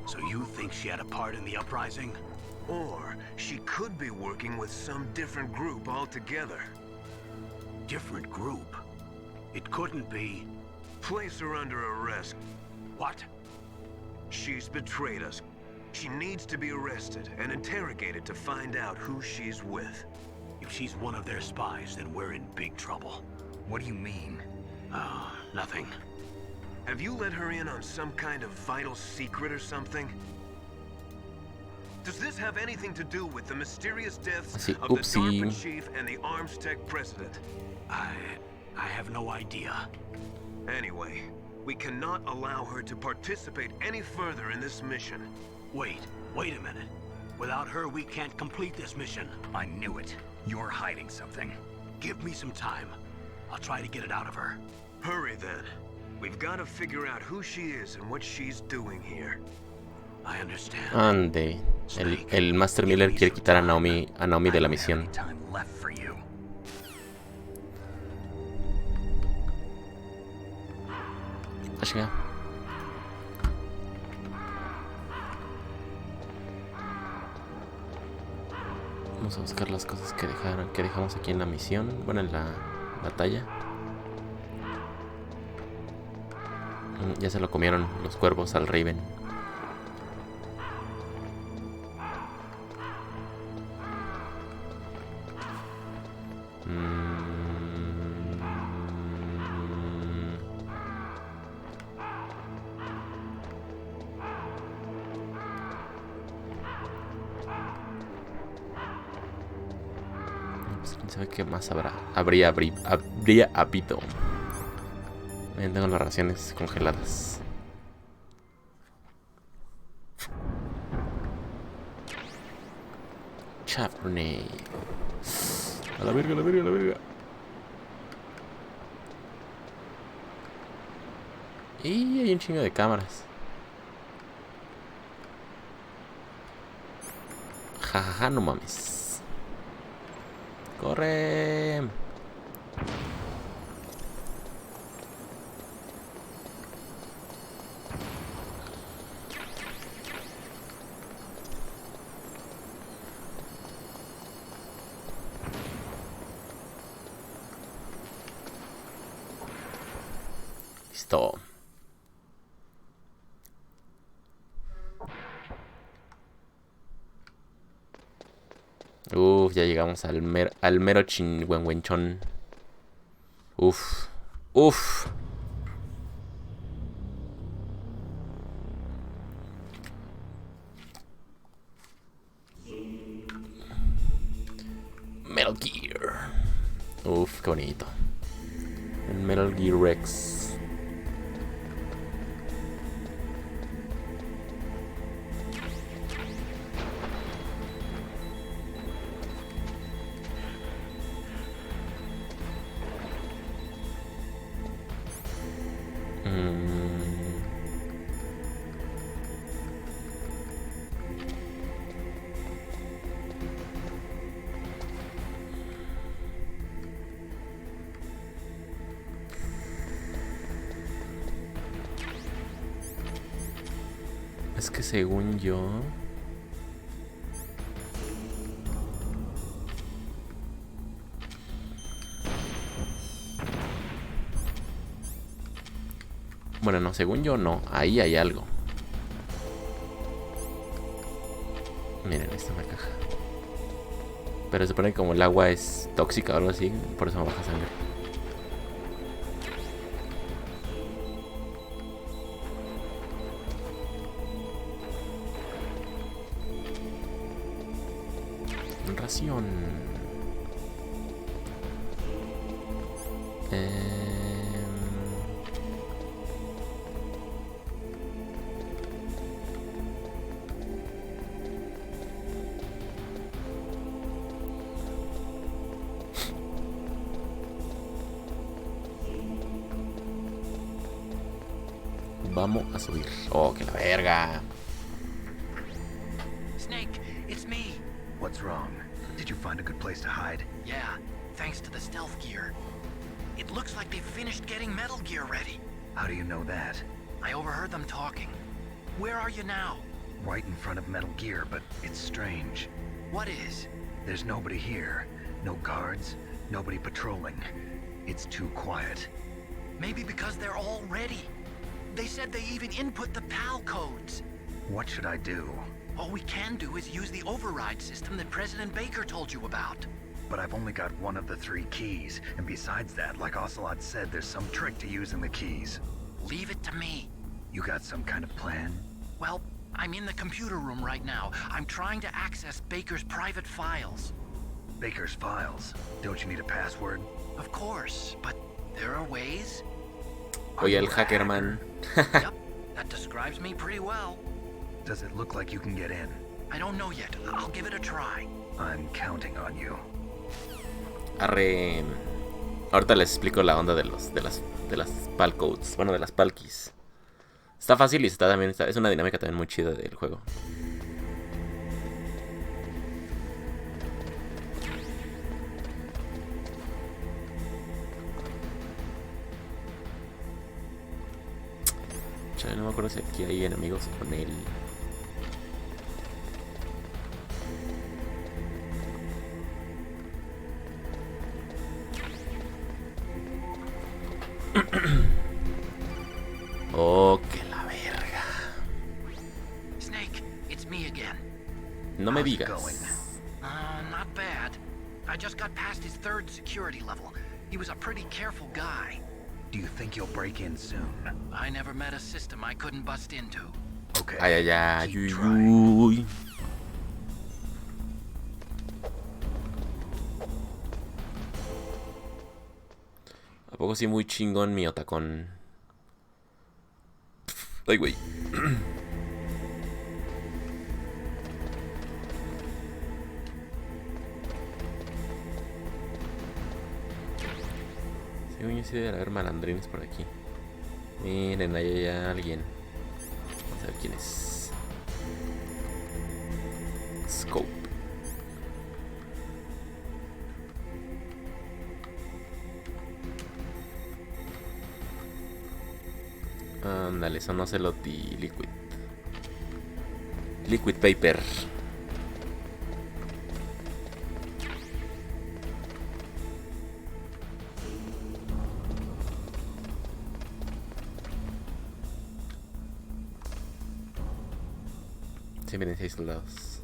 So you think she had a part in the uprising? Or she could be working with some different group altogether. Different group? It couldn't be. Place her under arrest. What? She's betrayed us. She needs to be arrested and interrogated to find out who she's with. If she's one of their spies, then we're in big trouble. What do you mean? Nothing. Have you let her in on some kind of vital secret or something? Does this have anything to do with the mysterious deaths of the DARPA chief and the Arms Tech president? I have no idea. Anyway, we cannot allow her to participate any further in this mission. Wait a minute. Without her, we can't complete this mission. I knew it. You're hiding something. Give me some time. I'll try to get it out of her. Hurry then. We've got to figure out who she is and what she's doing here. I understand. Ande. El Master Miller quiere quitar a Naomi de la misión. Chinga. Vamos a buscar las cosas que dejamos aquí en la misión. Bueno, en la batalla. Ya se lo comieron los cuervos al Raven. Pues quién sabe qué más habría habido. Miren, tengo las raciones congeladas. Chapney. A la verga, a la verga, a la verga. Y hay un chingo de cámaras. Jajaja, no mames. Corre. Listo. Ya llegamos al mero chingüengüenchón. Uf. Metal Gear. Qué bonito. El Metal Gear Rex. Es que según yo... Bueno, no, según yo no. Ahí hay algo. Miren, esta es una caja. Pero se supone que como el agua es tóxica o algo así, por eso me baja sangre. Ración. Vamos a subir. Oh, que la verga. Snake, it's me. What's wrong? Did you find a good place to hide? Yeah, thanks to the stealth gear. It looks like they finished getting Metal Gear ready. How do you know that? I overheard them talking. Where are you now? Right in front of Metal Gear, but it's strange. What is? There's nobody here. No guards, nobody patrolling. It's too quiet. Maybe because they're all ready. They said they even input the PAL codes. What should I do? All we can do is use the override system that President Baker told you about. But I've only got one of the 3 keys, and besides that, like Ocelot said, there's some trick to using the keys. Leave it to me. You got some kind of plan? Well, I'm in the computer room right now. I'm trying to access Baker's private files. Baker's files? Don't you need a password? Of course, but there are ways. Oye, el hacker man. Yep, that describes me pretty well. Does it look like you can get in? I don't know yet. I'll give it a try. I'm counting on you. Arre. Ahorita les explico la onda de las PAL codes. Bueno, de las PAL keys. Está fácil y es una dinámica también muy chida del juego. Chale, no me acuerdo si aquí hay enemigos con él. Oh, que la verga. Snake, it's me again. No me digas. Not bad. I just got past his 3rd security level. He was a pretty careful guy. Do you think you'll break in soon? I never met a system I couldn't bust into. Okay. Ay, ay, ay, keep uy, uy. ¿A poco sí muy chingón mi otacón? Ay, güey. Según yo sí debe haber malandrines por aquí. Miren, ahí hay alguien. Vamos a ver quién es. Scope. Ándale, son Ocelot y Liquid. Liquid Paper. Sí, miren, 6 soldados.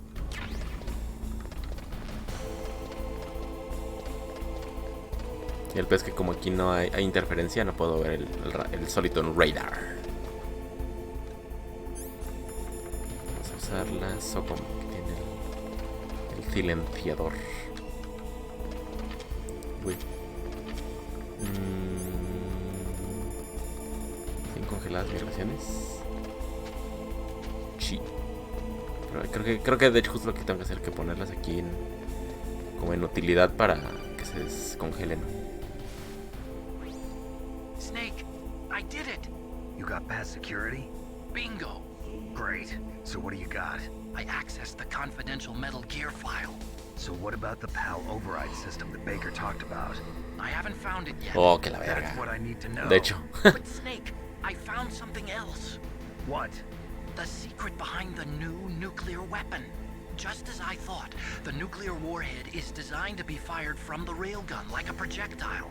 Y el pez que como aquí no hay interferencia, no puedo ver el Soliton Radar. Vamos a usar la Socom, que tiene el silenciador. Uy. ¿Sin congeladas migraciones? Sí. Pero creo que de hecho justo lo que tengo que hacer es que ponerlas aquí como en utilidad para que se descongelen. Snake, I did it. You got past security? Bingo. Great. So what do you got? I accessed the confidential Metal Gear file. So what about the PAL override system that Baker talked about? I haven't found it yet. Oh, que la verga. That's what I need to know. De hecho. But Snake, I found something else. What? The secret behind the new nuclear weapon. Just as I thought, the nuclear warhead is designed to be fired from the railgun like a projectile.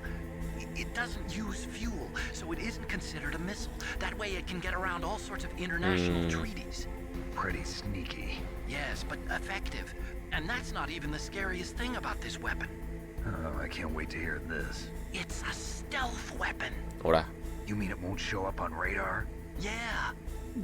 It doesn't use fuel, so it isn't considered a missile. That way it can get around all sorts of international treaties. Pretty sneaky. Yes, but effective. And that's not even the scariest thing about this weapon. Oh, I can't wait to hear this. It's a stealth weapon. Ahora. You mean it won't show up on radar? Yeah.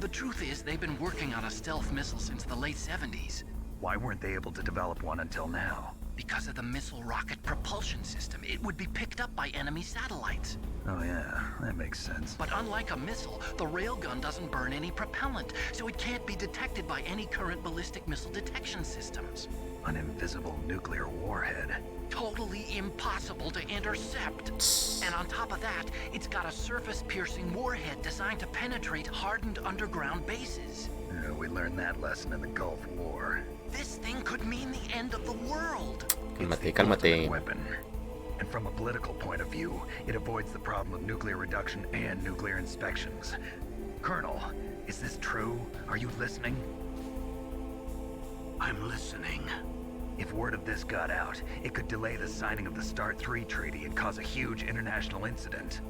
The truth is, they've been working on a stealth missile since the late 70s. Why weren't they able to develop one until now? Because of the missile rocket propulsion system. It would be picked up by enemy satellites. Oh yeah, that makes sense. But unlike a missile, the railgun doesn't burn any propellant, so it can't be detected by any current ballistic missile detection systems. An invisible nuclear warhead. Totally impossible to intercept. And on top of that, it's got a surface-piercing warhead designed to penetrate hardened underground bases. We learned that lesson in the Gulf War. This thing could mean the end of the world. Cálmate. Weapon. And from a political point of view, it avoids the problem of nuclear reduction and nuclear inspections. Colonel, is this true? Are you listening? I'm listening. If word of this got out, it could delay the signing of the START 3 treaty and cause a huge international incident.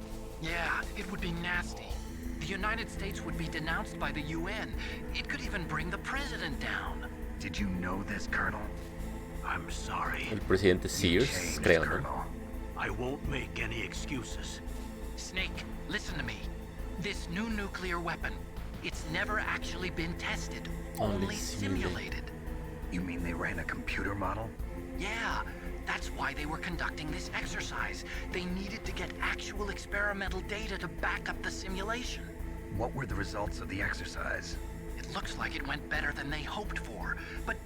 Yeah, it would be nasty. The United States would be denounced by the UN. It could even bring the president down. Did you know this, Colonel? I'm sorry. El presidente Sears, creo, ¿no? I won't make any excuses. Snake, listen to me. This new nuclear weapon, it's never actually been tested, only simulated. You mean they ran a computer model? Yeah, that's why they were conducting this exercise. They needed to get actual experimental data to back up the simulation. What were the results of the exercise? It looks like it went better than they hoped for, but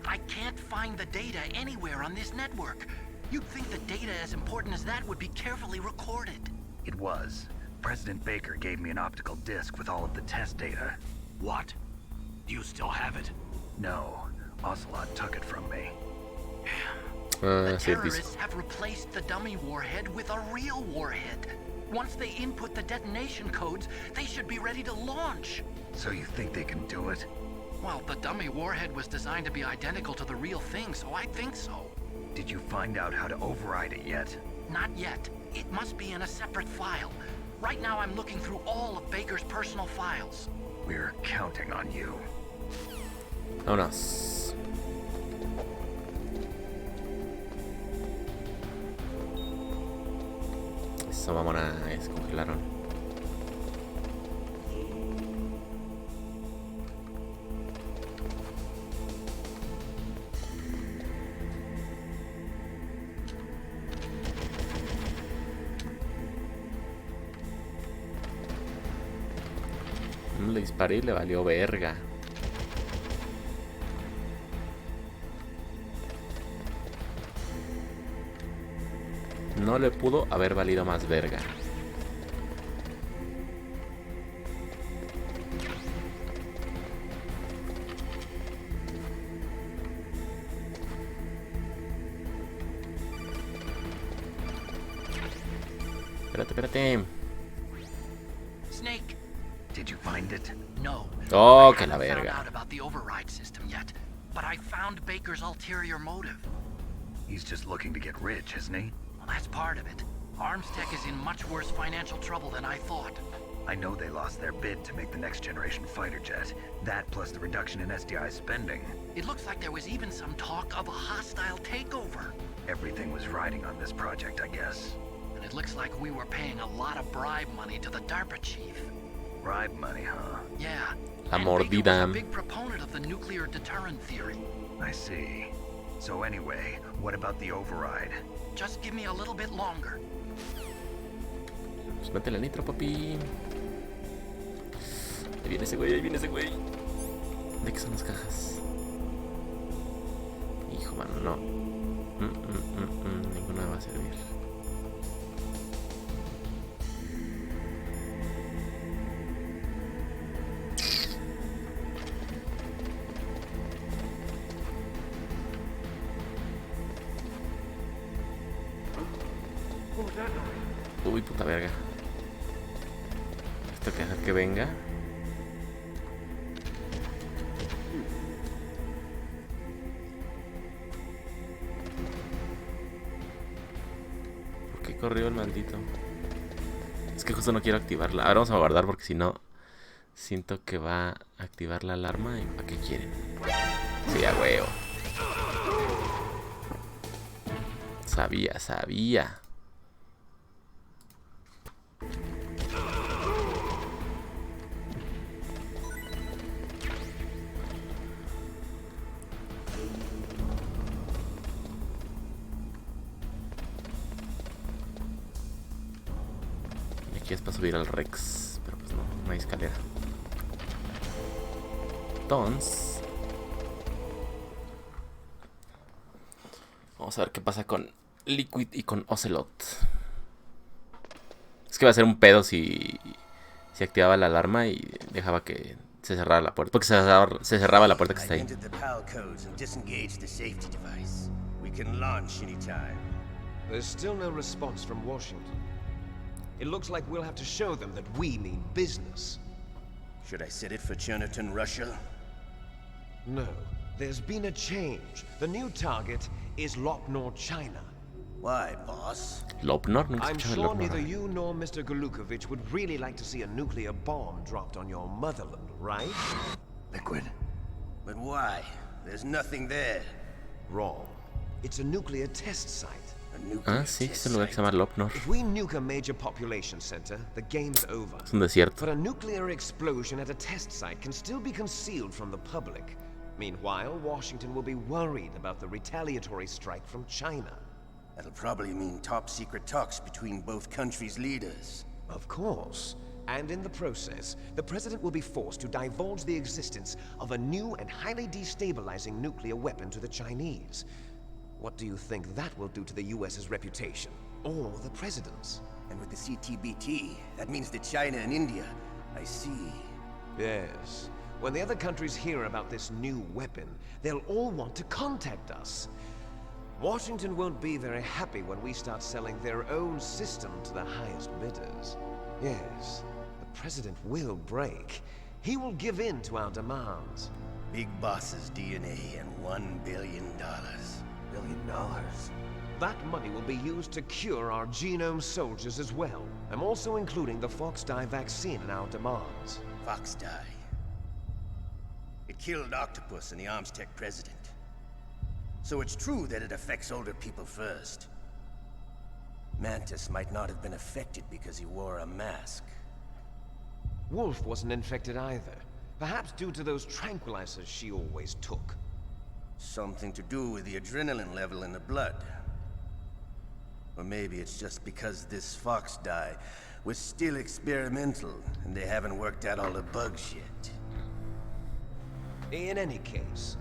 I can't find the data anywhere on this network. You'd think the data as important as that would be carefully recorded. It was. President Baker gave me an optical disc with all of the test data. What? Do you still have it? No. Ocelot took it from me. The terrorists have replaced the dummy warhead with a real warhead. Once they input the detonation codes, they should be ready to launch. So you think they can do it? Well, the dummy warhead was designed to be identical to the real thing, so I think so. Did you find out how to override it yet? Not yet. It must be in a separate file. Right now I'm looking through all of Baker's personal files. We're counting on you. Vámonos. Eso, vámonos, descongelaron. le disparé y le valió verga. No le pudo haber valido más verga. Espérate. Snake. Did you find it? No. Oh, I que la haven't found verga. out about the override system yet, but I found Baker's ulterior motive. He's just looking to get rich, isn't he? Well, that's part of it. Armstech is in much worse financial trouble than I thought. I know they lost their bid to make the next generation fighter jet. That plus the reduction in SDI spending. It looks like there was even some talk of a hostile takeover. Everything was riding on this project, I guess. And it looks like we were paying a lot of bribe money to the DARPA chief. Bribe money, huh? Yeah. La And Baker mordida. was a big proponent of the nuclear deterrent theory. I see. So anyway, what about the override? Just give me a little bit longer. Pues métele nitro, papi. Ahí viene ese güey, ahí viene ese güey. ¿De qué son las cajas? Hijo, mano, no. Ninguna me va a servir. Uy, puta verga. Esto que dejar que venga. ¿Por qué corrió el maldito? Es que justo no quiero activarla. Ahora vamos a guardar porque si no siento que va a activar la alarma. ¿Y para qué quieren? Sí, a huevo. Sabía. Y aquí es para subir al Rex, pero pues no hay escalera. Entonces, vamos a ver qué pasa con Liquid y con Ocelot. Es que va a ser un pedo si activaba la alarma y dejaba que se cerrara la puerta. Porque se cerraba la puerta que está ahí. There's still no response from Washington. It looks like we'll have to show them that we mean business. Should I set it for Cherniton, Russia? No. There's been a change. The new target is Lopnor, China. Why, boss? Lopnor? Nunca I'm escuché de sure Lopnor. neither you nor Mr. Golukovich would really like to see a nuclear bomb dropped on your motherland, right? Liquid. But why? There's nothing there. Wrong. It's a nuclear test site. Ah, sí, es un lugar que se llama Lopnor. If we nuke a major population center, the game's over. Es un desierto. But a nuclear explosion at a test site can still be concealed from the public. Meanwhile, Washington will be worried about the retaliatory strike from China. That'll probably mean top-secret talks between both countries' leaders. Of course. And in the process, the president will be forced to divulge the existence of a new and highly destabilizing nuclear weapon to the Chinese. What do you think that will do to the US's reputation? Or the president's? And with the CTBT, that means that China and India. I see. Yes. When the other countries hear about this new weapon, they'll all want to contact us. Washington won't be very happy when we start selling their own system to the highest bidders. Yes, the president will break. He will give in to our demands. Big boss's DNA and $1 billion. $1 billion? That money will be used to cure our genome soldiers as well. I'm also including the Fox-Die vaccine in our demands. Fox-Die? It killed Octopus and the Armstech president. So it's true that it affects older people first. Mantis might not have been affected because he wore a mask. Wolf wasn't infected either. Perhaps due to those tranquilizers she always took. Something to do with the adrenaline level in the blood. Or maybe it's just because this Fox-Die was still experimental, and they haven't worked out all the bugs yet. In any case,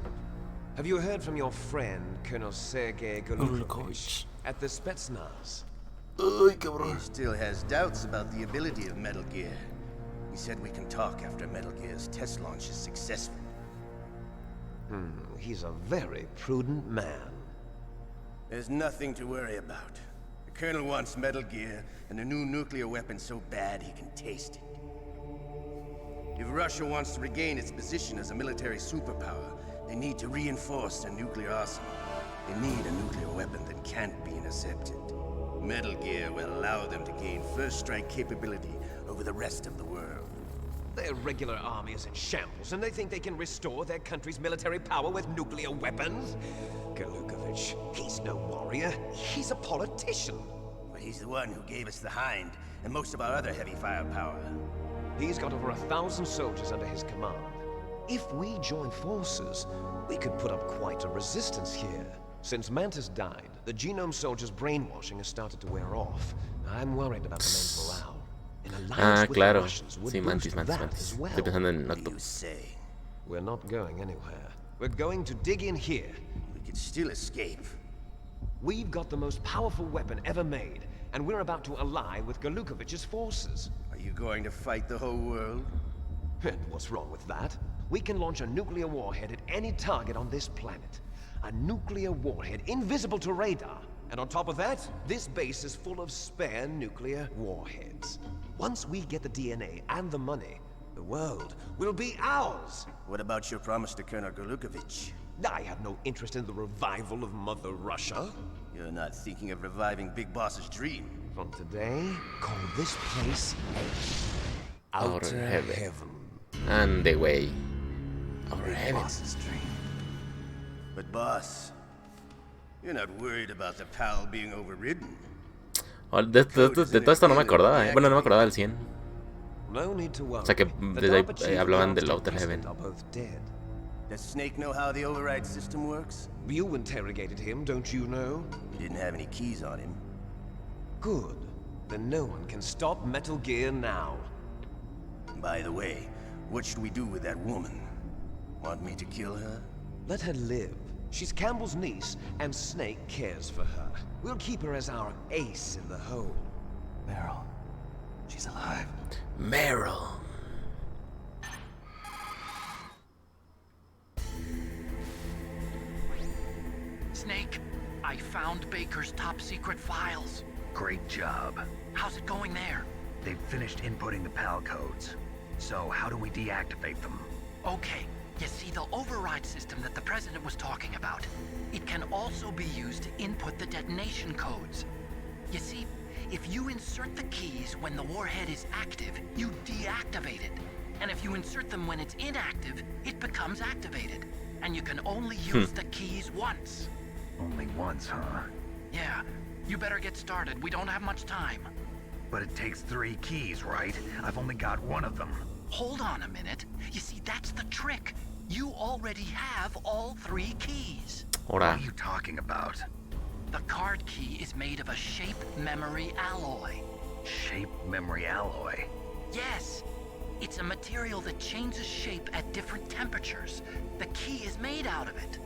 have you heard from your friend, Colonel Sergei Golukovich, at the Spetsnaz? He still has doubts about the ability of Metal Gear. He said we can talk after Metal Gear's test launch is successful. He's a very prudent man. There's nothing to worry about. The Colonel wants Metal Gear and a new nuclear weapon so bad he can taste it. If Russia wants to regain its position as a military superpower, they need to reinforce their nuclear arsenal. They need a nuclear weapon that can't be intercepted. Metal Gear will allow them to gain first strike capability over the rest of the world. Their regular army is in shambles, and they think they can restore their country's military power with nuclear weapons? Golukovich, he's no warrior. He's a politician. But he's the one who gave us the Hind and most of our other heavy firepower. He's got over 1,000 soldiers under his command. If we join forces, we could put up quite a resistance here. Since Mantis died, the Genome Soldiers' brainwashing has started to wear off. I'm worried about the men's morale. Claro. Sí, Mantis. Estoy pensando en Octopus. We're not going anywhere. We're going to dig in here. We could still escape. We've got the most powerful weapon ever made, and we're about to ally with Golukovich's forces. Are you going to fight the whole world? And what's wrong with that? We can launch a nuclear warhead at any target on this planet. A nuclear warhead invisible to radar. And on top of that, this base is full of spare nuclear warheads. Once we get the DNA and the money, the world will be ours. What about your promise to Colonel Golukovich? I have no interest in the revival of Mother Russia. You're not thinking of reviving Big Boss's dream. From today, call this place Outer Heaven. And the way. Outer Big Heaven. Boss's dream. But boss, you're not worried about the PAL being overridden. De todo esto no me acordaba, Bueno, no me acordaba del 100. O sea que desde ahí hablaban del Outer Heaven. Does Snake know how the override system works? You interrogated him, don't you know? He didn't have any keys on him. Good. Then no one can stop Metal Gear now. By the way, what should we do with that woman? Want me to kill her? Let her live. She's Campbell's niece, and Snake cares for her. We'll keep her as our ace in the hole. Meryl. She's alive. Meryl. Snake, I found Baker's top secret files. Great job. How's it going there? They've finished inputting the PAL codes. So how do we deactivate them? Okay. You see, the override system that the President was talking about, it can also be used to input the detonation codes. You see, if you insert the keys when the warhead is active, you deactivate it. And if you insert them when it's inactive, it becomes activated. And you can only use the keys once. Only once, huh? Yeah. You better get started. We don't have much time. But it takes 3 keys, right? I've only got 1 of them. Hold on a minute. You see, that's the trick. You already have all 3 keys. What are you talking about? The card key is made of a shape memory alloy. Shape memory alloy? Yes. It's a material that changes shape at different temperatures. The key is made out of it.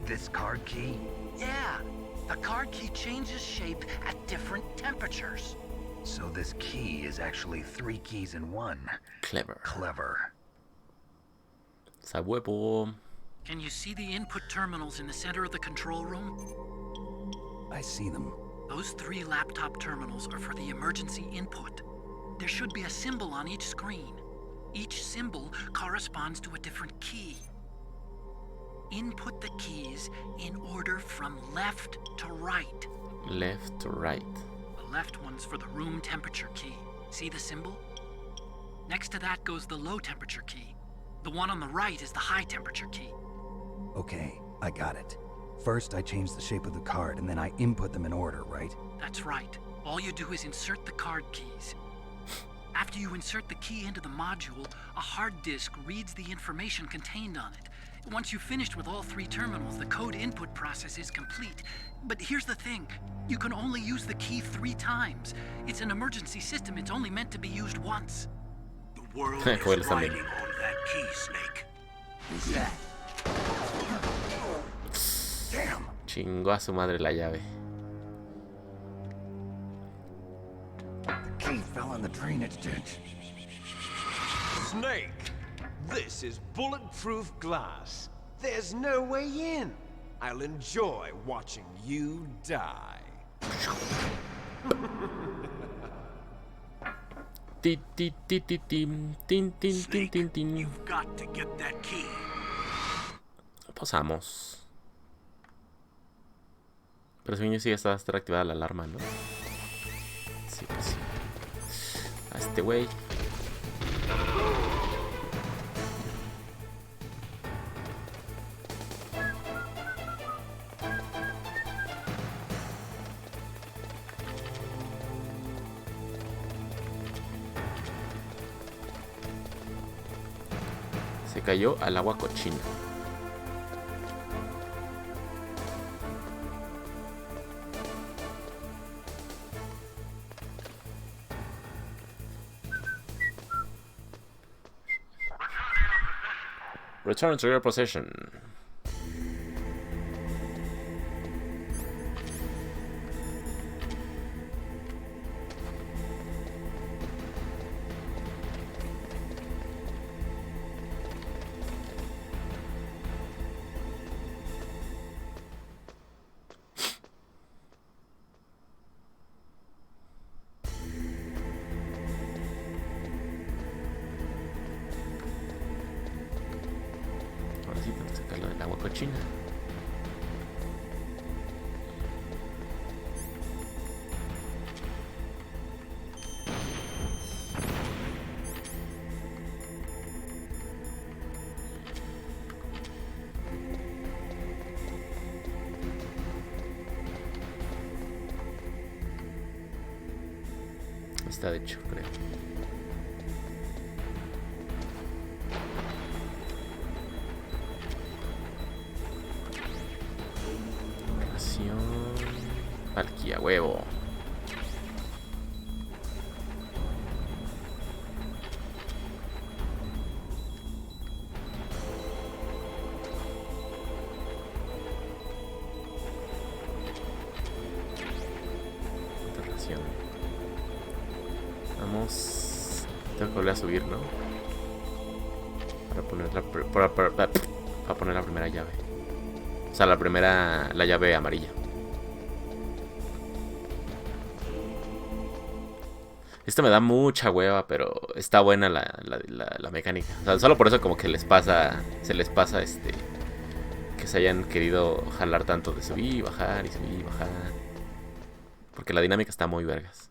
This card key? Yeah. The card key changes shape at different temperatures. So this key is actually 3 keys in 1. Clever. Clever. Sabuepo. Can you see the input terminals in the center of the control room? I see them. Those 3 laptop terminals are for the emergency input. There should be a symbol on each screen. Each symbol corresponds to a different key. Input the keys in order from left to right. Left to right. The left one's for the room temperature key. See the symbol? Next to that goes the low temperature key. The one on the right is the high temperature key. Okay, I got it. First, I change the shape of the card, and then I input them in order, right? That's right. All you do is insert the card keys. After you insert the key into the module, a hard disk reads the information contained on it. Once you've finished with all 3 terminals, the code input process is complete. But here's the thing. You can only use the key 3 times. It's an emergency system. It's only meant to be used once. The world is riding on that key, Snake. Who's that? Damn. Chingó a su madre la llave. The key fell on the drainage ditch. Snake, this is bulletproof glass. There's no way in. I'll enjoy watching you die. Snake, you've got to get that key. Posamos. Pero según yo sí está activada la alarma, ¿no? Sí, pues sí. A este güey. Se cayó al agua cochina. Return to your possession. Cochina. Está de hecho, creo. Aquí a huevo. Ración. Vamos. Tengo que volver a subir, ¿no? Para poner para poner la primera llave. O sea, la llave amarilla. Esto me da mucha hueva, pero está buena la mecánica. O sea, solo por eso como que se les pasa que se hayan querido jalar tanto de subir y bajar y subir y bajar. Porque la dinámica está muy vergas.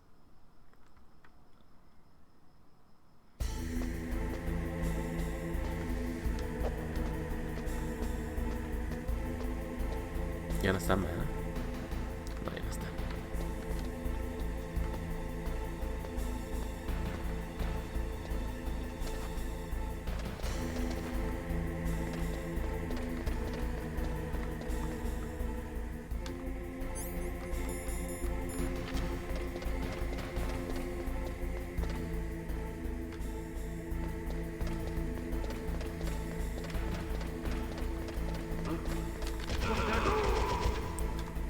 Ya no están, ¿verdad? No, ya no están.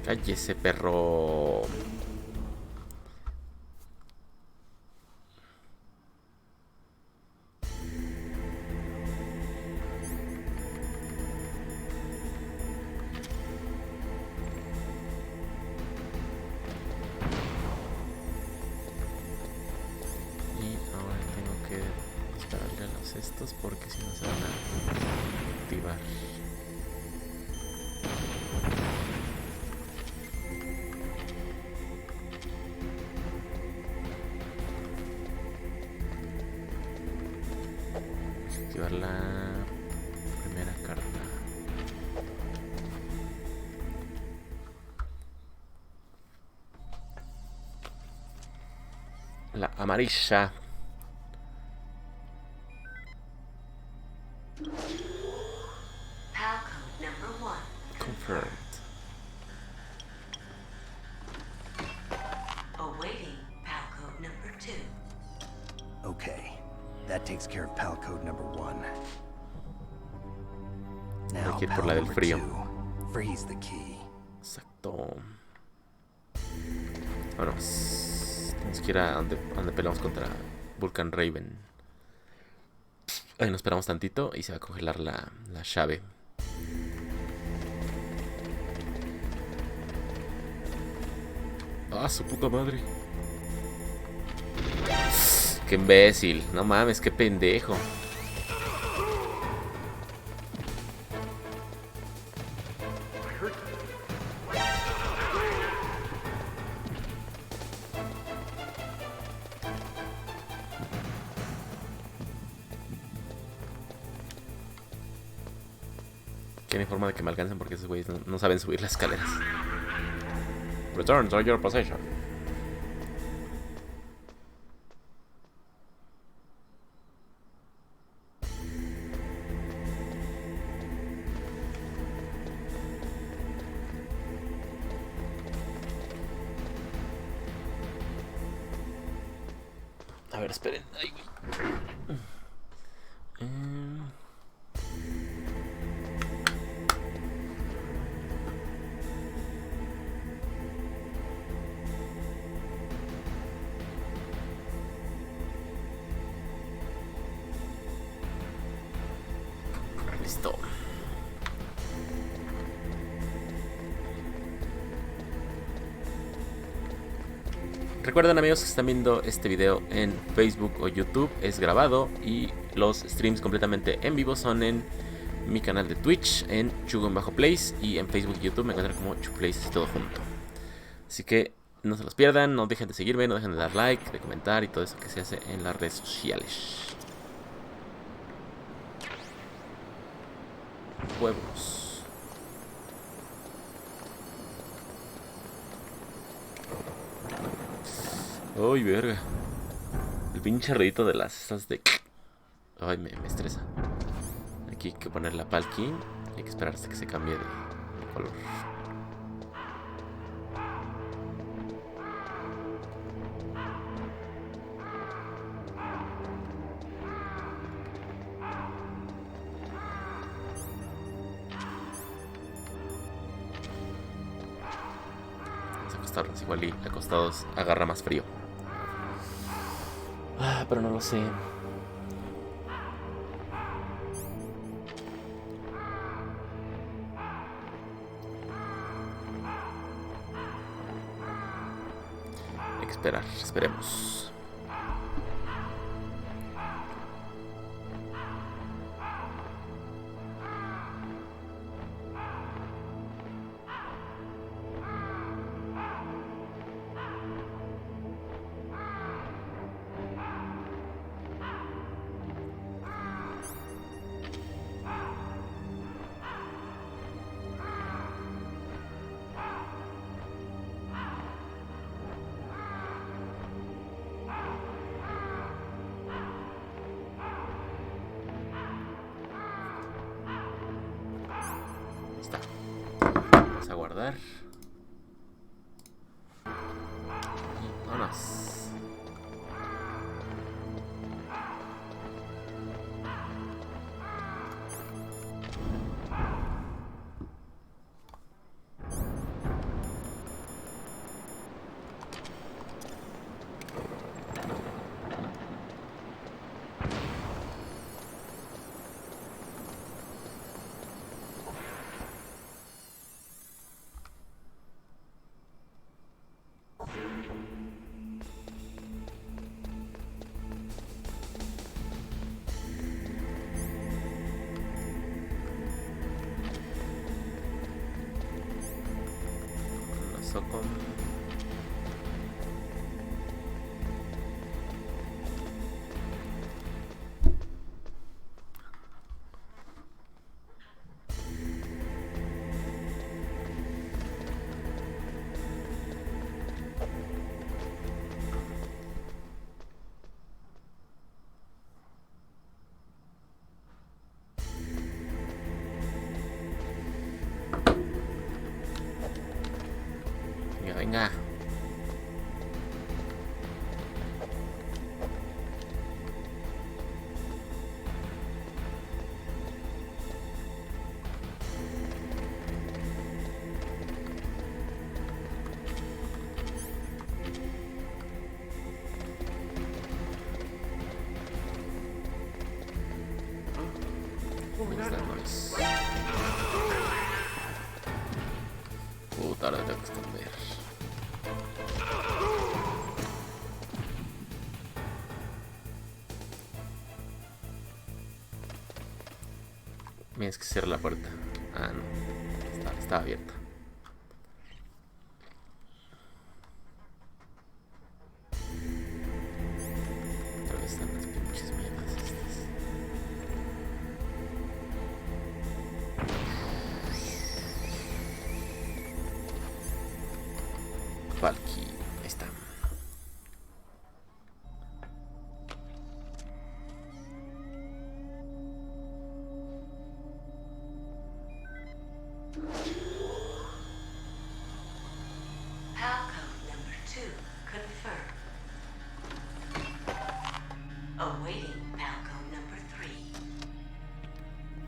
Cállese, perro. Y ahora tengo que dispararle a los estos porque si no se van a activar. Activar la primera carta. La amarilla. Confirmed. Awaiting PAL code number 2. Okay, that takes care of PAL code number 1. Hay Now, que ir por PAL la del number frío. 2. Freeze the key. Exacto. Vámonos. Tenemos que ir a donde peleamos contra Vulcan Raven. Ahí nos esperamos tantito y se va a congelar la llave. Ah, su puta madre. Qué imbécil. No mames, qué pendejo. Que no hay forma de que me alcancen porque esos güeyes no saben subir las escaleras. Return to your possession. A ver, esperen. Ay, güey. Listo. Recuerden, amigos, que están viendo este video en Facebook o YouTube, es grabado, y los streams completamente en vivo son en mi canal de Twitch, en Chugo-Plays, y en Facebook y YouTube me encuentran como Chuplays y todo junto. Así que no se los pierdan, no dejen de seguirme, no dejen de dar like, de comentar y todo eso que se hace en las redes sociales. Huevos. Uy, verga. El pinche ruidito de las esas de... Ay, me estresa. Aquí hay que poner la palking. Hay que esperar hasta que se cambie de color. Vamos a acostarnos igual, y acostados agarra más frío. Ah, pero no lo sé. Hay que esperar, esperemos. Está. Vamos a guardar. Y vámonos. Con... venga. Puta, ahora tengo que esconder. Tienes que cerrar la puerta. Ah, no. Está abierta. Otra vez están las pinches mierdas estas. Valky, ahí está. Palcode number 2 confirmed. Awaiting palcode number 3.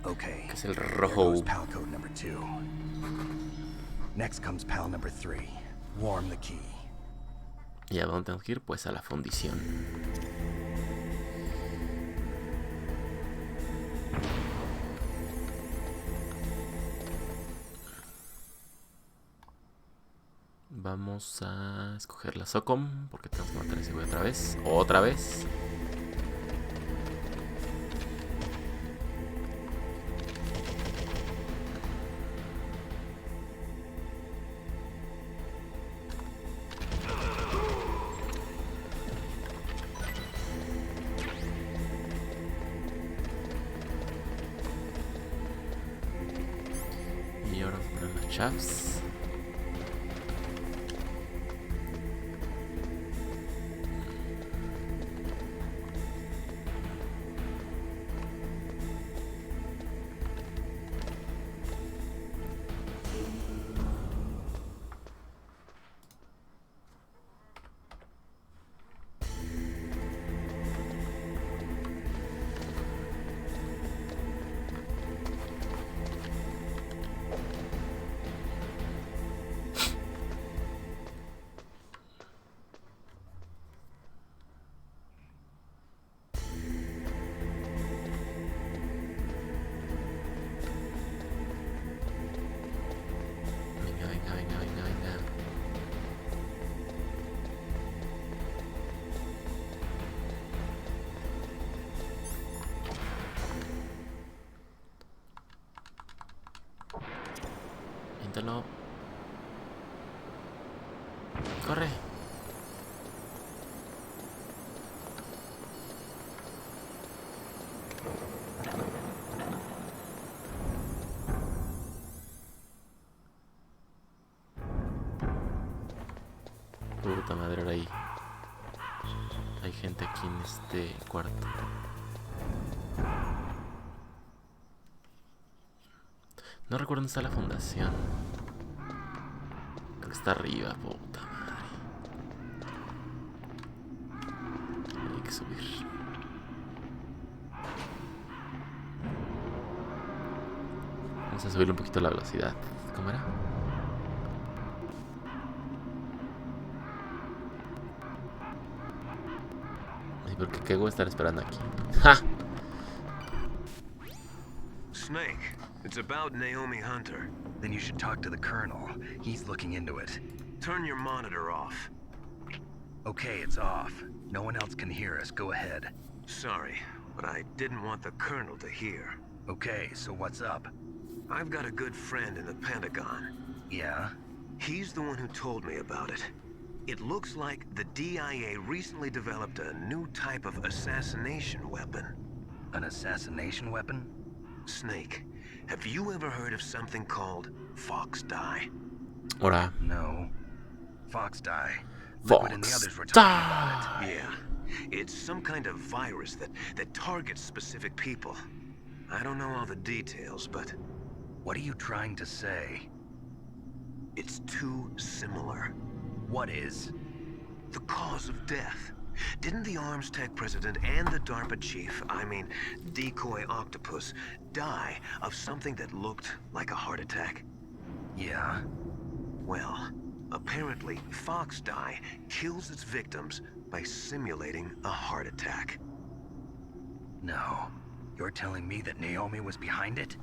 Okay. Es el There rojo. goes pal code number 2. Next comes pal number 3. Warm the key. ¿Y a dónde tengo que ir? Pues a la fundición. Vamos a escoger la Socom porque tenemos que matar a ese güey otra vez. Otra vez. Y ahora vamos a poner las chavs. Venga. Inténtalo. Corre. Puta madre, ahora ahí. Hay gente aquí en este cuarto. No recuerdo dónde está la fundación. Creo que está arriba, puta madre. Hay que subir. Vamos a subirle un poquito la velocidad. ¿Cómo era? Ay, porque qué voy a estar esperando aquí. ¡Ja! Snake, it's about Naomi Hunter. Then you should talk to the Colonel. He's looking into it. Turn your monitor off. Okay, it's off. No one else can hear us. Go ahead. Sorry, but I didn't want the Colonel to hear. Okay, so what's up? I've got a good friend in the Pentagon. Yeah? He's the one who told me about it. It looks like the DIA recently developed a new type of assassination weapon. An assassination weapon? Snake, have you ever heard of something called Fox Dye? Ora. No. Fox Dye. Fox Liquid and the others were talking about it. Yeah. It's some kind of virus that targets specific people. I don't know all the details, but... What are you trying to say? It's too similar. What is? The cause of death. Didn't the Arms Tech president and the DARPA chief, I mean, Decoy Octopus, die of something that looked like a heart attack? Yeah. Well, apparently, Fox Die kills its victims by simulating a heart attack. No. You're telling me that Naomi was behind it?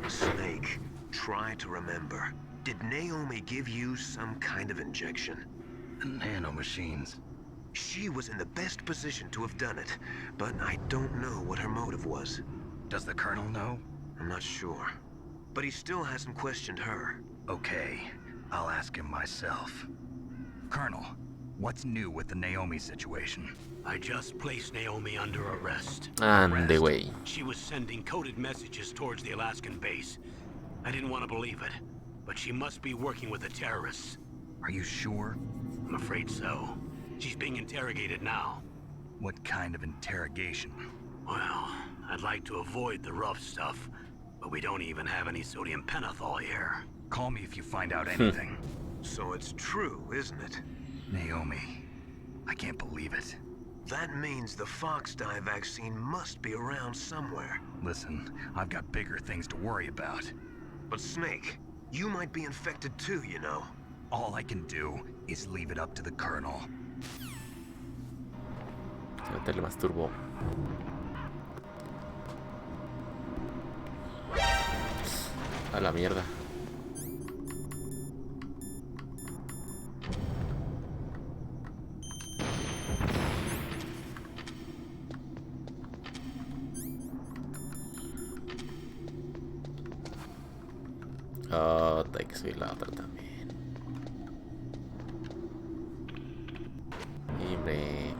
Snake, try to remember. Did Naomi give you some kind of injection? Nanomachines. She was in the best position to have done it, but I don't know what her motive was. Does the Colonel know? I'm not sure. But he still hasn't questioned her. Okay, I'll ask him myself. Colonel, what's new with the Naomi situation? I just placed Naomi under arrest. Ande, güey. She was sending coded messages towards the Alaskan base. I didn't want to believe it, but she must be working with the terrorists. Are you sure? I'm afraid so. She's being interrogated now. What kind of interrogation? Well, I'd like to avoid the rough stuff, but we don't even have any sodium pentothal here. Call me if you find out anything. So it's true, isn't it? Naomi, I can't believe it. That means the Fox Die vaccine must be around somewhere. Listen, I've got bigger things to worry about. But Snake, you might be infected too, you know. All I can do is leave it up to the Colonel. Meterle más turbo. A la mierda. Oh, hay que subir la otra también. Y hombre.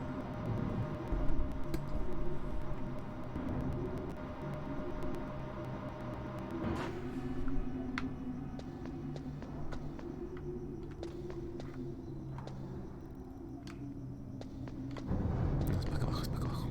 Es para acá abajo, es para acá abajo.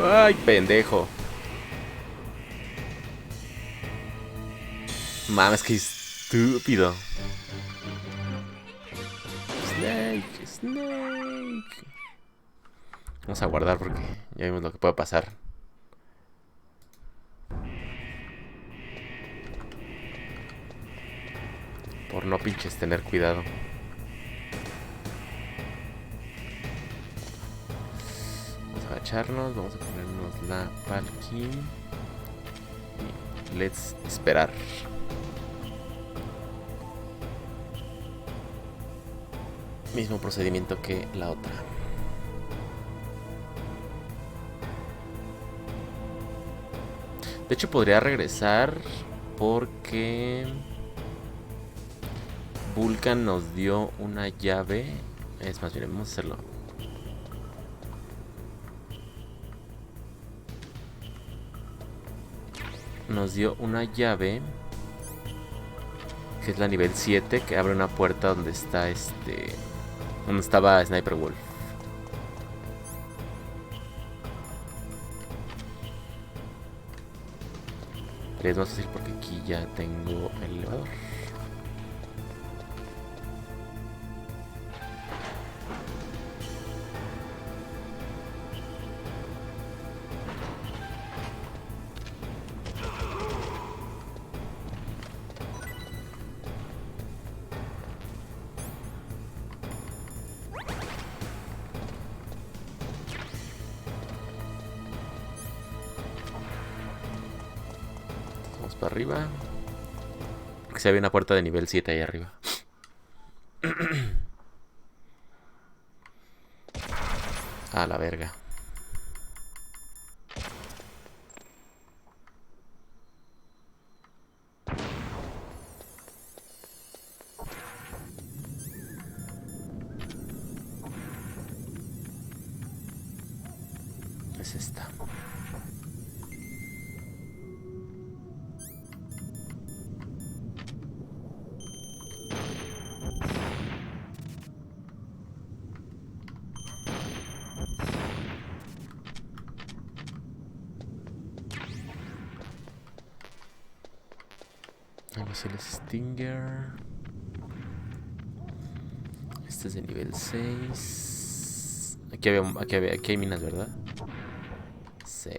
Ay, pendejo. Mames, qué estúpido. Snake, Snake. Vamos a guardar porque ya vimos lo que puede pasar. Por no pinches tener cuidado. Vamos a agacharnos, vamos a ponernos la Palkin. Y let's esperar. Mismo procedimiento que la otra. De hecho podría regresar porque Vulcan nos dio una llave. Es más bien, vamos a hacerlo. Nos dio una llave que es la nivel 7, que abre una puerta donde está donde estaba Sniper Wolf. Pero es más fácil porque aquí ya tengo el elevador. Para arriba. Que se ve una puerta de nivel 7 ahí arriba. A la verga. Es esta. Hay misiles Stinger. Este es de nivel 6. Aquí hay minas, ¿verdad? Sí.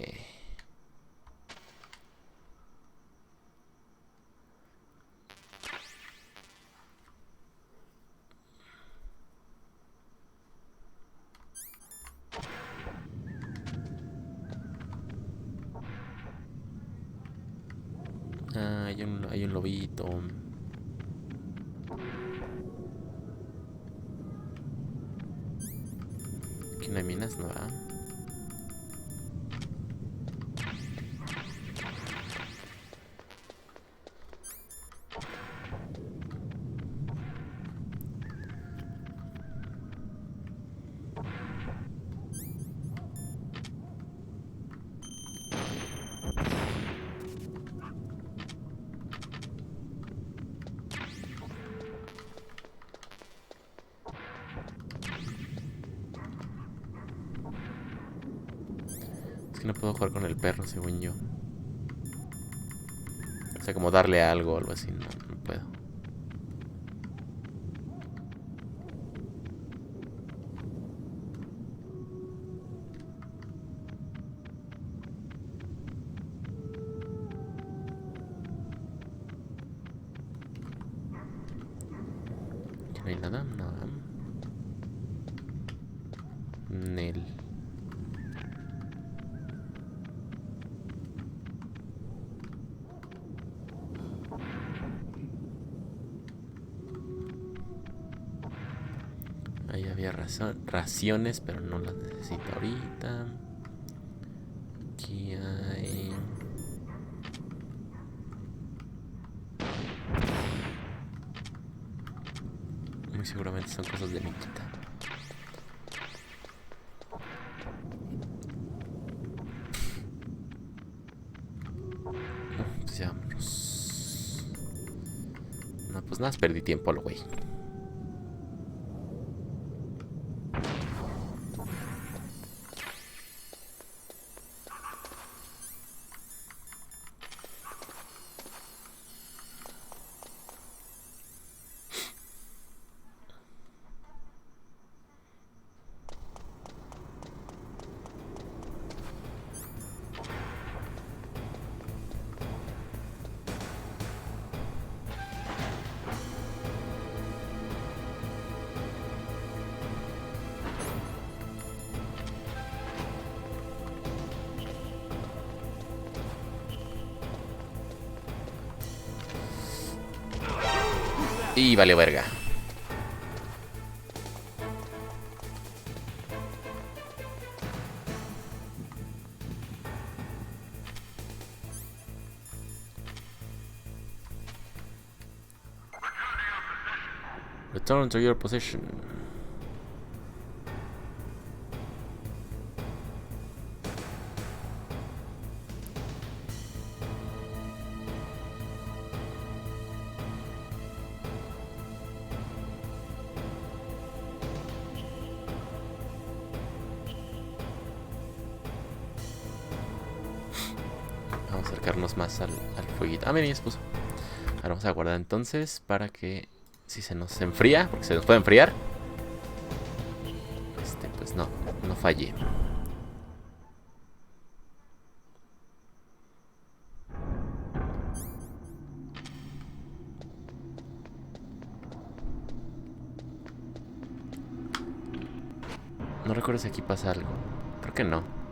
Ah, hay un lobito. Aquí no hay minas, ¿no? No puedo jugar con el perro, según yo. O sea, como darle algo o algo así. No puedo. Aquí no hay nada. Nada. Nel. Ahí había raciones, pero no las necesito ahorita. Aquí hay... Muy seguramente son cosas de Nikita. Pues ya vámonos. No, pues nada, perdí tiempo al güey. Y vale verga. Return to your position. Vamos a acercarnos más al fueguito. Ah, miren, ya se puso. Ahora vamos a guardar entonces para que si se nos enfría, porque se nos puede enfriar, pues no falle. No recuerdo si aquí pasa algo. Creo que no.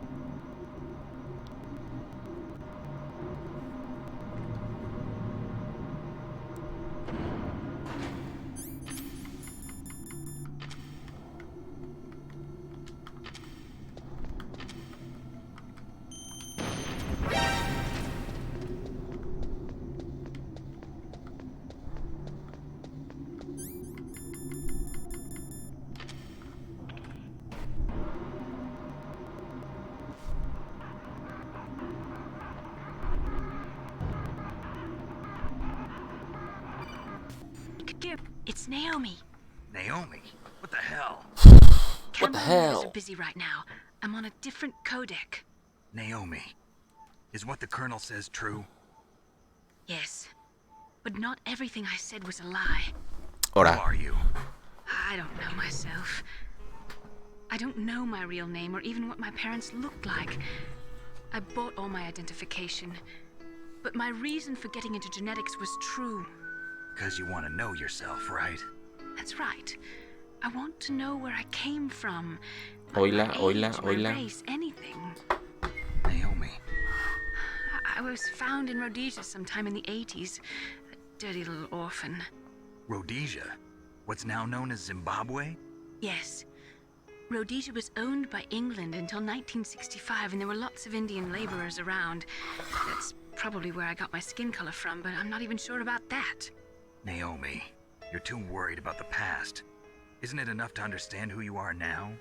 It's Naomi. Naomi? What the hell? What the hell? Are busy right now. I'm on a different codec. Naomi, is what the Colonel says true? Yes. But not everything I said was a lie. Ahora. Who are you? I don't know myself. I don't know my real name or even what my parents looked like. I bought all my identification. But my reason for getting into genetics was true. Because you want to know yourself, right? That's right. I want to know where I came from. Oila, my oila, age, oila. my race, anything. Naomi. I was found in Rhodesia sometime in the 80s. A dirty little orphan. Rhodesia? What's now known as Zimbabwe? Yes. Rhodesia was owned by England until 1965, and there were lots of Indian laborers around. That's probably where I got my skin color from, but I'm not even sure about that. Naomi, you're too worried about the past. Isn't it enough to understand who you are now?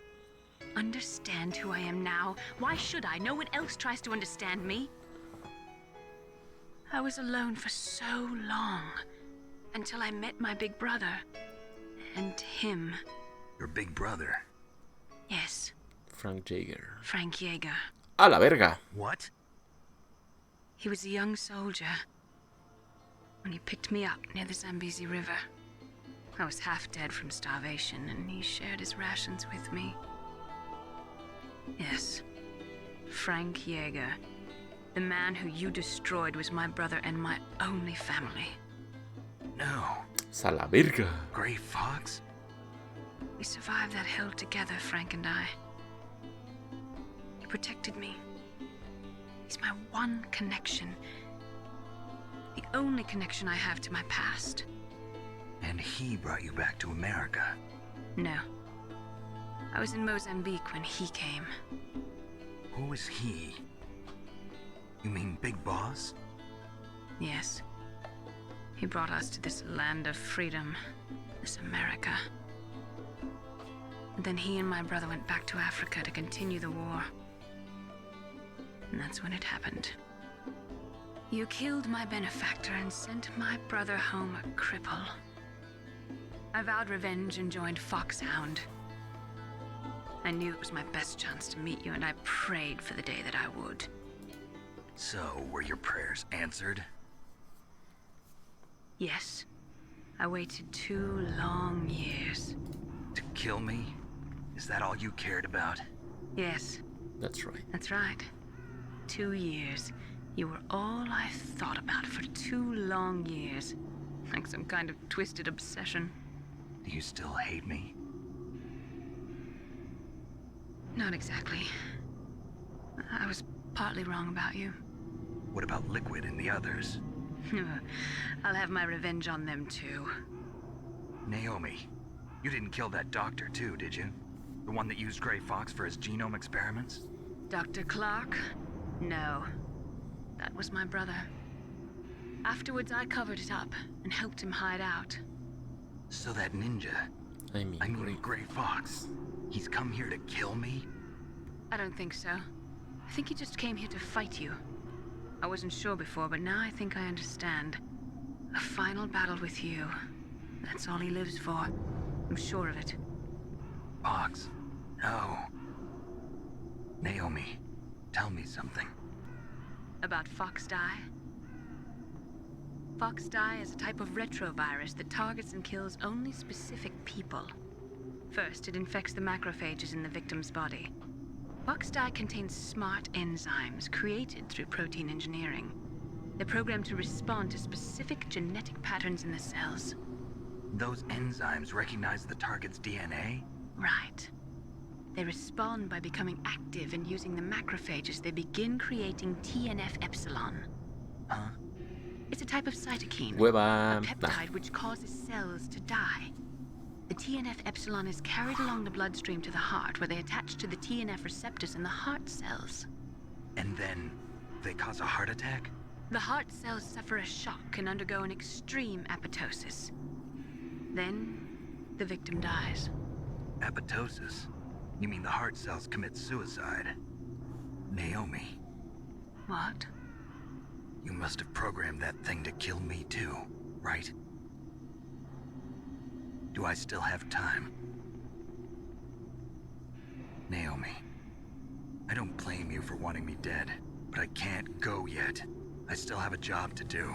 Understand who I am now? Why should I? No one else tries to understand me. I was alone for so long, until I met my big brother. And him. Your big brother? Yes. Frank Jaeger. Frank Jaeger. A la verga. What? He was a young soldier when he picked me up near the Zambezi River. I was half dead from starvation, and he shared his rations with me. Yes, Frank Jaeger. The man who you destroyed was my brother and my only family. No. A la verga. Gray Fox? We survived that hell together, Frank and I. He protected me. He's my one connection. The only connection I have to my past. And he brought you back to America? No. I was in Mozambique when he came. Who was he? You mean Big Boss? Yes. He brought us to this land of freedom, this America. And then he and my brother went back to Africa to continue the war. And that's when it happened. You killed my benefactor and sent my brother home a cripple. I vowed revenge and joined Foxhound. I knew it was my best chance to meet you, and I prayed for the day that I would. So, were your prayers answered? Yes. I waited 2 long years. To kill me? Is that all you cared about? Yes. That's right. That's right. 2 years. You were all I thought about for 2 long years. Like some kind of twisted obsession. Do you still hate me? Not exactly. I was partly wrong about you. What about Liquid and the others? I'll have my revenge on them too. Naomi, you didn't kill that doctor too, did you? The one that used Gray Fox for his genome experiments? Dr. Clark? No. That was my brother. Afterwards, I covered it up and helped him hide out. So that ninja, I mean Gray Fox, he's come here to kill me? I don't think so. I think he just came here to fight you. I wasn't sure before, but now I think I understand. A final battle with you. That's all he lives for. I'm sure of it. Fox, no. Naomi, tell me something. About Fox Die? Fox Die is a type of retrovirus that targets and kills only specific people. First, it infects the macrophages in the victim's body. Fox Die contains smart enzymes created through protein engineering. They're programmed to respond to specific genetic patterns in the cells. Those enzymes recognize the target's DNA? Right. They respond by becoming active and using the macrophages. They begin creating TNF-epsilon. Huh? It's a type of cytokine, Hueva. a peptide which causes cells to die. The TNF-epsilon is carried along the bloodstream to the heart, where they attach to the TNF receptors in the heart cells. And then they cause a heart attack? The heart cells suffer a shock and undergo an extreme apoptosis. Then, the victim dies. Apoptosis? You mean the heart cells commit suicide? Naomi. What? You must have programmed that thing to kill me too, right? Do I still have time? Naomi, I don't blame you for wanting me dead, but I can't go yet. I still have a job to do.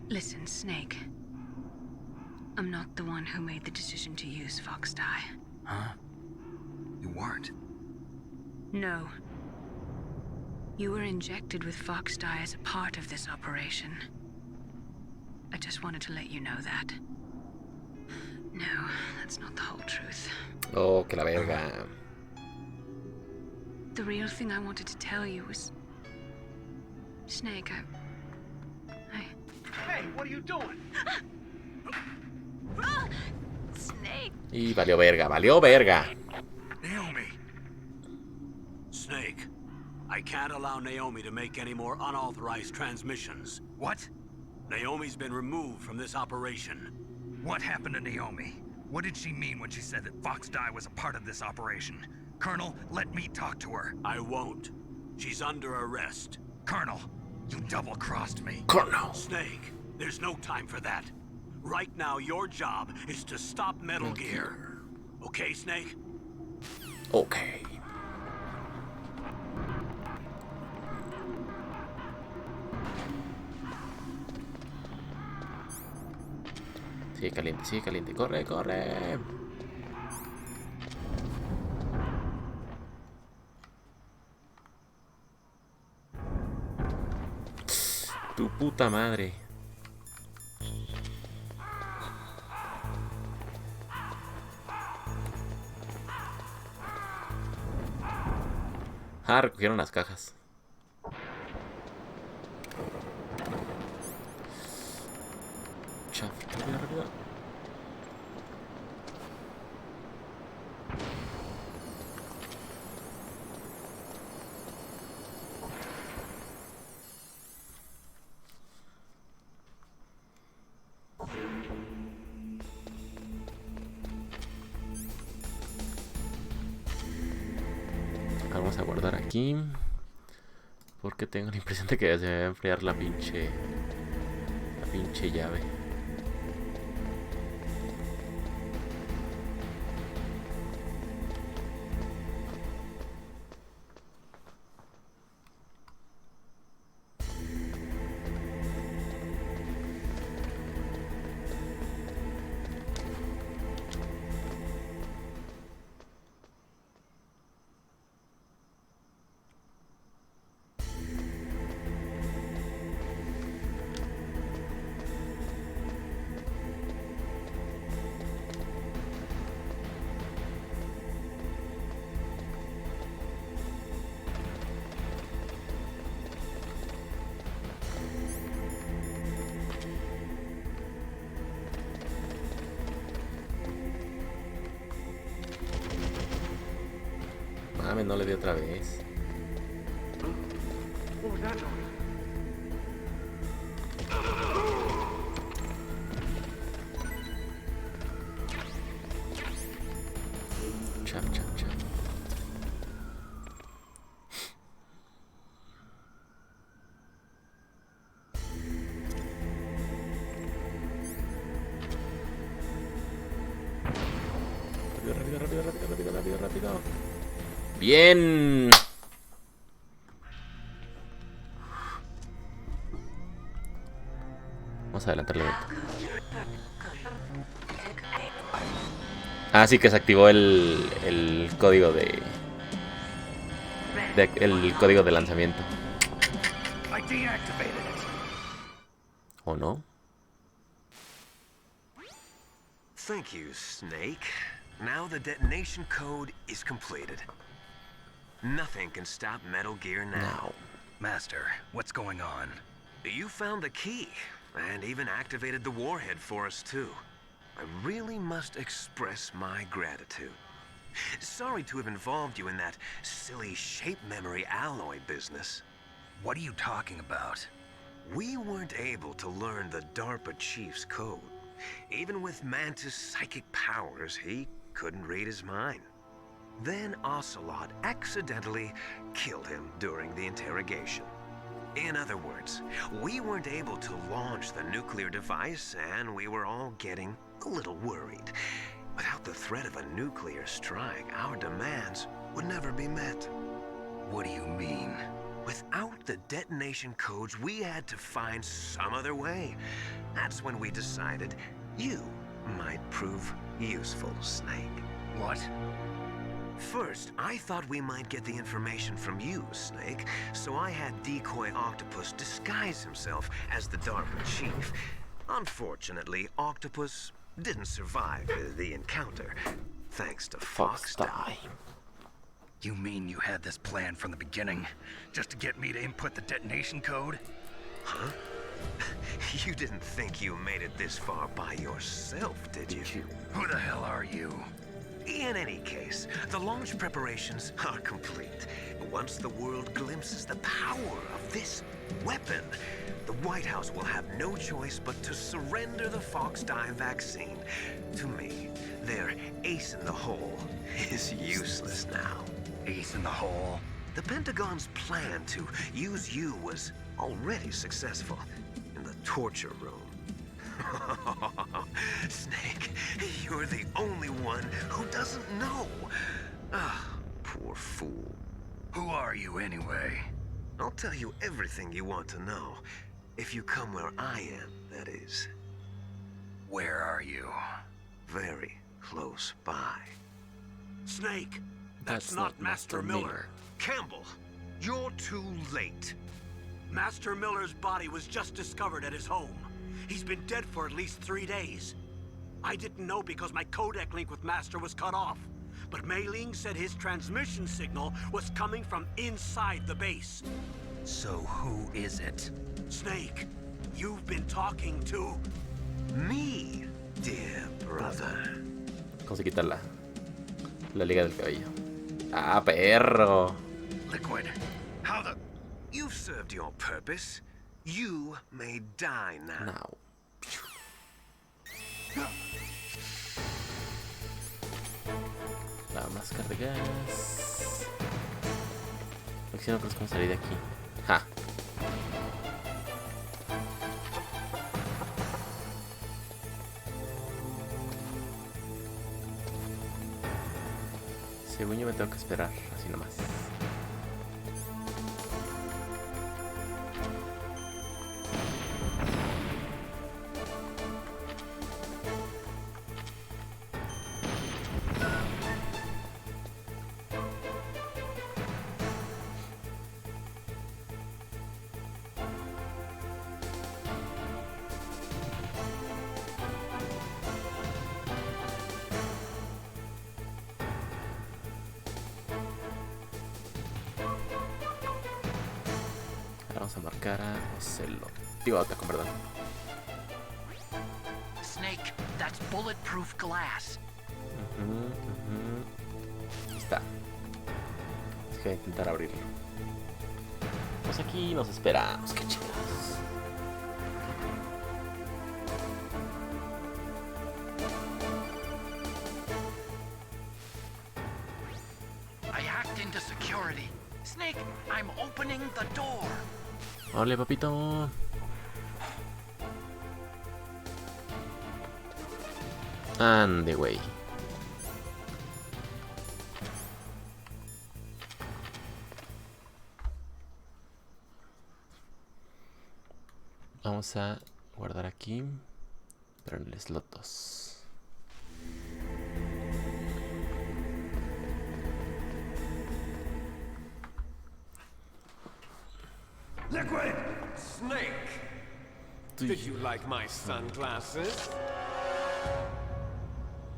Listen, Snake. I'm not the one who made the decision to use Fox dye. Huh? You weren't? No. You were injected with Fox dye as a part of this operation. I just wanted to let you know that. No, that's not the whole truth. Oh, que la verga. The real thing I wanted to tell you was... Snake, Hey, what are you doing? Snake! Y valió verga, valió verga. Naomi! Snake, I can't allow Naomi to make any more unauthorized transmissions. What? Naomi's been removed from this operation. What happened to Naomi? What did she mean when she said that Fox dye was a part of this operation? Colonel, let me talk to her. I won't. She's under arrest. Colonel, you double-crossed me. Colonel. Snake, there's no time for that. Right now, your job is to stop Metal Gear. Okay, Snake? Okay. Sigue caliente. Corre, corre. Tu puta madre. Ah, recogieron las cajas. Chaf, rápido. Vamos a guardar aquí. Porque tengo la impresión de que se va a enfriar la pinche llave. Mames, no le di otra vez. Chap. Rápido. Bien. Vamos a adelantarle el evento. Ah, sí que se activó el código el código de lanzamiento. ¿O no? Thank you, Snake. Now the detonation code is completed. Nothing can stop Metal Gear now. Master, what's going on? You found the key, and even activated the warhead for us, too. I really must express my gratitude. Sorry to have involved you in that silly shape memory alloy business. What are you talking about? We weren't able to learn the DARPA chief's code. Even with Mantis' psychic powers, he couldn't read his mind. Then Ocelot accidentally killed him during the interrogation. In other words, we weren't able to launch the nuclear device, and we were all getting a little worried. Without the threat of a nuclear strike, our demands would never be met. What do you mean? Without the detonation codes, we had to find some other way. That's when we decided you might prove useful, Snake. What? First, I thought we might get the information from you, Snake, so I had Decoy Octopus disguise himself as the DARPA chief. Unfortunately, Octopus didn't survive the encounter, thanks to Fox Die. You mean you had this plan from the beginning, just to get me to input the detonation code? Huh? You didn't think you made it this far by yourself, did you? Who the hell are you? In any case, the launch preparations are complete. Once the world glimpses the power of this weapon, the White House will have no choice but to surrender the Fox Die vaccine. To me, their ace in the hole is useless now. Ace in the hole? The Pentagon's plan to use you was already successful in the torture room. Snake, you're the only one who doesn't know. Ah, poor fool. Who are you anyway? I'll tell you everything you want to know. If you come where I am, that is. Where are you? Very close by. Snake, that's not Master Miller. Campbell, you're too late. Master Miller's body was just discovered at his home. He's been dead for at least 3 days. I didn't know because my codec link with Master was cut off. But Mei Ling said his transmission signal was coming from inside the base. So who is it? Snake, you've been talking to... Me, dear brother. ¿Cómo se quita la liga del cabello? Ah, perro. Liquid, how the... You've served your purpose. You may die now. Now. La máscara de gas. Acción, no sé cómo salir de aquí. Ja. Según yo me tengo que esperar, así nomás. Vamos a marcar a Ocelot. Digo, con perdón. Snake, that's bulletproof glass. Ahí está. Es que voy a intentar abrirlo. Pues aquí nos esperamos. Qué chingados. I hacked into security. Snake, I'm opening the door. Órale, papito. Ande, güey. Vamos a guardar aquí, pero en el slot 2. Liquid! Snake! Did you like my sunglasses?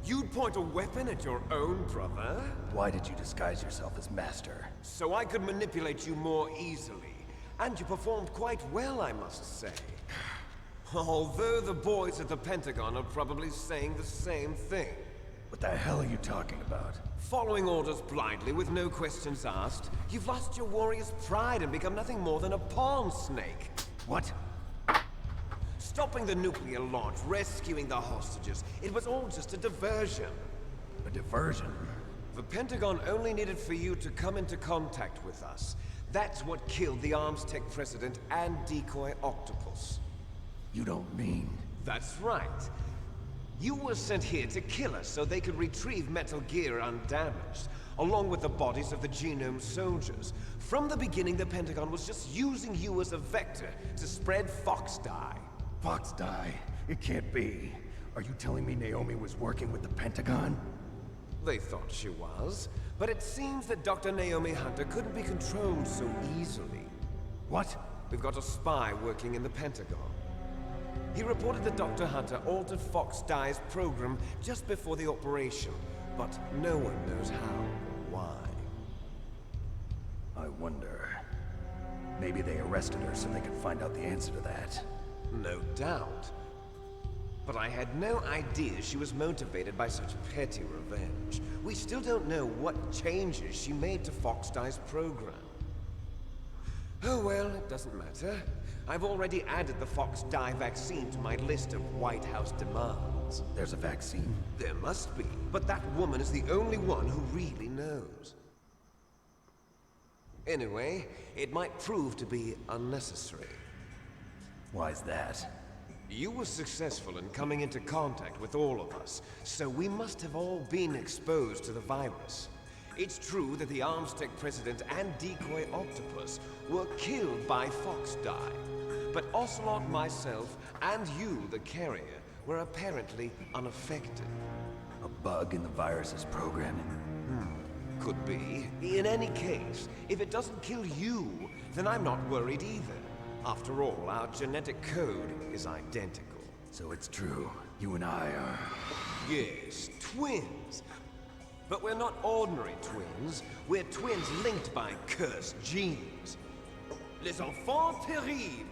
You'd point a weapon at your own brother? Why did you disguise yourself as Master? So I could manipulate you more easily. And you performed quite well, I must say. Although the boys at the Pentagon are probably saying the same thing. What the hell are you talking about? Following orders blindly with no questions asked, you've lost your warrior's pride and become nothing more than a pawn, Snake. What? Stopping the nuclear launch, rescuing the hostages, it was all just a diversion. A diversion? The Pentagon only needed for you to come into contact with us. That's what killed the Arms Tech president and Decoy Octopus. You don't mean... That's right. You were sent here to kill us so they could retrieve Metal Gear undamaged. along with the bodies of the genome soldiers. From the beginning, the Pentagon was just using you as a vector to spread Fox dye. Fox dye? It can't be. Are you telling me Naomi was working with the Pentagon? They thought she was, but it seems that Dr. Naomi Hunter couldn't be controlled so easily. What? We've got a spy working in the Pentagon. He reported that Dr. Hunter altered Fox Dye's program just before the operation, but no one knows how or why. I wonder... maybe they arrested her so they could find out the answer to that. No doubt. But I had no idea she was motivated by such petty revenge. We still don't know what changes she made to Fox Dye's program. Oh well, it doesn't matter. I've already added the Fox Dye vaccine to my list of White House demands. There's a vaccine? There must be, but that woman is the only one who really knows. Anyway, it might prove to be unnecessary. Why's that? You were successful in coming into contact with all of us, so we must have all been exposed to the virus. It's true that the Armstech president and decoy octopus were killed by Fox Dye, but Ocelot, myself, and you, the carrier, were apparently unaffected. A bug in the virus's programming? Could be. In any case, if it doesn't kill you, then I'm not worried either. After all, our genetic code is identical. So it's true. You and I are... Yes, twins. But we're not ordinary twins. We're twins linked by cursed genes. Les enfants terribles.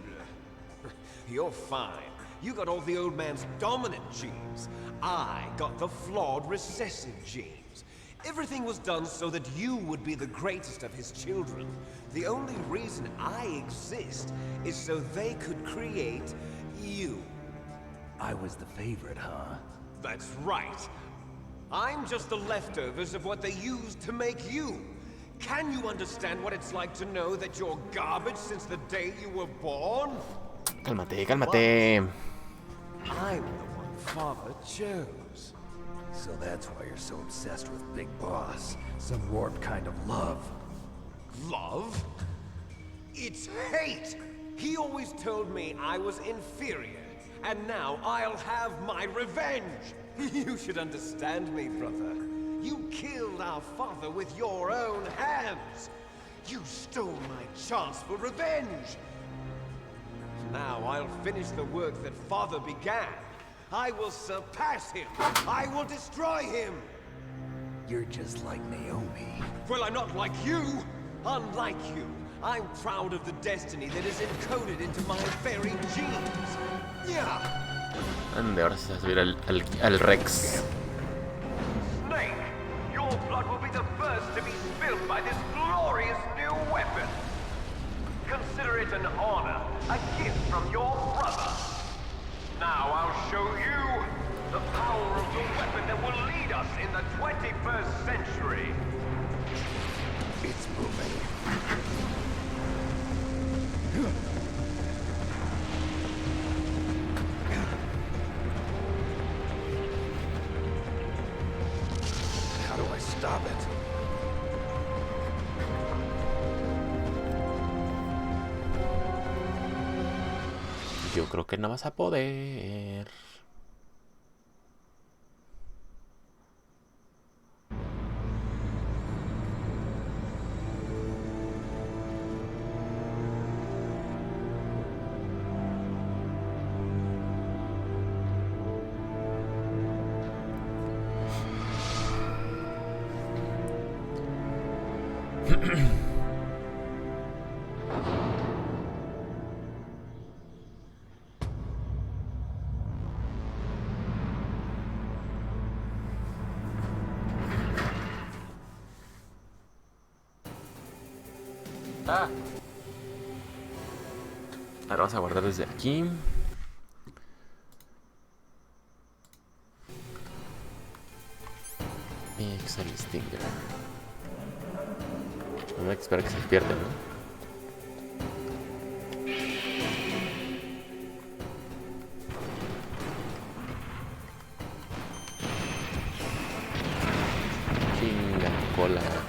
You're fine. You got all the old man's dominant genes. I got the flawed recessive genes. Everything was done so that you would be the greatest of his children. The only reason I exist is so they could create you. I was the favorite, huh? That's right. I'm just the leftovers of what they used to make you. Can you understand what it's like to know that you're garbage since the day you were born? Cálmate, cálmate. I'm the one Father chose. So that's why you're so obsessed with Big Boss. Some warped kind of love. Love? It's hate! He always told me I was inferior, and now I'll have my revenge! You should understand me, brother. You killed our father with your own hands! You stole my chance for revenge! Now I'll finish the work that Father began. I will surpass him! I will destroy him! You're just like Naomi. Well, I'm not like you! Unlike you, I'm proud of the destiny that is encoded into my very genes! Yeah! Ande, ahora se va a subir al Rex. Snake, your blood will be the first to be spilled by this glorious new weapon. Consider it an honor, a gift from your brother. Now I'll show you the power of the weapon that will lead us in the 21st century. It's moving. How do I stop it? Yo creo que no vas a poder. Ah. Ahora vamos a guardar desde aquí. Excel Stinger. No hay que esperar que se despierte, ¿no? Chinga, cola.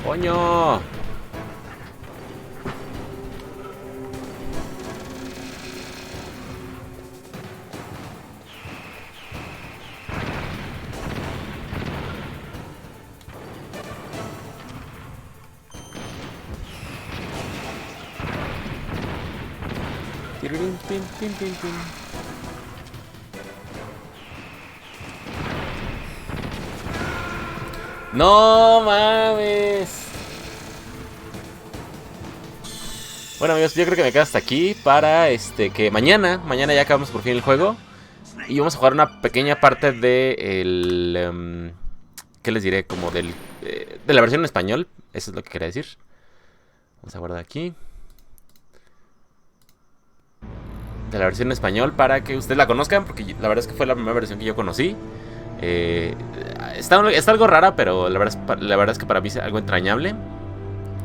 ¡Coño! No mames. Bueno amigos, yo creo que me quedo hasta aquí para que mañana ya acabamos por fin el juego. Y vamos a jugar una pequeña parte de el... ¿qué les diré? Como de la versión en español. Eso es lo que quería decir. Vamos a guardar aquí. De la versión en español para que ustedes la conozcan, porque la verdad es que fue la primera versión que yo conocí. Está algo rara, pero la verdad es que para mí es algo entrañable.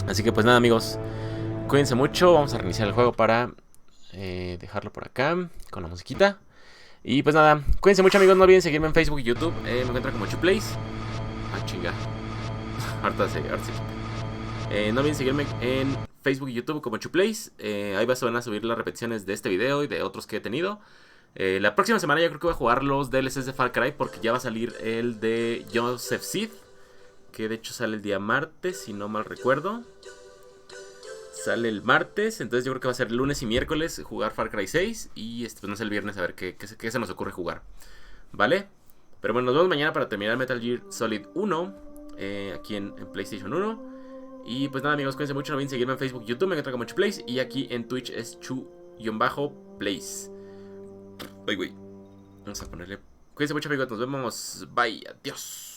Así que pues nada amigos, cuídense mucho. Vamos a reiniciar el juego para dejarlo por acá con la musiquita. Y pues nada, cuídense mucho amigos. No olviden seguirme en Facebook y YouTube. Me encuentran como Chuplays. Ah, chinga. Ahorita sí. No olviden seguirme en Facebook y YouTube como Chuplays. Ahí van a subir las repeticiones de este video y de otros que he tenido. La próxima semana yo creo que voy a jugar los DLCs de Far Cry, porque ya va a salir el de Joseph Seed, que de hecho sale el día martes, si no mal recuerdo. Sale el martes, entonces yo creo que va a ser lunes y miércoles jugar Far Cry 6. Y pues no sé, el viernes a ver qué se nos ocurre jugar, ¿vale? Pero bueno, nos vemos mañana para terminar Metal Gear Solid 1 aquí en PlayStation 1. Y pues nada amigos, cuídense mucho. No olviden seguirme en Facebook y YouTube, me encuentran como Chuplays. Y aquí en Twitch es Chu-Plays. Bye, güey. Vamos a ponerle... Cuídense mucho amigos, nos vemos. Bye, adiós.